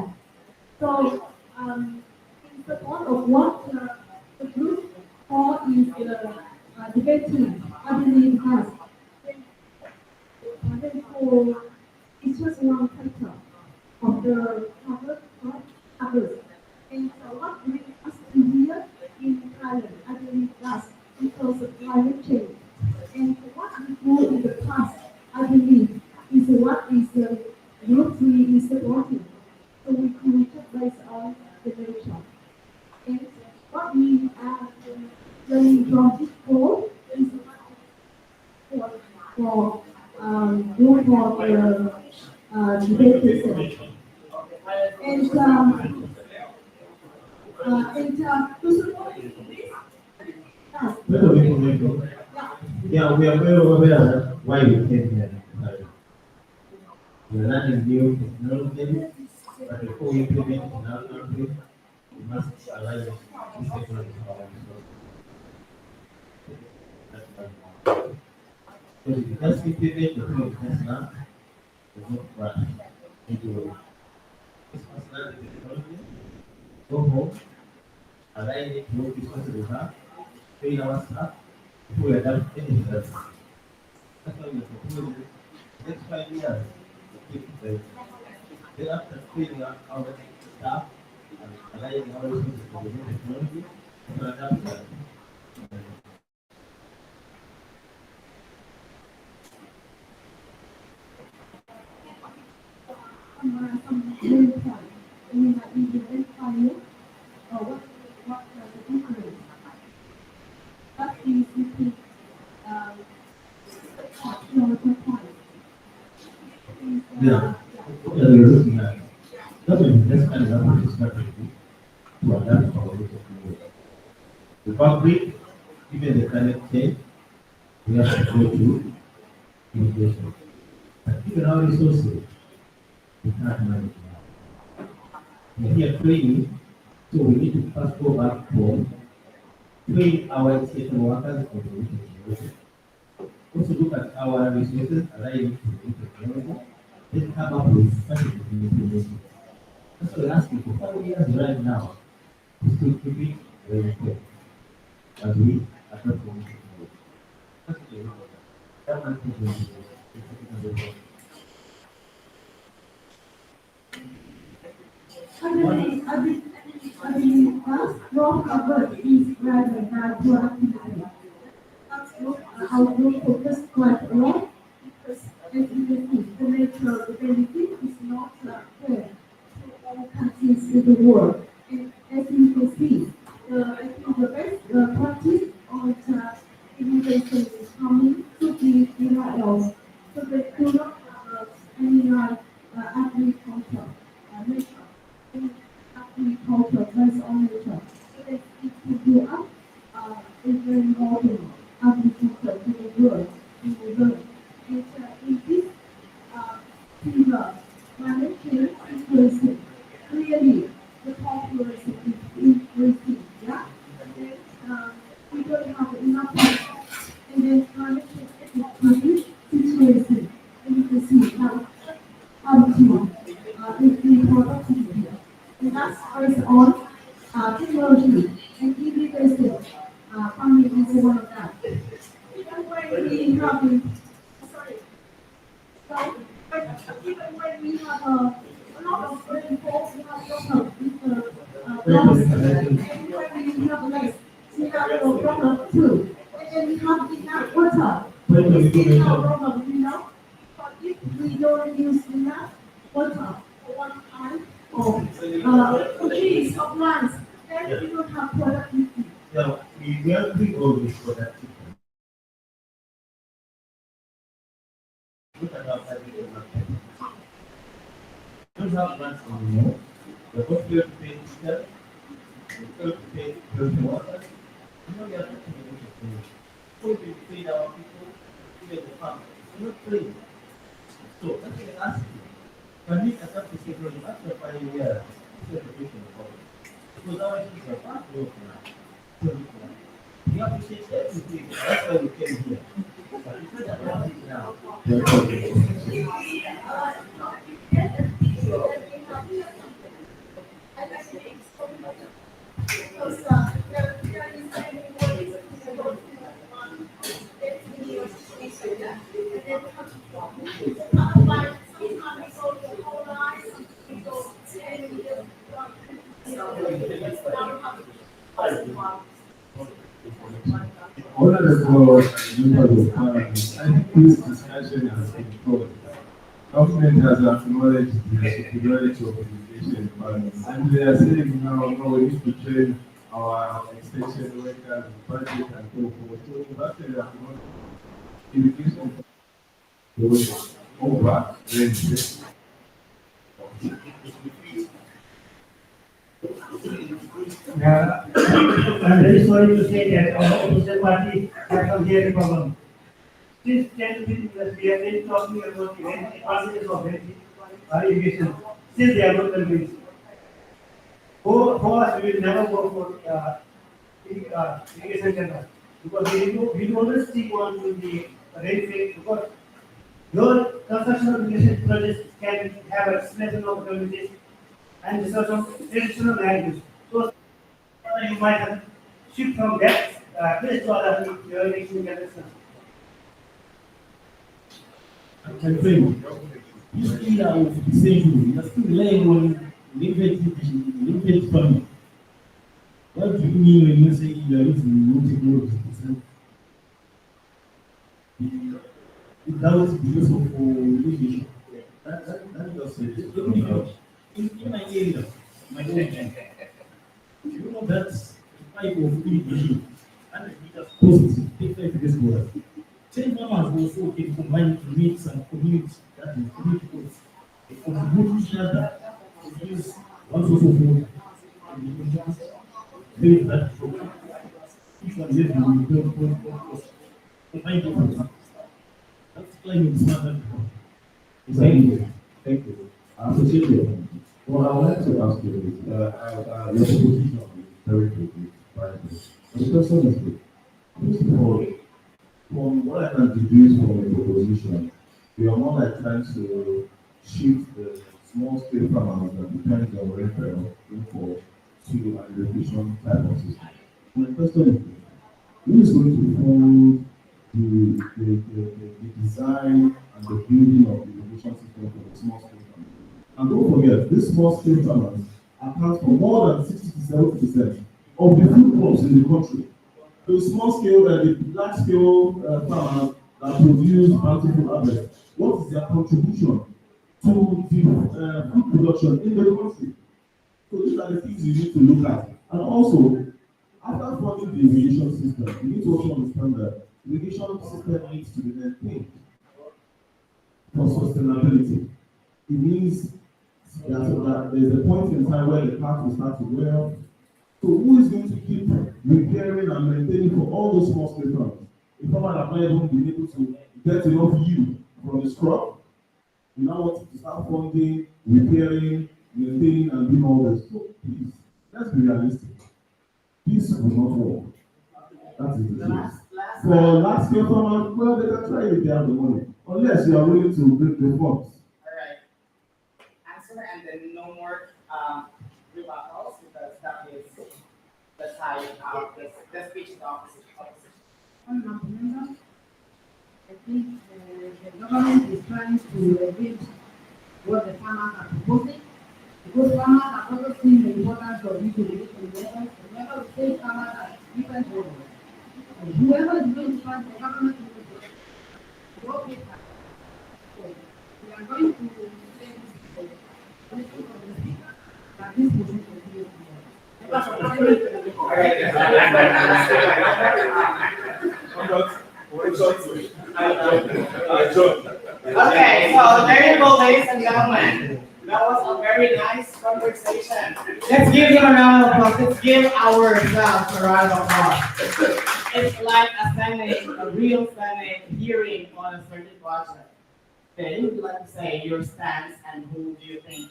So in support of what the group or is debating, I believe that therefore it's just one factor of the coverage. And so what brings us to here in Thailand, I believe that's because of climate change. And what we do in the past, I believe, is what is the group three is supporting. So we communicate based on the nature. And what we are learning from this goal is for group of debate session. And to support this, Yeah, we are very aware why we came here. We are learning new technology, but before we implement in our country, we must align this technology to our resources. So if you just implement the thing just now, there's no rush into it. This must learn the technology, go home, align it to what resources we have, train our staff, before we adapt anything else. That's why we propose next 5 years to keep the then after training our staff and aligning our resources to the new technology, we can adapt that. some main point. We might be very funny or what the difference. What is the technology point? Yeah, what we are looking at, not only just kind of strategy to adapt our new technology. The public, given the climate change, we have to go to innovation. But given our resources, we can't manage now. We are here training, so we need to first go back home, train our education workers for the new technology. Also look at our resources, align it to the new technology, then come up with strategy to implement it. That's what we're asking for 5 years right now. We still keep it where we go. as we attract from technology. That's the reason. That might be the I mean, strong cover is rather than productivity. Outlook focus quite a lot because as you can see, the nature of the benefit is not fair to all countries in the world. And as you can see, I think the best practice on innovation is coming to be Israel. So they do not have any like agriculture, nature, and agriculture based on nature. So that it can do up is very important agriculture to the world, in the world. And in this period, climate change is increasing. Clearly, the population is increasing, yeah? And we don't have enough people. And then climate change is increasing. And you can see how is the productivity. And that's based on technology and innovation. Farming is one of that. Even when we have, sorry, so, even when we have a lot of rainfall, we have problem with the loss. And when we have less, we have a problem too. And then we have enough water. We still have problem, you know? But if we don't use enough water for one time, or trees or plants, then we don't have productivity. Yeah, we are doing all this for that. Look at our agriculture. Don't have plants anymore. The what we have to pay teacher, we have to pay drinking water. You know, we are not paying anything. So we feed our people, feed the farm. We're not paying. So that's what I ask you. Can we accept the security after 5 years? It's a education problem. Because our kids are fast working now. So we have to change everything. That's why we came here. But it's not about it now. All of the core members of parliament, I think this discussion has been closed. Government has acknowledged the superiority of education in parliament, and they are saying now, no, we need to train our extension workers, budget and so forth. So we've actually acknowledged education goes over the I'm very sorry to say that our opposition party has some hearing problem. Since 10 to 15 years, we have been talking about the advantages of irrigation. Still, they are not convinced. For us, we will never go for irrigation channel because we always stick on to the railway because your construction of irrigation projects can have a expansion of communities and the sort of traditional land use. So you might have shift from that place to other irrigation canals. My friend, you still are of the same rule. You are still relying on limited farming. What do you mean when you say you are using new technology? Without the use of irrigation. That does it. In my area, my region, you know that the type of irrigation and it has costs take this water. Ten farmers also can combine to meet some community that is community costs. They contribute each other to use one source of water. And the community face that problem. Each one gets the return cost. Combine difference. That's climate smart. Thank you. Thank you. Cecilia, what I would like to ask you is, your position is very good, right? But the question is, this. First of all, from what I can deduce from the proposition, you are more like trying to shift the small scale farmers that depends on rainfall for to an irrigation type of system. My question is, Who is going to fund the design and the building of the irrigation system for the small scale farmers? And don't forget, these small scale farmers account for more than 60 to 70% of the food crops in the country. The small scale and the large scale farmers that produce bountiful harvest, what is their contribution to the food production in the country? So these are the things you need to look at. And also, after funding the irrigation system, you need to also understand that the irrigation system needs to be maintained for sustainability. It means that there's a point in time where the plant will start to wear off. So who is going to keep repairing and maintaining for all those small scale farmers? A farmer that might even be able to get enough yield from his crop, you now want to start funding, repairing, maintaining, and doing all this. So please, let's be realistic. This will not work. That is the truth. For large scale farmers, well, they can try if they have the money, unless you are willing to break the funds. Alright. Answer and then no more rebuttals because that is the side of the speech of the opposition. Honorable Member, I think the government is trying to reach what the farmers are proposing. Because farmers have also seen the importance of this irrigation levels. Remember, we say farmers are different levels. And whoever is going to find the government will work with us. So we are going to say this policy for the speaker that this will be continued. Okay, so there you go, ladies and gentlemen. That was a very nice conversation. Let's give him a round of applause. Let's give ourselves a round of applause. It's like a Senate, a real Senate hearing on a certain project. Okay, would you like to say your stance and who do you think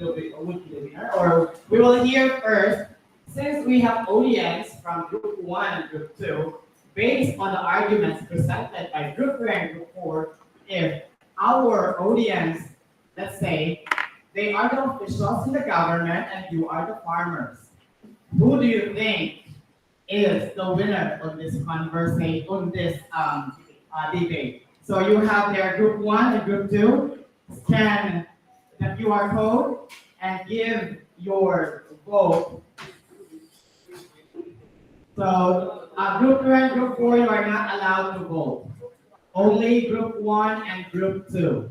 would be the winner? Or we will hear first, since we have audience from Group 1 and Group 2, based on the arguments presented by Group 3 and Group 4, if our audience, let's say, they are the officials in the government and you are the farmers, who do you think is the winner on this conversation, on this debate? So you have there Group 1 and Group 2, scan the QR code and give your vote. So Group 3 and Group 4, you are not allowed to vote. Only Group 1 and Group 2.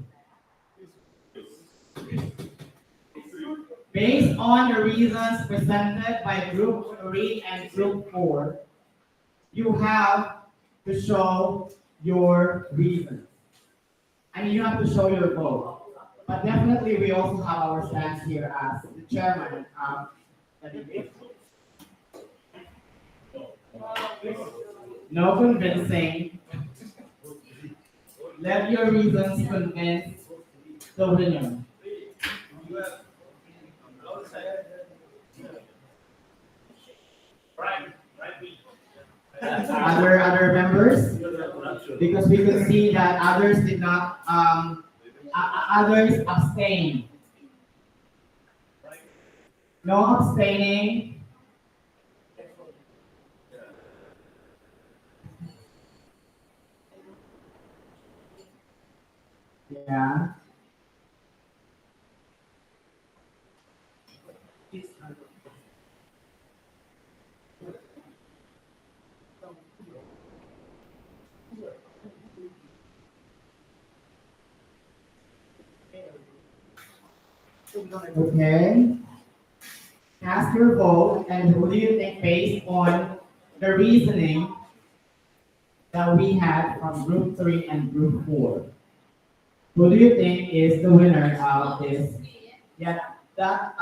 Based on the reasons presented by Group 3 and Group 4, you have to show your reasons. I mean, you have to show your vote. But definitely, we also have our stance here as the chairman of the debate. No convincing. Let your reasons convince the winner. Other members, because we could see that others did not. Others abstain. No abstaining. Yeah. Okay. Cast your vote, and who do you think, based on the reasoning that we had from Group 3 and Group 4, who do you think is the winner of this? Yeah, that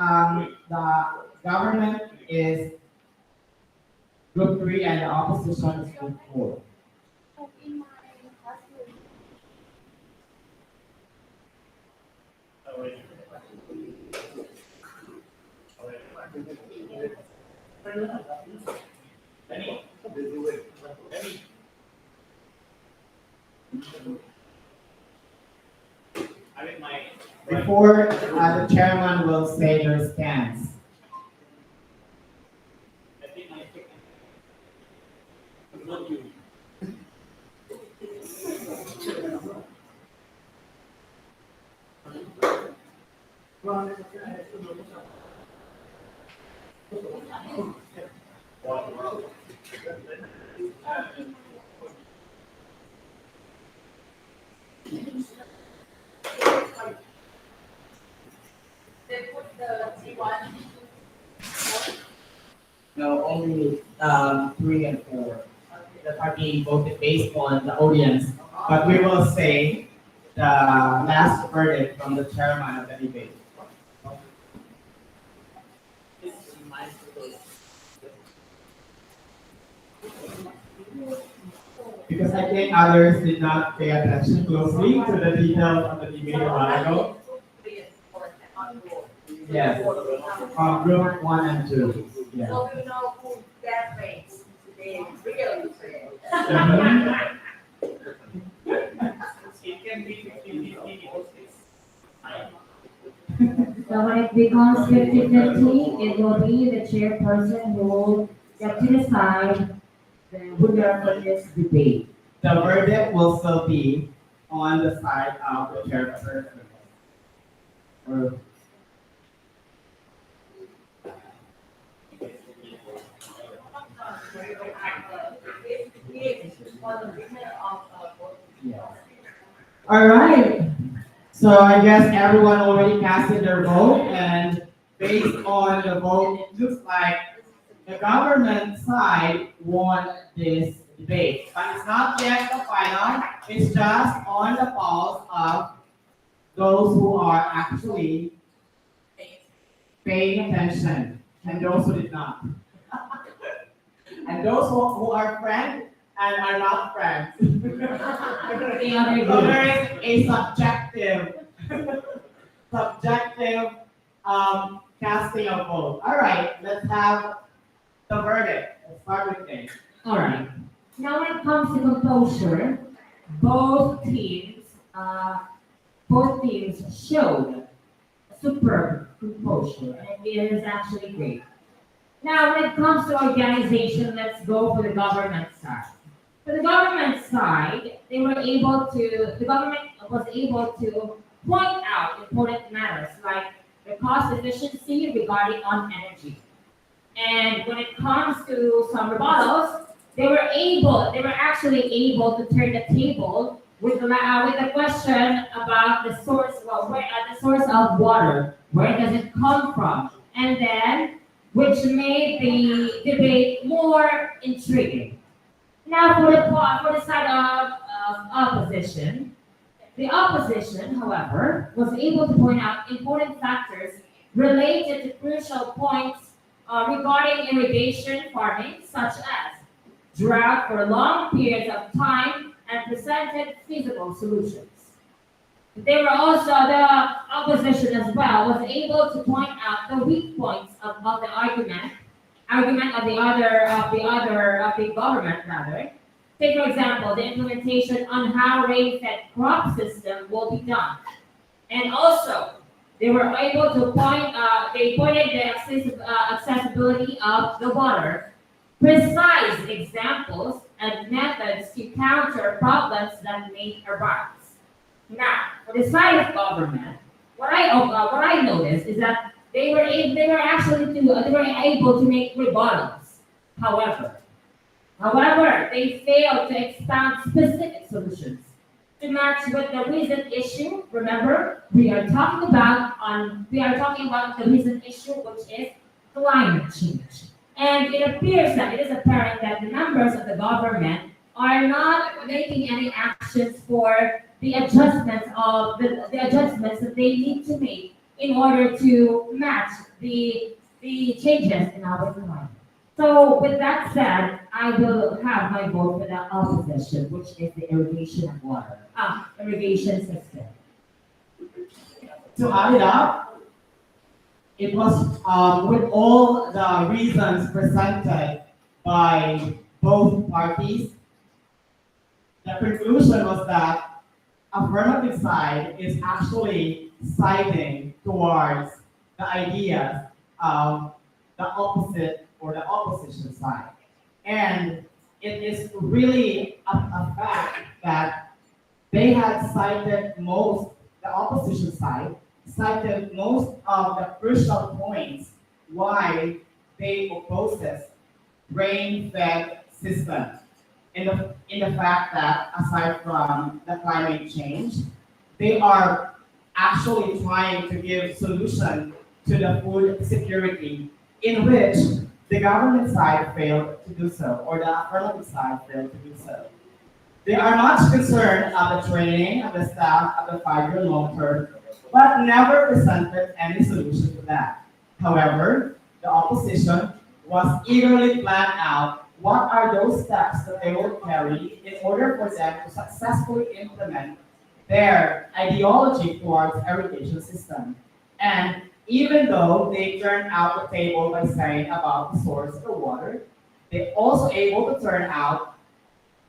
the government is Group 3 and the opposition is Group 4. Before the chairman will say their stance. Not you. No, only three and four that are being voted based on the audience. But we will say the last verdict from the chairman of the debate. Because I think others did not pay attention closely to the details of the debate a while ago. Yes, group 1 and 2. Yeah. So you know who that makes today really fair. It can be 50-50. So when it becomes 50-50, it will be the chairperson who will get to decide the winner for this debate. The verdict will still be on the side of the chairperson. Or all right. So I guess everyone already casted their vote, and based on the vote, it looks like the government side won this debate. But it's not yet the final. It's just on the pulse of those who are actually paying attention and those who did not. And those who are friends and are not friends. So there is a subjective casting of vote. All right, let's have the verdict. Let's start with Dave. All right. Now when it comes to composure, both teams, showed superb composure, and it is actually great. Now, when it comes to organization, let's go for the government side. For the government side, the government was able to point out important matters like the cost efficiency regarding on energy. And when it comes to some rebuttals, they were actually able to turn the table with the question about the source, the source of water, where does it come from, and then which made the debate more intriguing. Now, for the side of opposition, the opposition, however, was able to point out important factors related to crucial points regarding irrigation farming, such as drought for long periods of time, and presented feasible solutions. They were also, the opposition as well, was able to point out the weak points of the argument of the government rather. Take for example, the implementation on how rain-fed crop system will be done. And also, they were able to they pointed the accessibility of the water, precise examples and methods to counter problems that may arise. Now, for the side of government, what I noticed is that they were able to make rebuttals. However, they failed to expound specific solutions to match with the recent issue. Remember, we are talking about the recent issue, which is climate change. And it is apparent that the members of the government are not making any actions for the adjustments that they need to make in order to match the changes in our climate. So with that said, I will have my vote for the opposition, which is the irrigation system. To add it up, it was with all the reasons presented by both parties, the conclusion was that affirmative side is actually siding towards the ideas of the opposite or the opposition side. And it is really a fact that they had cited most, the opposition side, cited most of the crucial points why they opposes rain-fed system. In the fact that aside from the climate change, they are actually trying to give solution to the food security in which the government side failed to do so, or the affirmative side failed to do so. They are much concerned of the training of the staff of the 5-year long term, but never presented any solution to that. However, the opposition was eagerly planned out what are those steps that they will carry in order for them to successfully implement their ideology towards irrigation system. And even though they turned out the table by saying about the source of the water, they also able to turn out,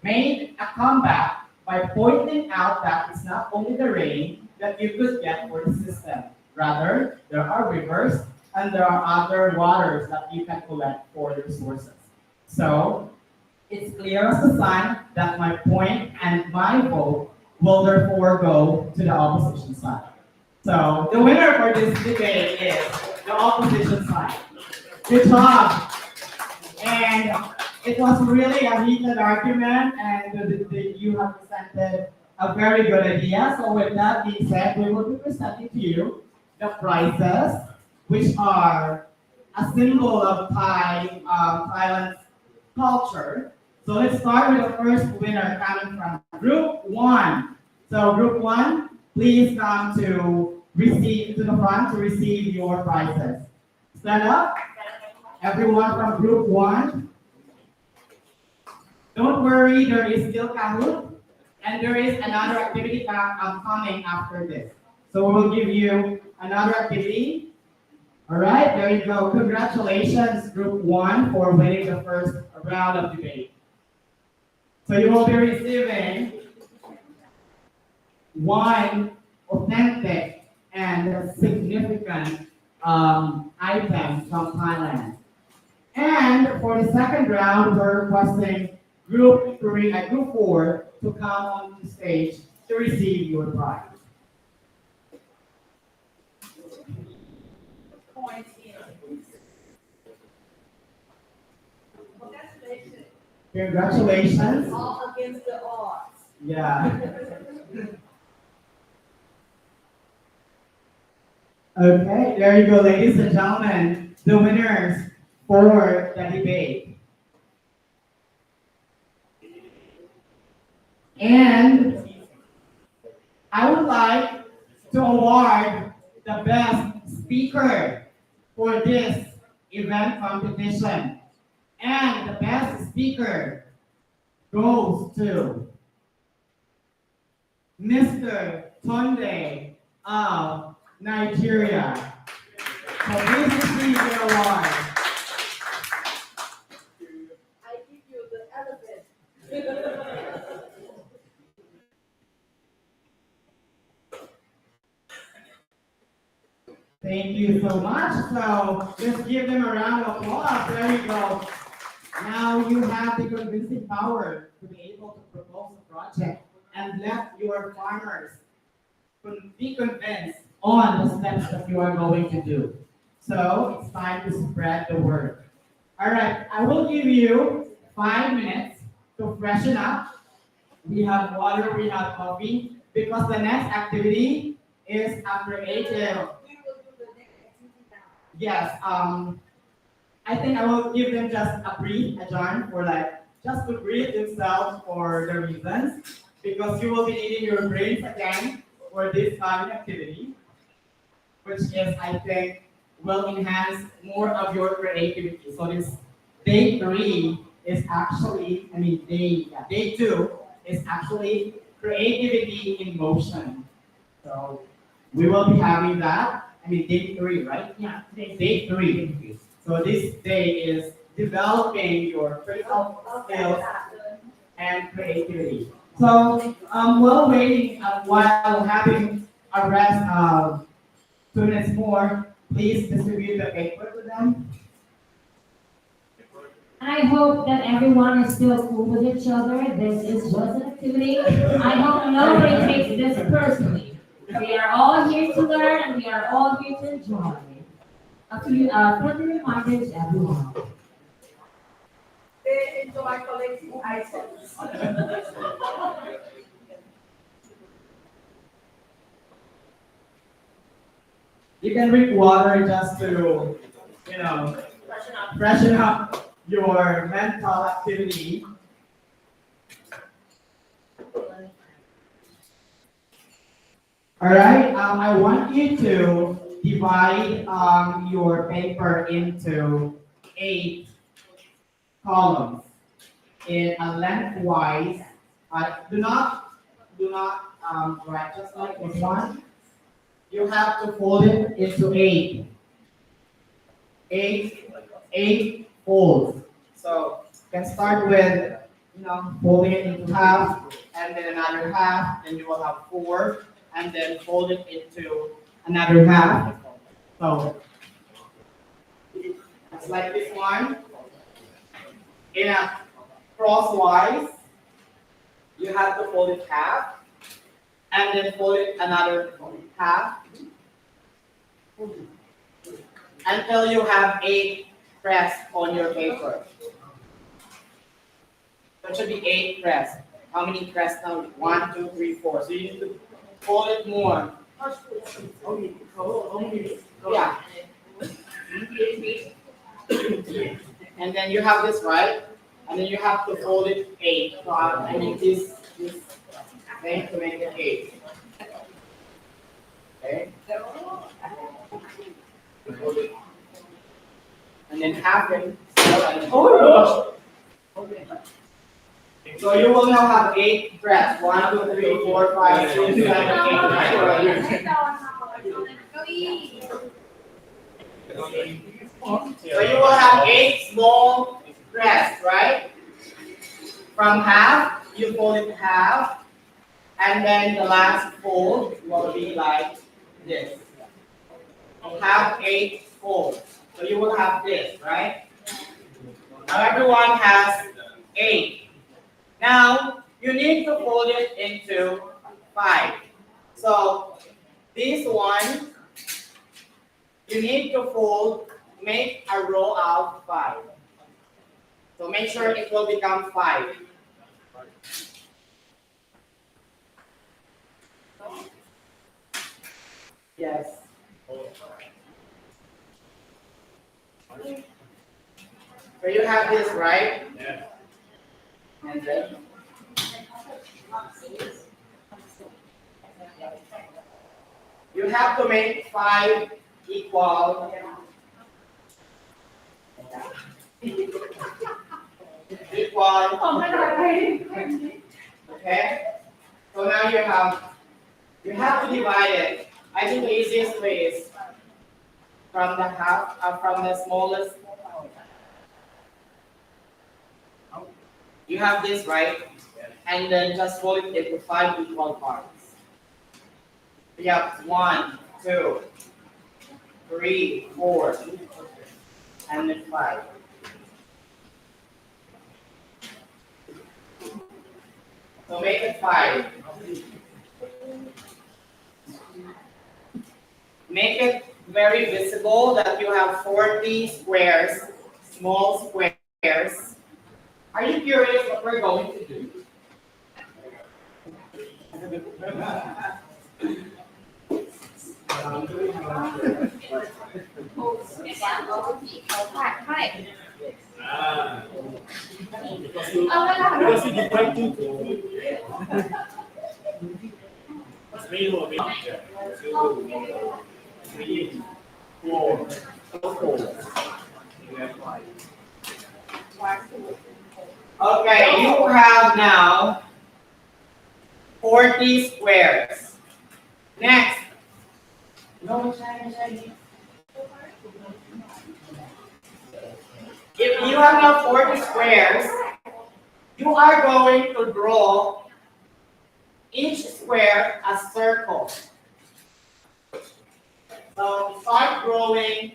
made a comeback by pointing out that it's not only the rain that you could get for the system. Rather, there are rivers and there are other waters that you can collect for the resources. So, it's clear as the sun that my point and my vote will therefore go to the opposition side. So, the winner for this debate is the opposition side. Good job! And it was really a heated argument, and you have presented a very good idea. So with that being said, we will be presenting to you the prizes, which are a symbol of Thailand's culture. So let's start with the first winner coming from Group 1. So Group 1, please come to the front to receive your prizes. Stand up. Everyone from Group 1. Don't worry, there is still Kahoot, and there is another activity coming after this. So we will give you another activity. All right, there you go. Congratulations, Group 1, for winning the first round of debate. So you will be receiving one authentic and significant item from Thailand. And for the second round, we're requesting Group 4 to come on the stage to receive your prize. Points here. Congratulations. Congratulations. All against the odds. Yeah. Okay, there you go, ladies and gentlemen, the winners for the debate. And I would like to award the best speaker for this event competition. And the best speaker goes to Mr. Tunde of Nigeria. So please receive your award. I give you the elephant. Thank you so much. So let's give them a round of applause. There you go. Now you have the convincing power to be able to propose a project and let your farmers be convinced on the steps that you are going to do. So it's time to spread the word. All right, I will give you 5 minutes to freshen up. We have water, we have coffee, because the next activity is a creative. Yes, I think I will give them just a brief adjourn for just to brief themselves for the reasons, because you will be needing your brains again for this activity, which is, I think, will enhance more of your creativity. So this day 3 is actually, day 2 is actually creativity in motion. So we will be having that. Day 3, right? Yeah, Day 3. So this day is developing your critical skills and creativity. So while waiting, while having a rest of 2 minutes more, please distribute the paper to them. I hope that everyone is still cool with each other. This is just an activity. I hope nobody takes this personally. We are all here to learn and we are all here to enjoy. A few friendly reminders, everyone. They enjoy collecting items. You can drink water just to, freshen up your mental activity. All right, I want you to divide your paper into 8 columns in a lengthwise. Do not write just like this one. You have to fold it into eight folds. So you can start with folding it into half, and then another half, then you will have 4, and then fold it into another half. So it's like this one. In a crosswise, you have to fold it half, and then fold it another half, until you have 8 crests on your paper. So it should be 8 crests. How many crests now? 1, 2, 3, 4. So you need to fold it more. Yeah. And then you have this, right? And then you have to fold it 8. So I need this thing to make it 8. Okay? And then half it. Oh so you will now have 8 crests. 1, 2, 3, 4, 5, 6, 7, 8, right? So you will have 8 small crests, right? From half, you fold it half, and then the last fold will be like this. You have 8 folds. So you will have this, right? Now everyone has 8. Now you need to fold it into 5. So this one, you need to fold, make a row out 5. So make sure it will become 5. Yes. So you have this, right? Yeah. And then you have to make 5 equal. Okay? So now you have to divide it. I think the easiest way is from the smallest. You have this, right? And then just fold it into 5 equal parts. We have 1, 2, 3, 4, and then 5. So make it 5. Make it very visible that you have 40 squares, small squares. Are you curious what we're going to do? Okay, you have now 40 squares. Next. If you have now 40 squares, you are going to draw each square a circle. So start drawing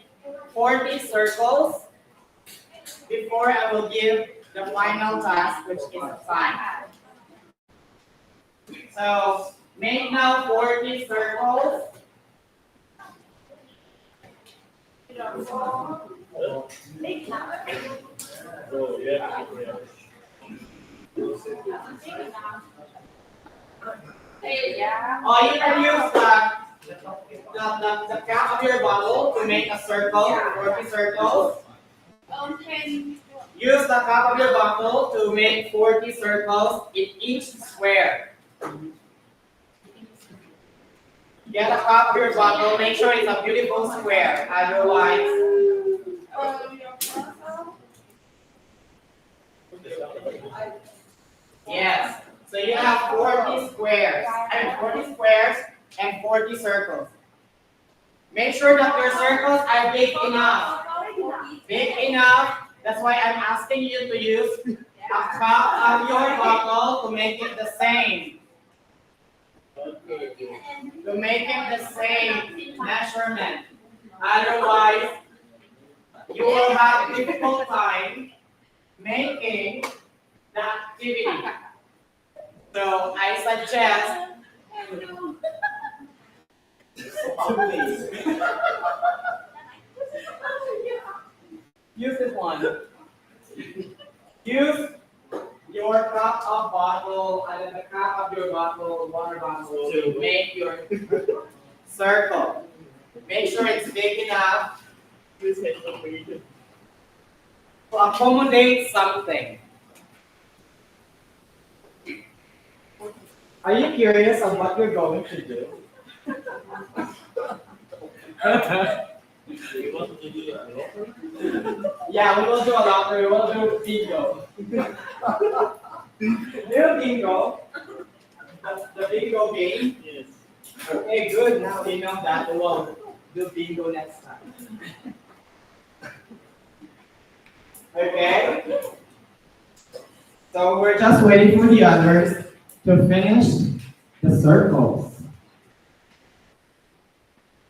40 circles before I will give the final task, which is assigned. So make now 40 circles. Oh, yeah. Or you can use the cap of your bottle to make a circle, 40 circles. Use the cap of your bottle to make 40 circles in each square. Get a cap of your bottle, make sure it's a beautiful square, otherwise. Yes, so you have 40 squares, 40 squares and 40 circles. Make sure that your circles are big enough. Big enough. That's why I'm asking you to use a cup of your bottle to make it the same. To make it the same measurement. Otherwise, you will have difficult time making the activity. So I suggest use this one. Use your cup of bottle and then the cap of your bottle, water bottle, to make your circle. Make sure it's big enough to accommodate something. Are you curious of what you're going to do? Yeah, we will do a lottery. We will do bingo. Do bingo. The bingo game. Yes. Okay, good. Now we know that. We will do bingo next time. Okay. So we're just waiting for the others to finish the circles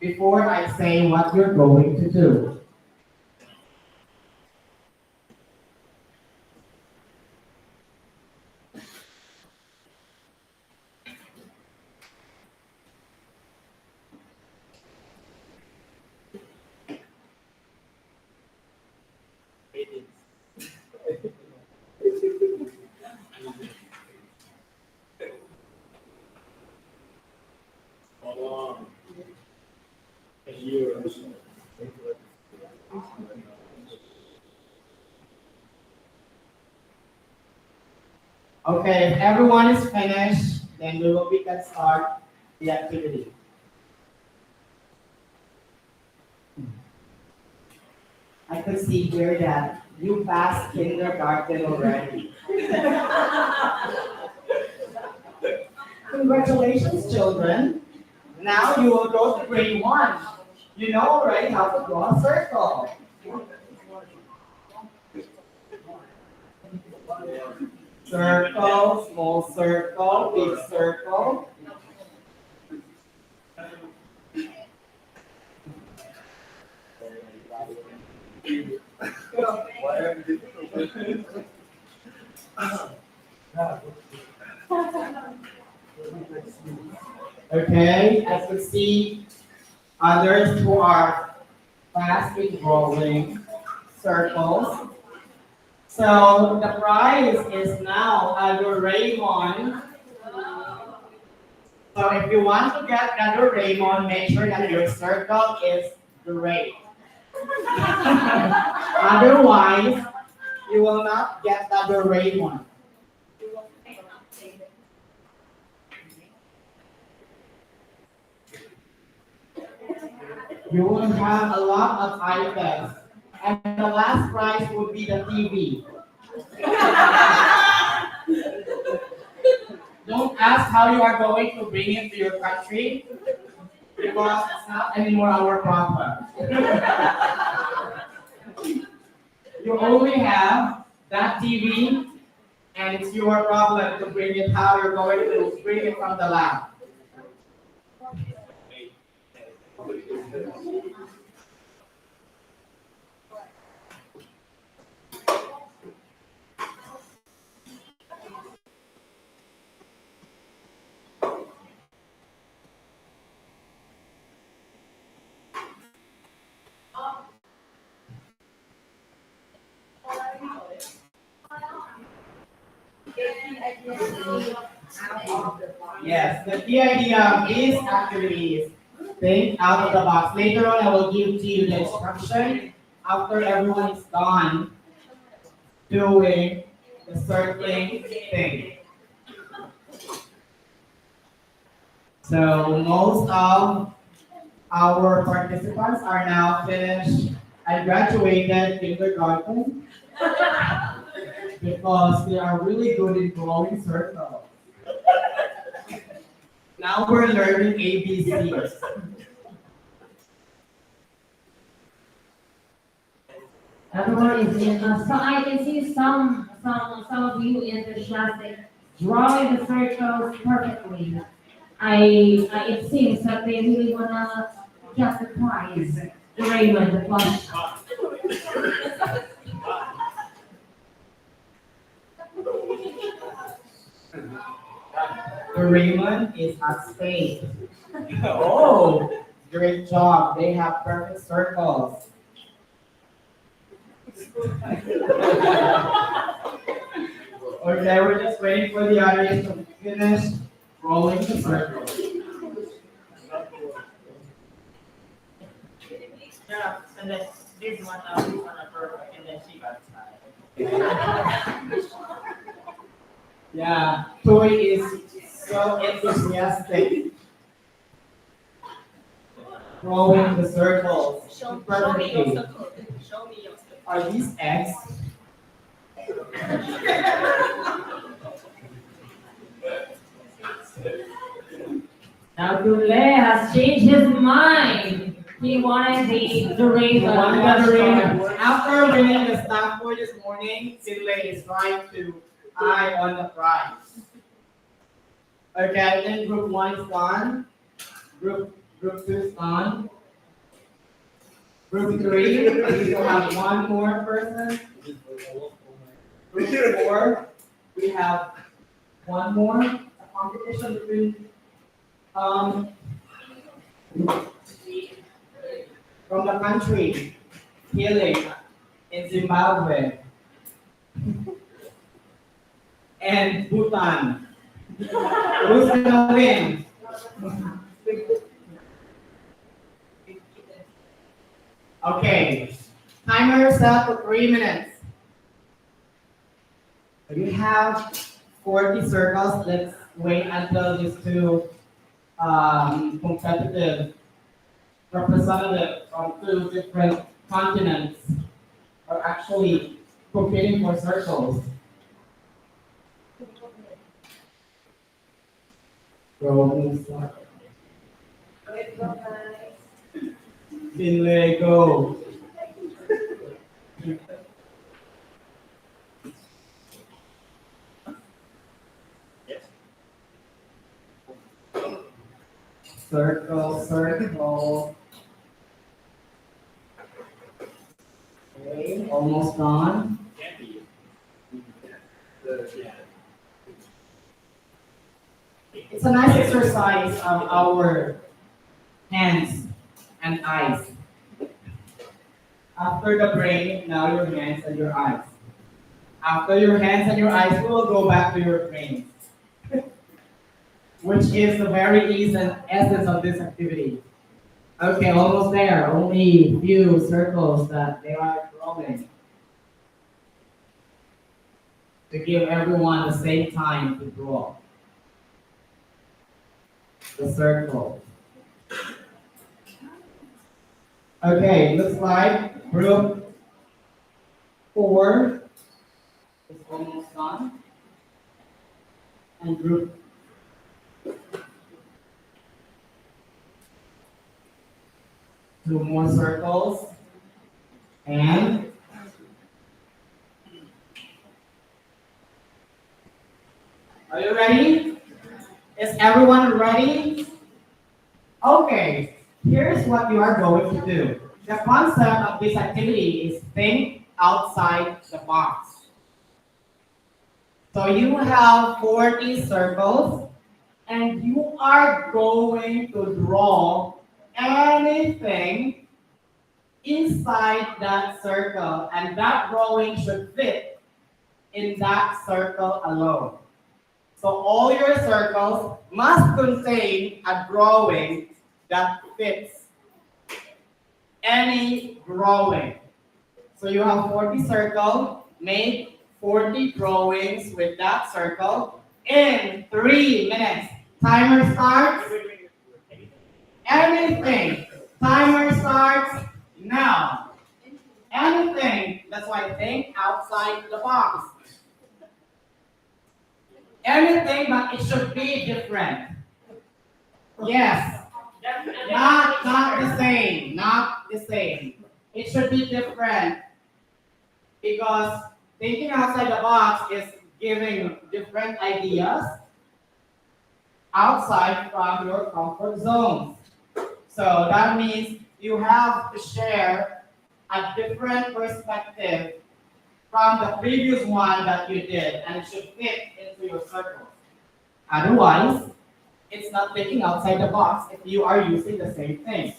before I say what you're going to do. Okay, if everyone is finished, then we can start the activity. I could see here that you passed kindergarten already. Congratulations, children. Now you will go to grade 1. You know already how to draw a circle. Circle, small circle, big circle. Okay, I can see others who are fast in drawing circles. So the prize is now a Doraemon. So if you want to get the Doraemon, make sure that your circle is great. Otherwise, you will not get the Doraemon. You will have a lot of items. And the last prize would be the TV. Don't ask how you are going to bring it to your country because it's not anymore our problem. You only have that TV and it's your problem to bring it how you're going to bring it from the lab. Yes, the key idea of this activity is think out of the box. Later on, I will give to you the instruction after everyone is done doing the circling thing. So most of our participants are now finished. I graduated kindergarten because they are really good in drawing circles. Now we're learning ABCs. Everyone is in, so I can see some of you enthusiastic, drawing the circles perfectly. It seems that they really wanna get the prize, the Raymond, the plus. The Raymond is at stake. Oh, great job. They have perfect circles. Okay, we're just waiting for the audience to finish rolling the circle. Yeah, and then this one are perfect, and then she got tired. Yeah, Toy is so enthusiastic. Rolling the circles. Perfectly. Show me your circle. Are these eggs? Now Dule has changed his mind. He wanted the Raymond. After winning the staff board this morning, Sidley is trying to eye on the prize. Okay, then group 1 is gone. Group 2 is gone. Group 3, we still have one more person. Group 4, we have one more. A competition between from the country, healing in Zimbabwe and Bhutan. Who's gonna win? Okay, timer set for 3 minutes. You have 40 circles. Let's wait until these two competitive representatives from 2 different continents are actually competing for circles. Finlay, go. Circle, circle. Okay, almost done. It's a nice exercise of our hands and eyes. After the brain, now your hands and your eyes. After your hands and your eyes, we will go back to your brain, which is the very essence of this activity. Okay, almost there. Only few circles that they are drawing. To give everyone the same time to draw the circle. Okay, looks like group 4 is almost done. And group 2 more circles. And are you ready? Is everyone ready? Okay, here's what you are going to do. The concept of this activity is think outside the box. So you have 40 circles and you are going to draw anything inside that circle, and that drawing should fit in that circle alone. So all your circles must contain a drawing that fits any drawing. So you have 40 circles, make 40 drawings with that circle in 3 minutes. Timer starts. Anything. Timer starts now. Anything. That's why think outside the box. Anything, but it should be different. Yes. Not the same. Not the same. It should be different. Because thinking outside the box is giving different ideas outside from your comfort zones. So that means you have to share a different perspective from the previous one that you did, and it should fit into your circle. Otherwise, it's not thinking outside the box if you are using the same thing.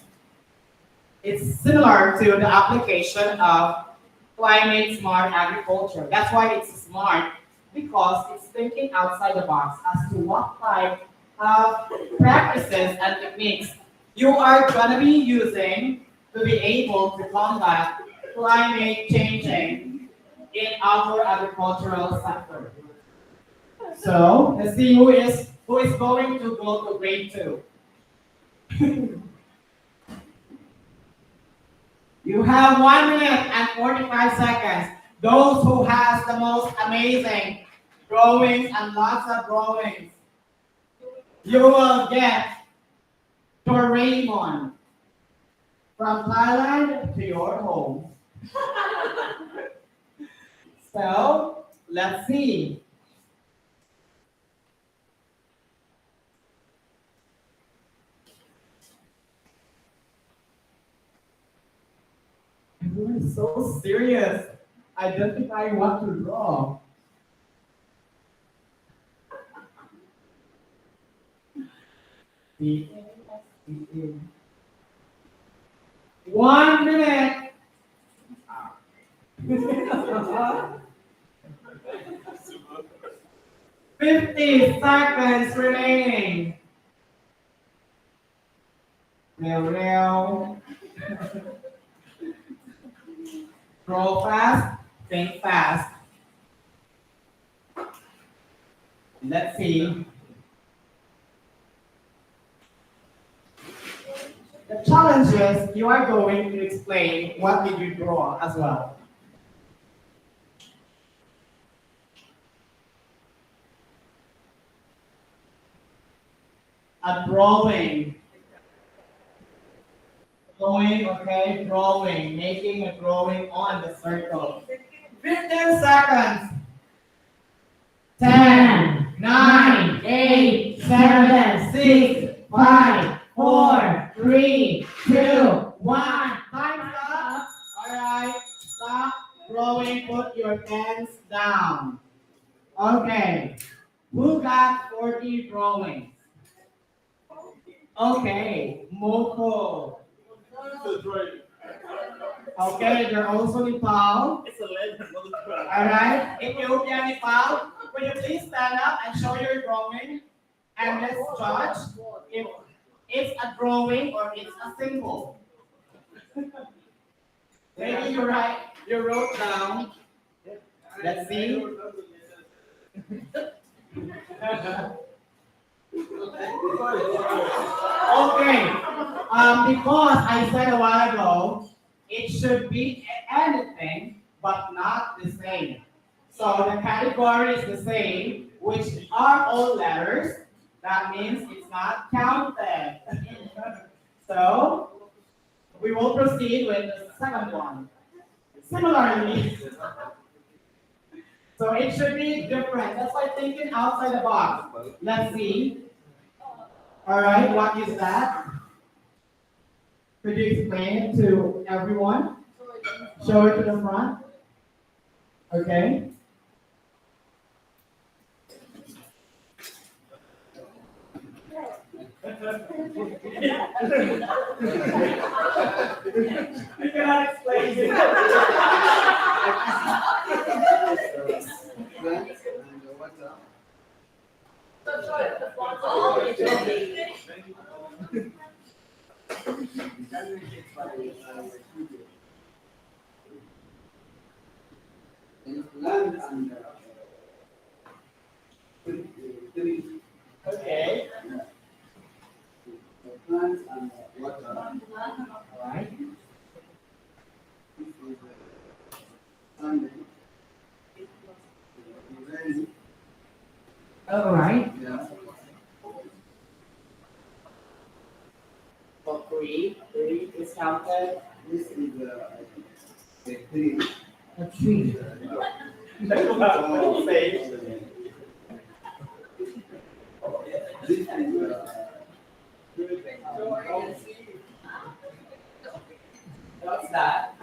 It's similar to the application of climate smart agriculture. That's why it's smart, because it's thinking outside the box as to what type of practices and techniques you are going to be using to be able to combat climate changing in our agricultural sector. So let's see who is going to go to grade 2. You have 1 minute and 45 seconds. Those who has the most amazing drawings and lots of drawings, you will get Doraemon from Thailand to your home. So let's see. Everyone is so serious, identifying what to draw. TiCA. 1 minute. 50 seconds remaining. Real. Grow fast, think fast. Let's see. The challenge is you are going to explain what did you draw as well. A drawing. Okay, drawing. Making a drawing on the circle. 15 seconds. 10, 9, 8, 7, 6, 5, 4, 3, 2, 1. Time's up. Alright, stop drawing. Put your pens down. Okay. Who got 40 drawings? Okay, Moko. Okay, they're also Nepal. It's a legend. Alright, Ethiopia, Nepal. Will you please stand up and show your drawing? And let's judge if it's a drawing or it's a symbol. Maybe you wrote down. Let's see. Okay, because I said a while ago, it should be anything but not the same. So the category is the same, which are all letters. That means it's not counted. So we will proceed with the second one. Similarly, so it should be different. That's why thinking outside the box. Let's see. All right, what is that? Could you explain it to everyone? Show it to the front. Okay. You cannot explain it. Okay. All right. So three is counted. This is the three. A tree. This is What's that?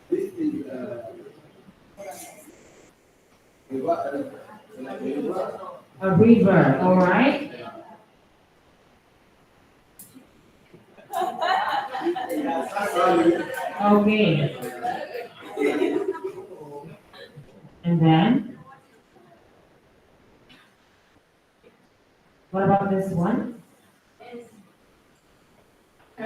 this is A river. All right. Okay. And then, what about this one? You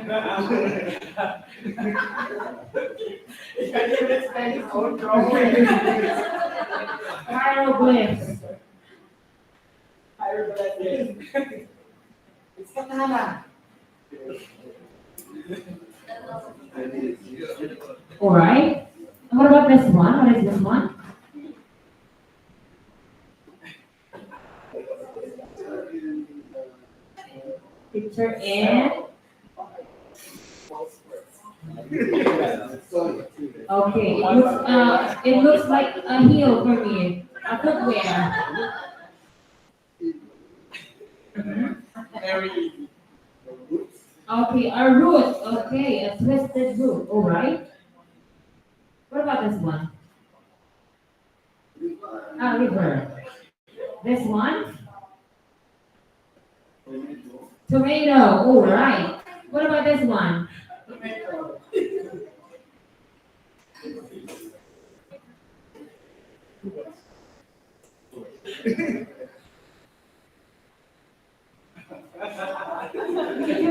can even explain his own drawing. Hieroglyphs. Hieroglyphics. It's katana. All right. And what about this one? What is this one? Picture in. Okay. It looks like a heel for me. A footwear. Very easy. Okay, a root. Okay, a twisted root. All right. What about this one? A river. This one? Tomato. All right. What about this one? You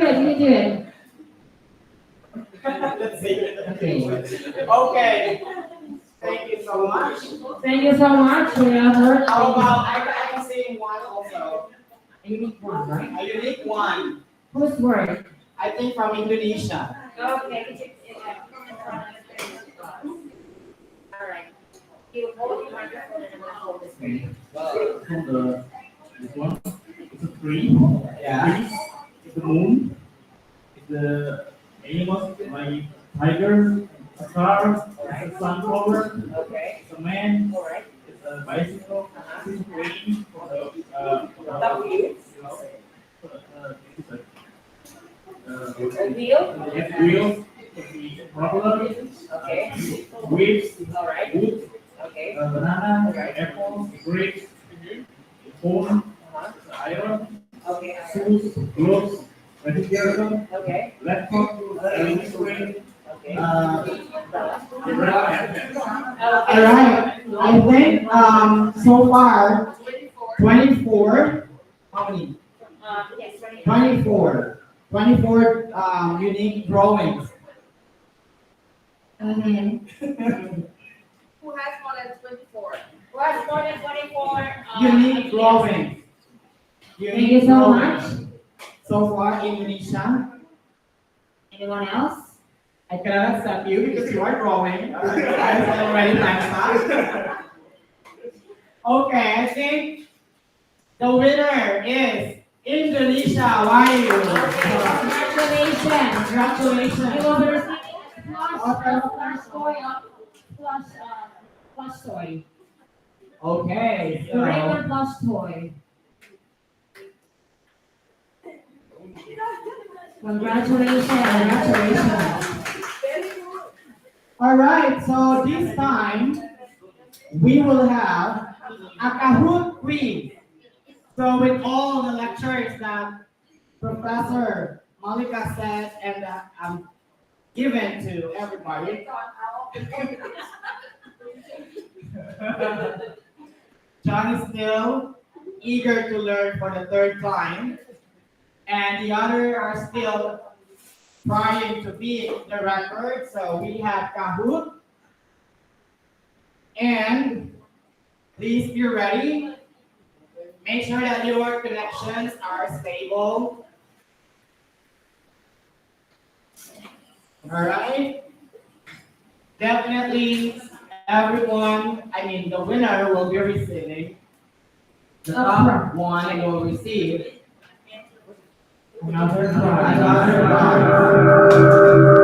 can do it. Let's see. Okay. Okay. Thank you so much. Thank you so much for your effort. How about I can sing one also. A unique one, right? A unique one. Whose word? I think from Indonesia. Okay. All right. You hold the microphone and I'm hold this way. From this one, it's a tree. Yeah. Trees. It's the moon. It's the animals like tiger, a car, it's a sunflower. Okay. It's a man. All right. It's a bicycle. It's a train. W. A wheel. yes, wheels. The propeller. Okay. Waves. All right. Wood. Okay. Banana. Apples. Grapes. Phone. Iron. Okay. Shoes. Gloves. Refrigerator. Okay. Laptop. LED screen. Okay. All right. I think so far 24. How many? Yes, 24. 24 unique drawings. Mm-hmm. Who has more than 24? What's more than 24? Unique drawings. Thank you so much. So far, Indonesia. Anyone else? I cannot accept you because you are drawing. I'm already time's up. Okay, I think the winner is Indonesia. Why are you? Congratulations. Congratulations. You will be receiving plush toy plush toy. Okay, The regular plush toy. Congratulations. Congratulations. all right, so this time we will have a Kahoot quiz. So with all the lectures that Professor Malika said and given to everybody. John is still eager to learn for the third time, and the other are still trying to beat the record. So we have Kahoot, and please be ready. Make sure that your connections are stable. All right. Definitely, everyone. I mean, the winner will be receiving. The top one will receive Another another prize.